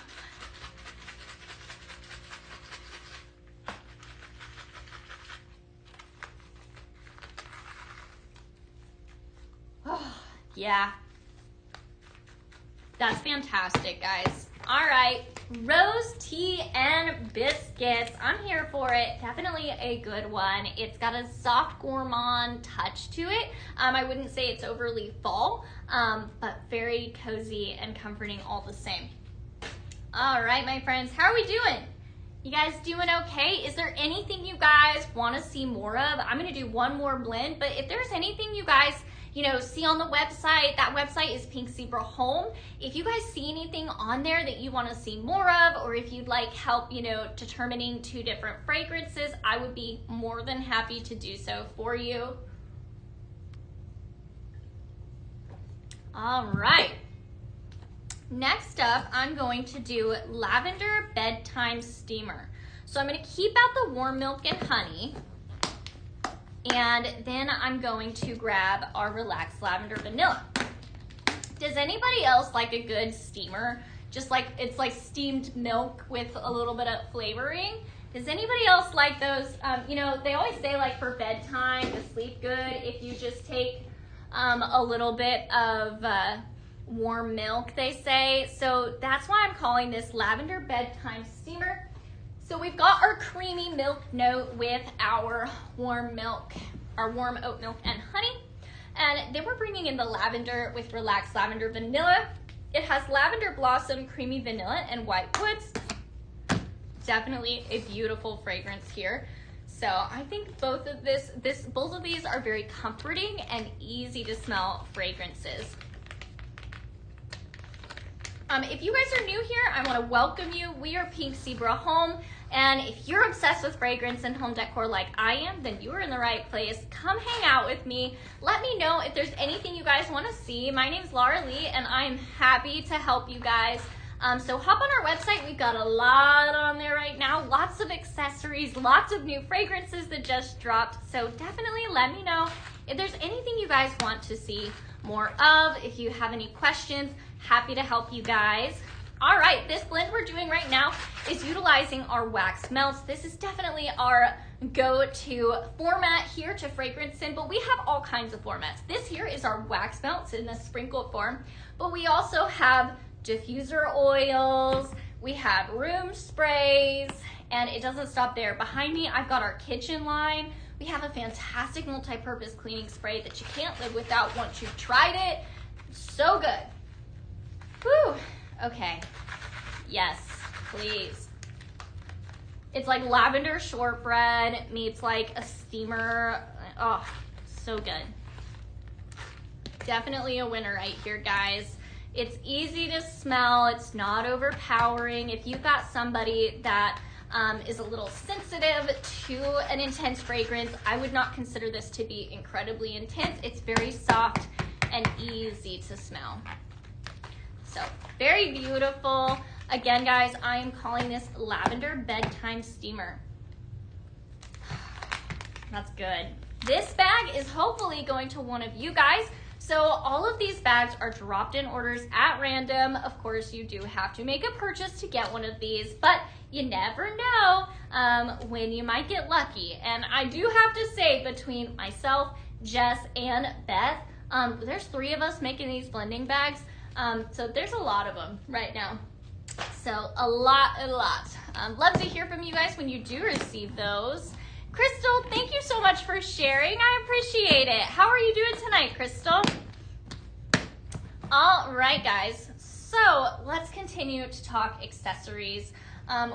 Oh, yeah. That's fantastic, guys. All right, Rose Tea and Biscuits. I'm here for it. Definitely a good one. It's got a soft gourmand touch to it. I wouldn't say it's overly fall, but very cozy and comforting all the same. All right, my friends, how are we doing? You guys doing okay? Is there anything you guys want to see more of? I'm going to do one more blend, but if there's anything you guys see on the website, that website is Pink Zebra Home. If you guys see anything on there that you want to see more of, or if you'd like help, determining 2 different fragrances, I would be more than happy to do so for you. All right. Next up, I'm going to do Lavender Bedtime Steamer. So I'm going to keep out the warm milk and honey. And then I'm going to grab our Relaxed Lavender Vanilla. Does anybody else like a good steamer? Just like, it's like steamed milk with a little bit of flavoring. Does anybody else like those? They always say like for bedtime to sleep good, if you just take a little bit of warm milk, they say. So that's why I'm calling this Lavender Bedtime Steamer. So we've got our creamy milk note with our warm milk, our warm oat milk and honey. And then we're bringing in the lavender with Relaxed Lavender Vanilla. It has lavender blossom, creamy vanilla, and white woods. Definitely a beautiful fragrance here. So I think both of these are very comforting and easy to smell fragrances. If you guys are new here, I want to welcome you. We are Pink Zebra Home, and if you're obsessed with fragrance and home decor like I am, then you are in the right place. Come hang out with me. Let me know if there's anything you guys want to see. My name's Laura Lee, and I'm happy to help you guys. So hop on our website. We've got a lot on there right now. Lots of accessories, lots of new fragrances that just dropped. So definitely let me know if there's anything you guys want to see more of. If you have any questions, Happy to help you guys. All right, this blend we're doing right now is utilizing our wax melts. This is definitely our go-to format here to fragrance in, but we have all kinds of formats. This here is our wax melts in the sprinkled form, but we also have diffuser oils, we have room sprays, and it doesn't stop there. Behind me, I've got our kitchen line. We have a fantastic multi-purpose cleaning spray that you can't live without once you've tried it. So good. Whew. Okay. Yes, please. It's like lavender shortbread meets like a steamer. Oh, so good. Definitely a winner right here, guys. It's easy to smell. It's not overpowering. If you've got somebody that is a little sensitive to an intense fragrance, I would not consider this to be incredibly intense. It's very soft and easy to smell. So very beautiful. Again, guys, I am calling this Lavender Bedtime Steamer. That's good. This bag is hopefully going to one of you guys. So all of these bags are drop-in orders at random. Of course, you do have to make a purchase to get one of these, but you never know when you might get lucky. And I do have to say, between myself, Jess, and Beth, there's 3 of us making these blending bags. So there's a lot of them right now. So a lot. Love to hear from you guys when you do receive those. Crystal, thank you so much for sharing. I appreciate it. How are you doing tonight, Crystal? All right, guys. So let's continue to talk accessories.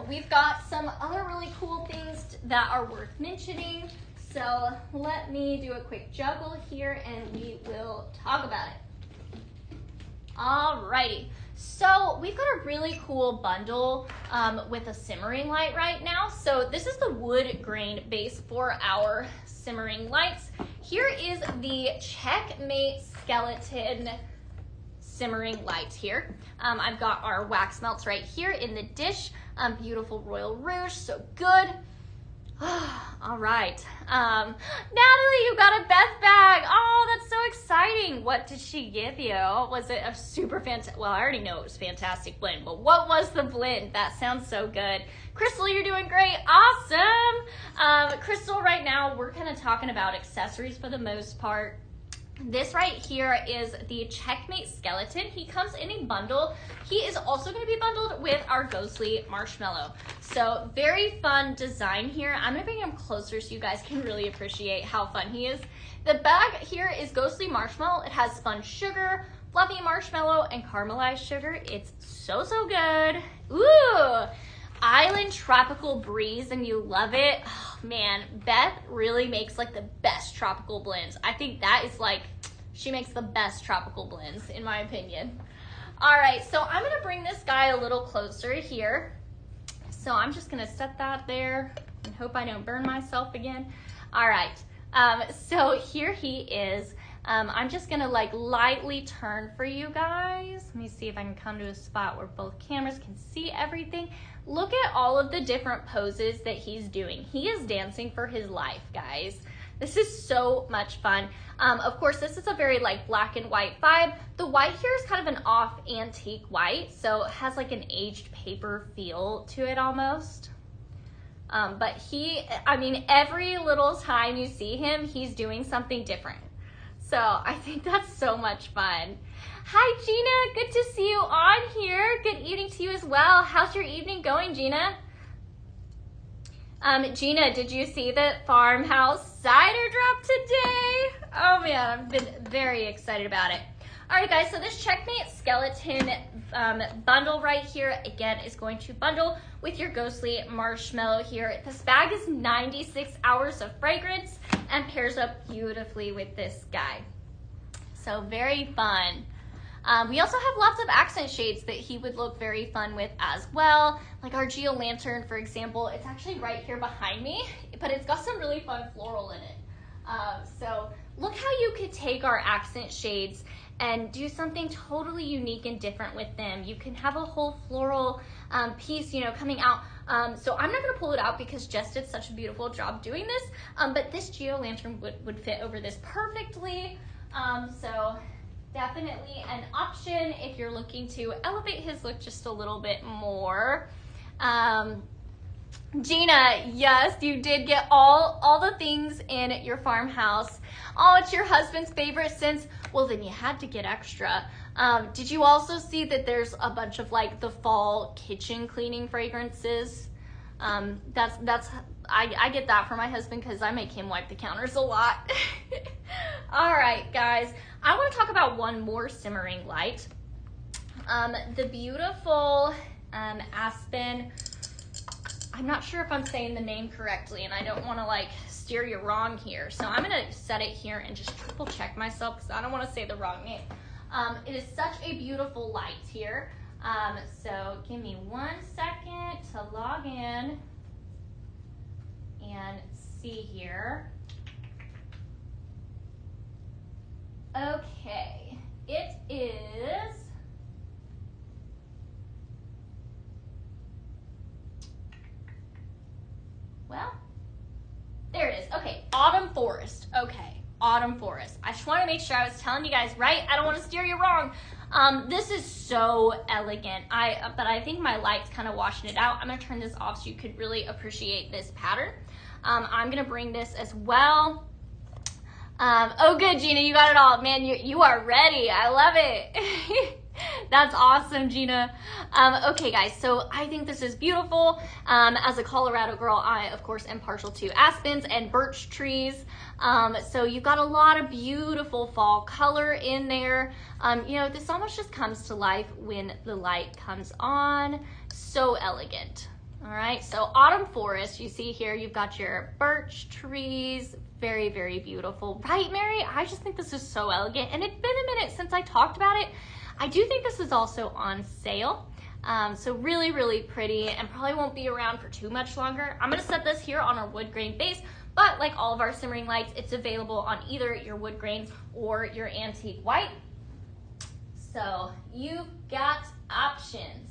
We've got some other really cool things that are worth mentioning. So let me do a quick juggle here and we will talk about it. Alrighty, so we've got a really cool bundle with a simmering light right now. So this is the wood grain base for our simmering lights. Here is the Checkmate Skeleton simmering light here. I've got our wax melts right here in the dish. Beautiful Royal Rouge, so good. All right. Natalie, you got a Beth bag. Oh, that's so exciting. What did she give you? Was it a super fantastic? Well, I already know it was fantastic blend, but what was the blend? That sounds so good. Crystal, you're doing great. Awesome. Crystal, right now, we're kind of talking about accessories for the most part. This right here is the Checkmate Skeleton. He comes in a bundle. He is also going to be bundled with our Ghostly Marshmallow. So very fun design here. I'm going to bring him closer so you guys can really appreciate how fun he is. The bag here is Ghostly Marshmallow. It has spun sugar, fluffy marshmallow, and caramelized sugar. It's so good. Ooh! Island Tropical Breeze, and you love it. Oh, man, Beth really makes like the best tropical blends. I think that is like, she makes the best tropical blends in my opinion. All right, so I'm gonna bring this guy a little closer here. So I'm just gonna set that there and hope I don't burn myself again. All right, so here he is. I'm just gonna like lightly turn for you guys. Let me see if I can come to a spot where both cameras can see everything. Look at all of the different poses that he's doing. He is dancing for his life, guys. This is so much fun. Of course, this is a very like black and white vibe. The white here is kind of an off antique white, so it has like an aged paper feel to it almost. But I mean, every little time you see him, he's doing something different. So I think that's so much fun. Hi, Gina. Good to see you on here. Good evening to you as well. How's your evening going, Gina? Gina, did you see that Farmhouse cider drop today? Oh man, I've been very excited about it. All right, guys, so this Checkmate Skeleton bundle right here, again, is going to bundle with your Ghostly Marshmallow here. This bag is 96 hours of fragrance and pairs up beautifully with this guy. So very fun. We also have lots of accent shades that he would look very fun with as well. Like our Geo Lantern, for example, it's actually right here behind me, but it's got some really fun floral in it. So look how you could take our accent shades and do something totally unique and different with them. You can have a whole floral piece, you know, coming out. So I'm not gonna pull it out because Jess did such a beautiful job doing this, but this Geo Lantern would fit over this perfectly. So definitely an option if you're looking to elevate his look just a little bit more. Gina, yes, you did get all the things in your farmhouse. Oh, it's your husband's favorite scents. Well, then you had to get extra. Did you also see that there's a bunch of like the fall kitchen cleaning fragrances? I get that for my husband because I make him wipe the counters a lot. All right, guys, I want to talk about one more simmering light. The beautiful Aspen. I'm not sure if I'm saying the name correctly, and I don't want to like steer you wrong here. So I'm gonna set it here and just triple check myself because I don't want to say the wrong name. It is such a beautiful light here. So give me 1 second to log in and see here. Okay, it is well, there it is. Okay, Autumn Forest. Okay, Autumn Forest. I just want to make sure I was telling you guys right. I don't want to steer you wrong. This is so elegant. But I think my light's kind of washing it out. I'm gonna turn this off so you could really appreciate this pattern. I'm gonna bring this as well. Oh, good, Gina, you got it all. Man, you are ready. I love it. That's awesome, Gina. Okay, guys, so I think this is beautiful. As a Colorado girl, I, of course, am partial to aspens and birch trees. So you've got a lot of beautiful fall color in there. You know, this almost just comes to life when the light comes on. So elegant. All right, so Autumn Forest, you see here, you've got your birch trees. Very, very beautiful. Right, Mary? I just think this is so elegant. And it's been a minute since I talked about it. I do think this is also on sale. So really, really pretty and probably won't be around for too much longer. I'm gonna set this here on our wood grain base, but like all of our simmering lights, it's available on either your wood grain or your antique white. So you've got options.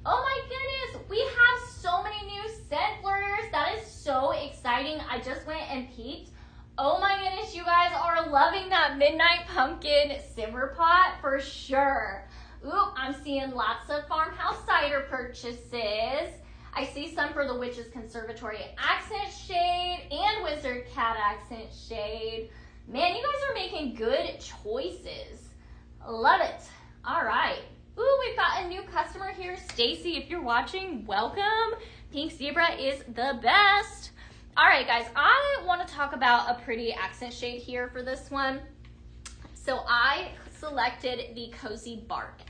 Oh my goodness, we have so many new scent learners. That is so exciting. I just went and peeked. Oh my goodness, you guys are loving that Midnight Pumpkin simmer pot for sure. Ooh, I'm seeing lots of farmhouse cider purchases. I see some for the Witch's Conservatory accent shade and Wizard Cat accent shade. Man, you guys are making good choices. Love it. All right. Ooh, we've got a new customer here. Stacy, if you're watching, welcome. Pink Zebra is the best. All right, guys, I want to talk about a pretty accent shade here for this one. So I selected the Cozy Bark.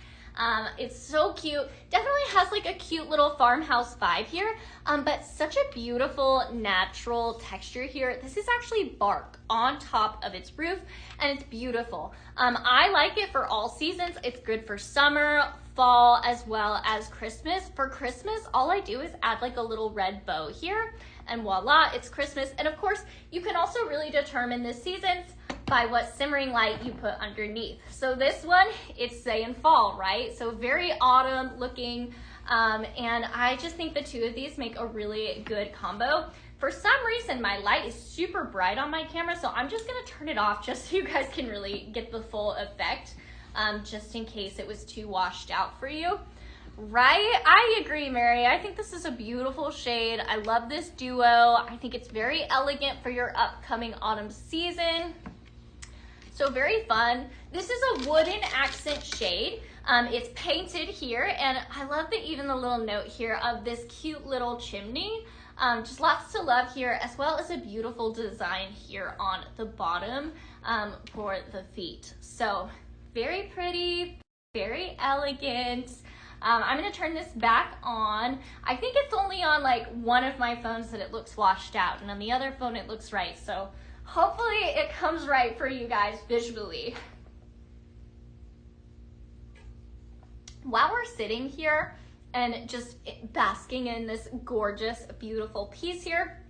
It's so cute. Definitely has like a cute little farmhouse vibe here, but such a beautiful natural texture here. This is actually bark on top of its roof, and it's beautiful. I like it for all seasons. It's good for summer, fall, as well as Christmas. For Christmas, all I do is add like a little red bow here, and voila, it's Christmas. And of course, you can also really determine the seasons by what simmering light you put underneath. So this one, it's saying fall, right? So very autumn looking, and I just think the two of these make a really good combo. For some reason, my light is super bright on my camera, so I'm just gonna turn it off just so you guys can really get the full effect, just in case it was too washed out for you. Right? I agree, Mary. I think this is a beautiful shade. I love this duo. I think it's very elegant for your upcoming autumn season. So very fun. This is a wooden accent shade. It's painted here, and I love even the little note here of this cute little chimney. Just lots to love here, as well as a beautiful design here on the bottom for the feet. So very pretty, very elegant. I'm gonna turn this back on. I think it's only on like one of my phones that it looks washed out, and on the other phone it looks right. So hopefully it comes right for you guys visually. While we're sitting here and just basking in this gorgeous, beautiful piece here,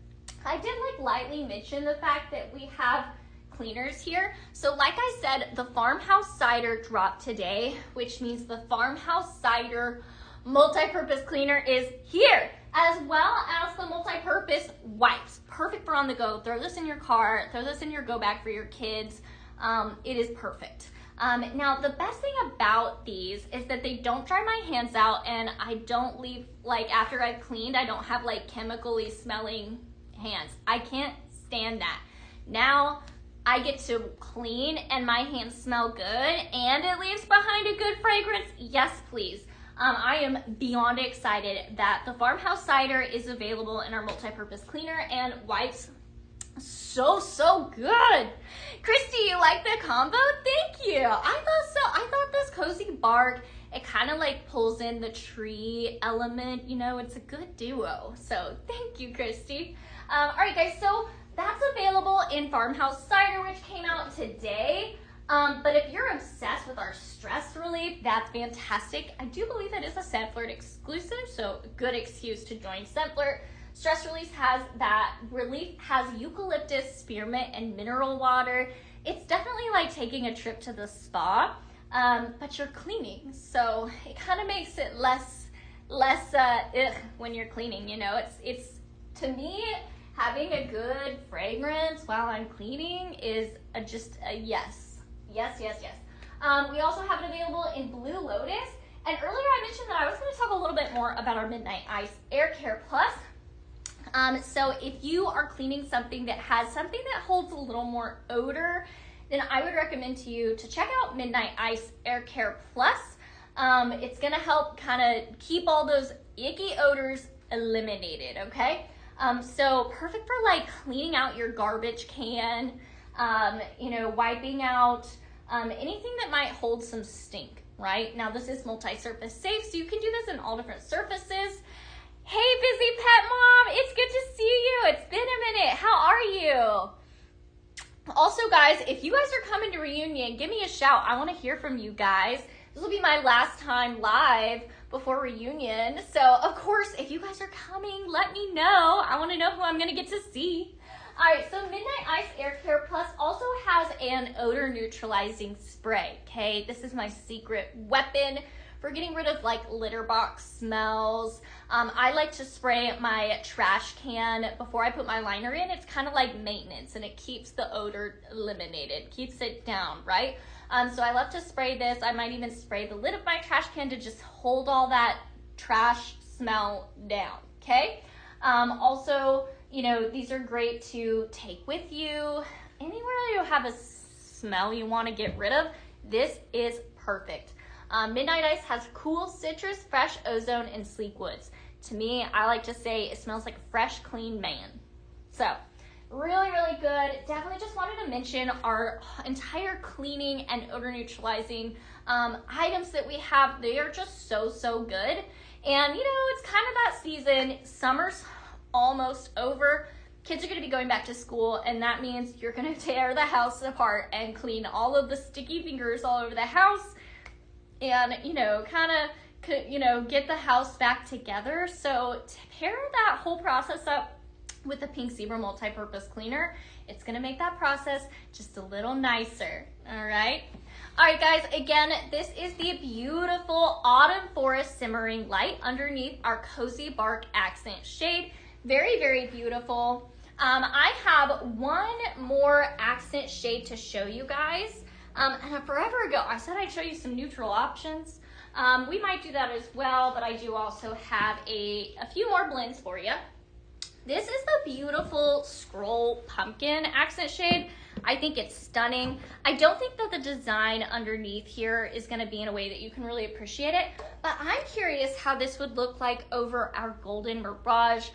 I did like lightly mention the fact that we have cleaners here. So like I said, the farmhouse cider dropped today, which means the farmhouse cider multi-purpose cleaner is here, as well as the multi-purpose wipes. Perfect for on the go. Throw this in your car, throw this in your go bag for your kids. It is perfect. Now, the best thing about these is that they don't dry my hands out, and I don't leave, like, after I've cleaned, I don't have, like, chemically smelling hands. I can't stand that. Now, I get to clean, and my hands smell good, and it leaves behind a good fragrance. Yes, please. I am beyond excited that the Farmhouse Cider is available in our multi-purpose cleaner and wipes. So good. Christy, you like the combo? Thank you. I thought so. I thought this cozy bark, it kind of like pulls in the tree element, you know, it's a good duo. So thank you, Christy. All right, guys, so that's available in Farmhouse Cider, which came out today. But if you're obsessed with our stress relief, that's fantastic. I do believe that is a Scentflirt exclusive, so a good excuse to join Scentflirt. Stress Relief has eucalyptus, spearmint, and mineral water. It's definitely like taking a trip to the spa, but you're cleaning, so it kind of makes it less when you're cleaning. You know, it's to me, having a good fragrance while I'm cleaning is just a yes. Yes. We also have it available in Blue Lotus, and earlier I mentioned that I was going to talk a little bit more about our Midnight Ice Air Care Plus. So if you are cleaning something that has something that holds a little more odor, then I would recommend to you to check out Midnight Ice Air Care Plus. It's gonna help kind of keep all those icky odors eliminated, okay? So perfect for like cleaning out your garbage can, you know, wiping out anything that might hold some stink, right? Now this is multi-surface safe, so you can do this in all different surfaces. Hey, Busy Pet Mom, it's good to see you. It's been a minute. How are you? Also, guys, if you guys are coming to Reunion, give me a shout. I want to hear from you guys. This will be my last time live before Reunion. So, of course, if you guys are coming, let me know. I want to know who I'm going to get to see. All right, so Midnight Ice Air Care Plus also has an odor neutralizing spray, okay? This is my secret weapon for getting rid of like litter box smells. I like to spray my trash can before I put my liner in. It's kind of like maintenance, and it keeps the odor eliminated, keeps it down, right? So I love to spray this. I might even spray the lid of my trash can to just hold all that trash smell down, okay? Also, you know, these are great to take with you anywhere you have a smell you want to get rid of. This is perfect. Midnight Ice has cool citrus, fresh ozone, and sleek woods. To me, I like to say it smells like a fresh, clean man. So, really good. Definitely just wanted to mention our entire cleaning and odor neutralizing items that we have. They are just so good. And, you know, it's kind of that season. Summer's almost over. Kids are going to be going back to school, and that means you're going to tear the house apart and clean all of the sticky fingers all over the house. And, you know, kind of, you know, get the house back together. So to pair that whole process up with the Pink Zebra multi-purpose cleaner, it's going to make that process just a little nicer. All right. All right, guys, again, this is the beautiful Autumn Forest Simmering Light underneath our Cozy Bark Accent shade. Very beautiful. I have one more accent shade to show you guys. And forever ago, I said I'd show you some neutral options. We might do that as well, but I do also have a few more blends for you. This is the beautiful Scroll Pumpkin accent shade. I think it's stunning. I don't think that the design underneath here is gonna be in a way that you can really appreciate it, but I'm curious how this would look like over our Golden Mirage.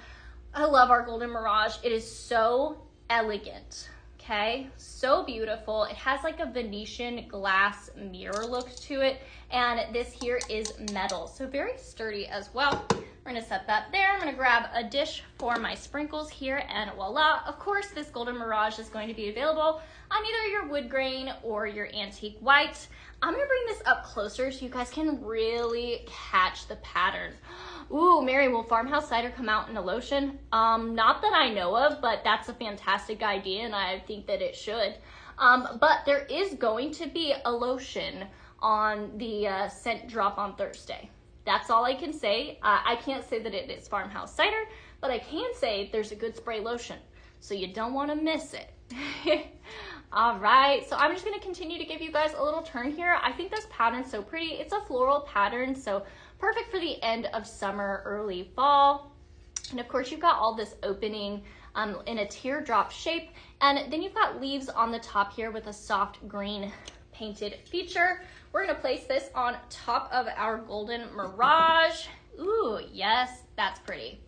I love our Golden Mirage. It is so elegant. Okay, so beautiful. It has like a Venetian glass mirror look to it, and this here is metal, so very sturdy as well. We're gonna set that there. I'm gonna grab a dish for my sprinkles here, and voila. Of course, this Golden Mirage is going to be available on either your wood grain or your antique white. I'm gonna bring this up closer so you guys can really catch the pattern. Ooh, Mary, will Farmhouse Cider come out in a lotion? Not that I know of, but that's a fantastic idea, and I think that it should. But there is going to be a lotion on the scent drop on Thursday. That's all I can say. I can't say that it is Farmhouse Cider, but I can say there's a good spray lotion, so you don't want to miss it. All right, so I'm just gonna continue to give you guys a little turn here. I think this pattern's so pretty. It's a floral pattern, so perfect for the end of summer, early fall. And of course, you've got all this opening in a teardrop shape. And then you've got leaves on the top here with a soft green painted feature. We're gonna place this on top of our golden mirage. Ooh, yes, that's pretty.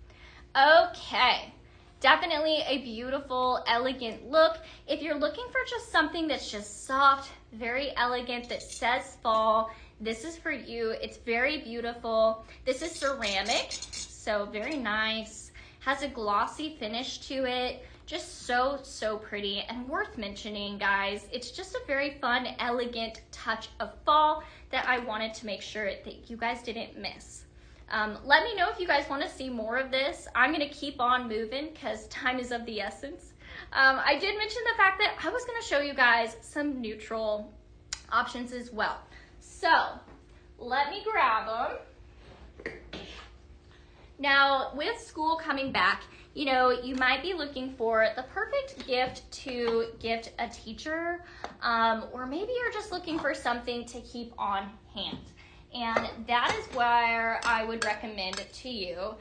Okay. Definitely a beautiful, elegant look. If you're looking for just something that's just soft, very elegant, that says fall, this is for you. It's very beautiful. This is ceramic, so very nice. Has a glossy finish to it. Just so, so pretty and worth mentioning, guys. It's just a very fun, elegant touch of fall that I wanted to make sure that you guys didn't miss. Let me know if you guys want to see more of this. I'm going to keep on moving because time is of the essence. I did mention the fact that I was going to show you guys some neutral options as well. So let me grab them. Now, with school coming back, you know, you might be looking for the perfect gift to gift a teacher, or maybe you're just looking for something to keep on hand. And that is where I would recommend to you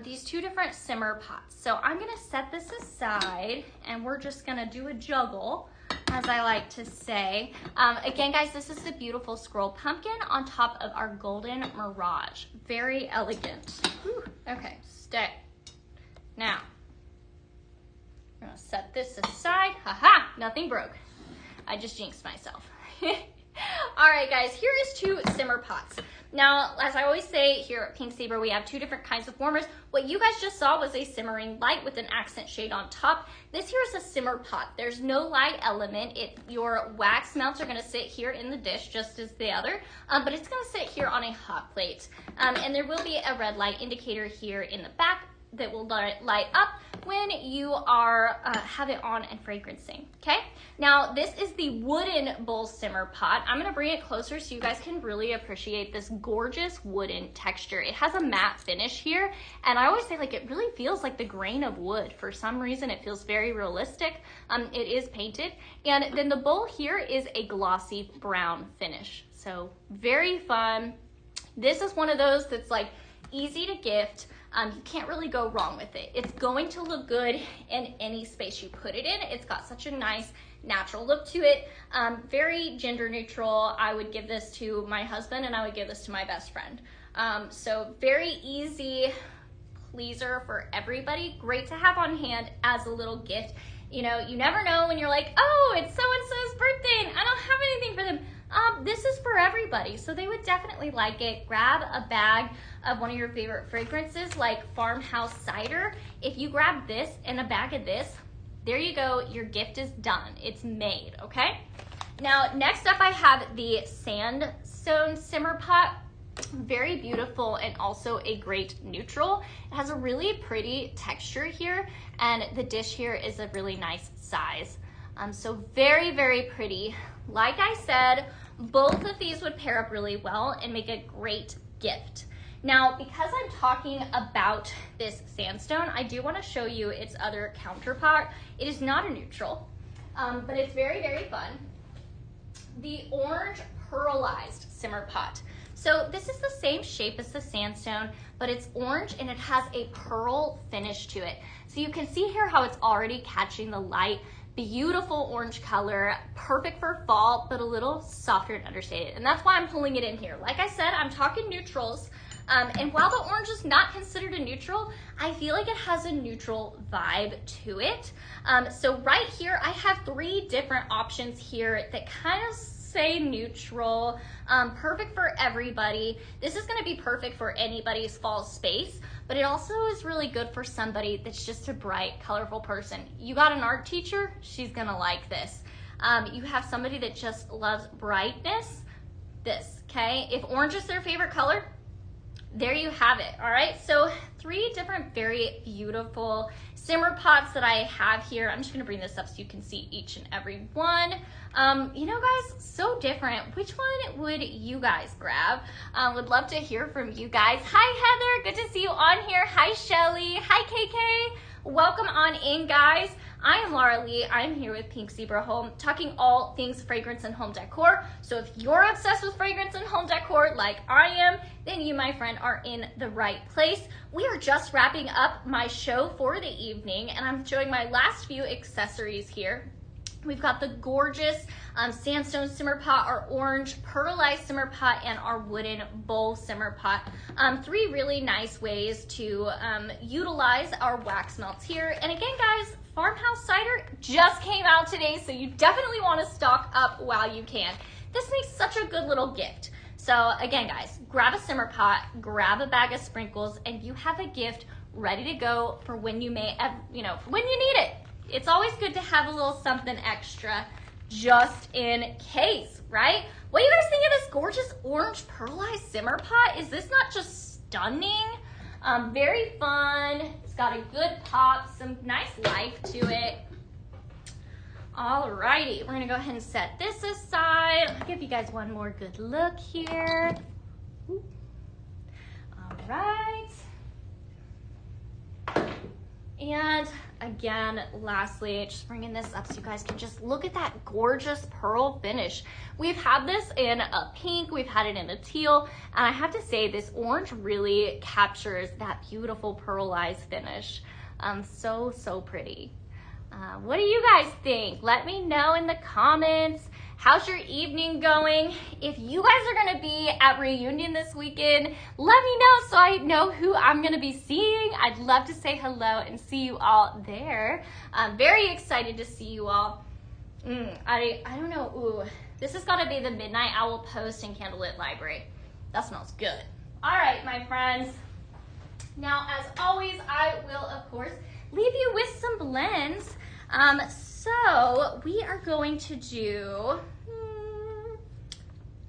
these two different simmer pots. So I'm gonna set this aside and we're just gonna do a juggle, as I like to say. Again, guys, this is the beautiful scroll pumpkin on top of our golden mirage. Very elegant. Whew. Okay, stay. Now, I'm gonna set this aside. Haha, nothing broke. I just jinxed myself. All right, guys, here is two simmer pots. Now, as I always say here at Pink Saber, we have two different kinds of warmers. What you guys just saw was a simmering light with an accent shade on top. This here is a simmer pot. There's no light element. Your wax melts are gonna sit here in the dish just as the other, but it's gonna sit here on a hot plate. And there will be a red light indicator here in the back that will light up when you are have it on and fragrancing. Okay, now this is the wooden bowl simmer pot. I'm gonna bring it closer so you guys can really appreciate this gorgeous wooden texture. It has a matte finish here, and I always say, like, it really feels like the grain of wood. For some reason it feels very realistic. It is painted, and then the bowl here is a glossy brown finish, so very fun. This is one of those that's like easy to gift. You can't really go wrong with it. It's going to look good in any space you put it in. It's got such a nice natural look to it. Very gender neutral. I would give this to my husband and I would give this to my best friend. So very easy pleaser for everybody. Great to have on hand as a little gift. You know, you never know when you're like, oh, it's so-and-so's birthday and I don't have anything for them. This is for everybody, so they would definitely like it. Grab a bag of one of your favorite fragrances like farmhouse cider. If you grab this and a bag of this, there you go, your gift is done. It's made, okay? Now, next up I have the sandstone simmer pot. Very beautiful and also a great neutral. It has a really pretty texture here, and the dish here is a really nice size. So very, very pretty. Like I said, both of these would pair up really well and make a great gift. Now, because I'm talking about this sandstone, I do want to show you its other counterpart. It is not a neutral, but it's very, very fun. The orange pearlized simmer pot. So this is the same shape as the sandstone, but it's orange and it has a pearl finish to it. So you can see here how it's already catching the light. Beautiful orange color, perfect for fall, but a little softer and understated. And that's why I'm pulling it in here. Like I said, I'm talking neutrals. And while the orange is not considered a neutral, I feel like it has a neutral vibe to it. So right here, I have three different options here that kind of say neutral, perfect for everybody. This is gonna be perfect for anybody's fall space, but it also is really good for somebody that's just a bright, colorful person. You got an art teacher, she's gonna like this. You have somebody that just loves brightness, this, okay? If orange is their favorite color, there you have it, all right? So three different very beautiful simmer pots that I have here. I'm just gonna bring this up so you can see each and every one. You know, guys, so different. Which one would you guys grab? Would love to hear from you guys. Hi, Heather, good to see you on here. Hi, Shelly. Hi, KK. Welcome on in, guys. I am Laura Lee. I'm here with Pink Zebra Home, talking all things fragrance and home decor. So if you're obsessed with fragrance and home decor like I am, then you, my friend, are in the right place. We are just wrapping up my show for the evening, and I'm showing my last few accessories here. We've got the gorgeous sandstone simmer pot, our orange pearlized simmer pot, and our wooden bowl simmer pot. Three really nice ways to utilize our wax melts here. And again, guys, Farmhouse Cider just came out today, so you definitely want to stock up while you can. This makes such a good little gift. So again, guys, grab a simmer pot, grab a bag of sprinkles, and you have a gift ready to go for when you may, when you need it. It's always good to have a little something extra just in case, right? What do you guys think of this gorgeous orange pearlized simmer pot? Is this not just stunning? Very fun. It's got a good pop, some nice life to it. Alrighty, we're gonna go ahead and set this aside. I'll give you guys one more good look here. All right. And again, lastly, just bringing this up so you guys can just look at that gorgeous pearl finish. We've had this in a pink, we've had it in a teal, and I have to say this orange really captures that beautiful pearlized finish. So pretty. What do you guys think? Let me know in the comments. How's your evening going? If you guys are gonna be at reunion this weekend, let me know so I know who I'm gonna be seeing. I'd love to say hello and see you all there. I'm very excited to see you all. I don't know, this is gonna be the Midnight Owl Post and Candlelit Library. That smells good. All right, my friends. Now, as always, I will, of course, leave you with some blends. So we are going to do,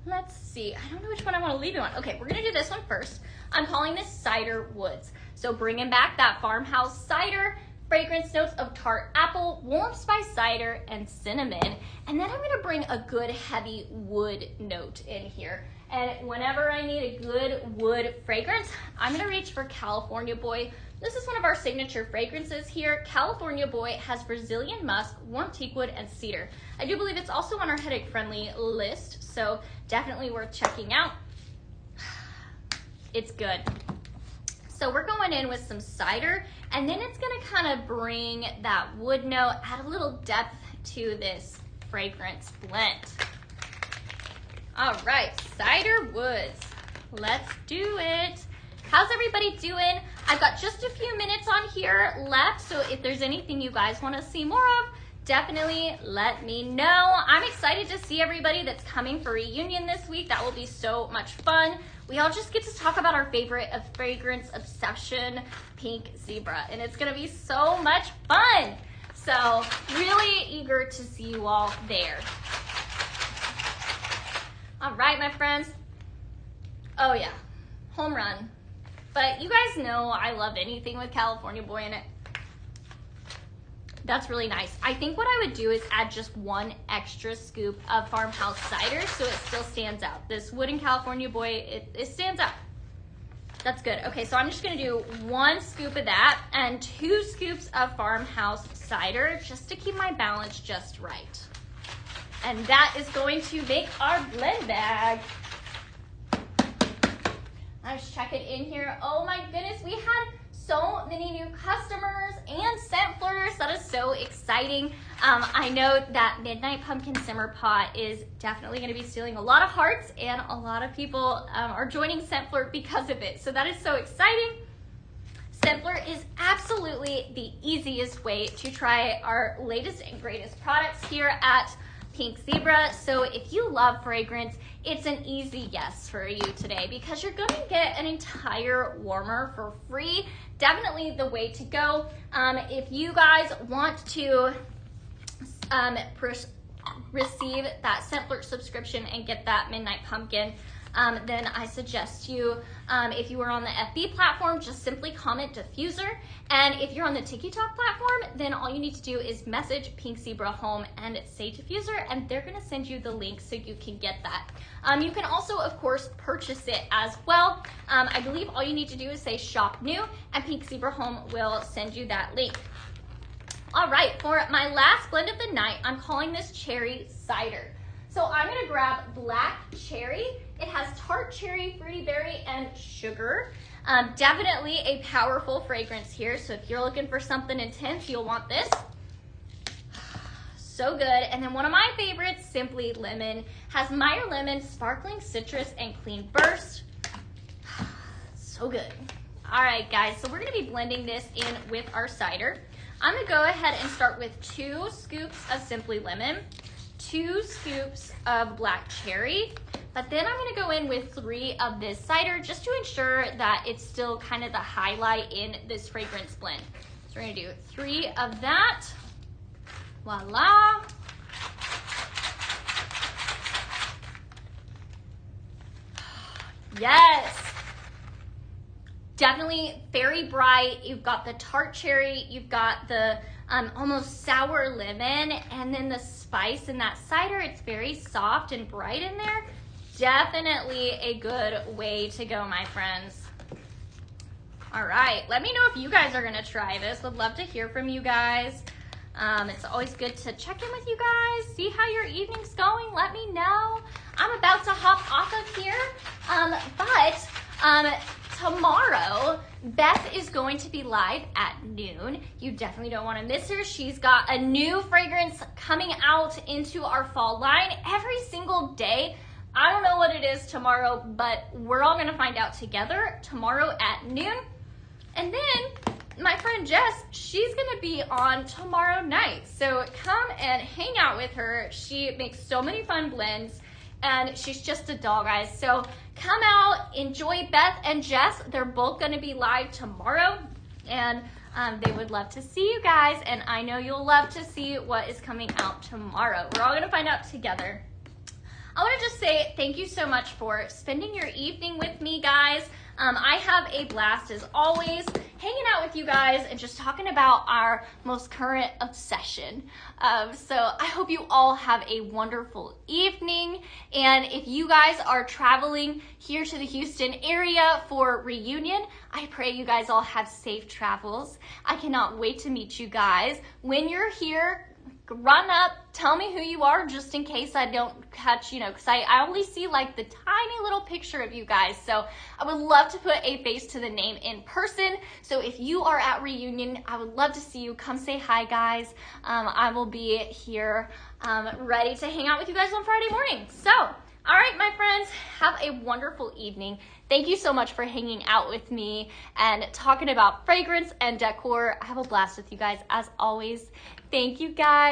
let's see, I don't know which one I want to leave you on. Okay, we're going to do this one first. I'm calling this Cider Woods. So bringing back that farmhouse cider, fragrance notes of tart apple, warm spice cider, and cinnamon. And then I'm going to bring a good heavy wood note in here. And whenever I need a good wood fragrance, I'm going to reach for California Boy. This is one of our signature fragrances here. California Boy has Brazilian musk, warm teakwood, and cedar. I do believe it's also on our headache-friendly list, so definitely worth checking out. It's good. So we're going in with some cider, and then it's gonna kind of bring that wood note, add a little depth to this fragrance blend. All right, Cider Woods. Let's do it. How's everybody doing? I've got just a few minutes on here left, so if there's anything you guys want to see more of, definitely let me know. I'm excited to see everybody that's coming for reunion this week. That will be so much fun. We all just get to talk about our favorite of fragrance obsession, Pink Zebra, and it's gonna be so much fun. So really eager to see you all there. All right, my friends. Oh yeah, home run. But you guys know I love anything with California Boy in it. That's really nice. I think what I would do is add just one extra scoop of farmhouse cider so it still stands out. This wooden California Boy, it stands out. That's good. Okay, so I'm just gonna do 1 scoop of that and 2 scoops of farmhouse cider just to keep my balance just right. And that is going to make our blend bag. I was checking in here. Oh my goodness, we had so many new customers and scent flirters. That is so exciting. I know that Midnight Pumpkin Simmer Pot is definitely going to be stealing a lot of hearts, and a lot of people are joining Scent Flirt because of it. So that is so exciting. Scent Flirt is absolutely the easiest way to try our latest and greatest products here at Pink Zebra. So if you love fragrance, it's an easy yes for you today because you're going to get an entire warmer for free. Definitely the way to go. If you guys want to receive that Scent Flirt subscription and get that Midnight Pumpkin, then I suggest you, if you are on the FB platform, just simply comment diffuser. And if you're on the TikTok platform, then all you need to do is message Pink Zebra Home and say diffuser, and they're gonna send you the link so you can get that. You can also, of course, purchase it as well. I believe all you need to do is say shop new, and Pink Zebra Home will send you that link. All right, for my last blend of the night, I'm calling this cherry cider. So I'm gonna grab black cherry. It has tart cherry, fruity berry, and sugar. Definitely a powerful fragrance here. So if you're looking for something intense, you'll want this. So good. And then one of my favorites, Simply Lemon, has Meyer Lemon, Sparkling Citrus, and Clean Burst. So good. All right, guys, so we're gonna be blending this in with our cider. I'm gonna go ahead and start with 2 scoops of Simply Lemon, 2 scoops of black cherry, but then I'm gonna go in with 3 of this cider just to ensure that it's still kind of the highlight in this fragrance blend. So we're gonna do 3 of that. Voila. Yes. Definitely very bright. You've got the tart cherry, you've got the almost sour lemon, and then the spice in that cider. It's very soft and bright in there. Definitely a good way to go, my friends. All right, let me know if you guys are gonna try this. Would love to hear from you guys. It's always good to check in with you guys, see how your evening's going. Let me know. I'm about to hop off of here, but tomorrow, Beth is going to be live at noon. You definitely don't want to miss her. She's got a new fragrance coming out into our fall line every single day. I don't know what it is tomorrow, but we're all going to find out together tomorrow at noon. And then my friend Jess, she's going to be on tomorrow night. So come and hang out with her. She makes so many fun blends. And she's just a doll, guys. So come out, enjoy Beth and Jess. They're both gonna be live tomorrow, and they would love to see you guys, and I know you'll love to see what is coming out tomorrow. We're all gonna find out together. I wanna just say thank you so much for spending your evening with me, guys. I have a blast as always, hanging out with you guys and just talking about our most current obsession. So I hope you all have a wonderful evening. And if you guys are traveling here to the Houston area for reunion, I pray you guys all have safe travels. I cannot wait to meet you guys. When you're here, run up, tell me who you are just in case I don't catch, because I only see like the tiny little picture of you guys. So I would love to put a face to the name in person. So if you are at reunion, I would love to see you. Come say hi, guys. I will be here ready to hang out with you guys on Friday morning. So, all right, my friends, have a wonderful evening. Thank you so much for hanging out with me and talking about fragrance and decor. I have a blast with you guys as always. Thank you, guys.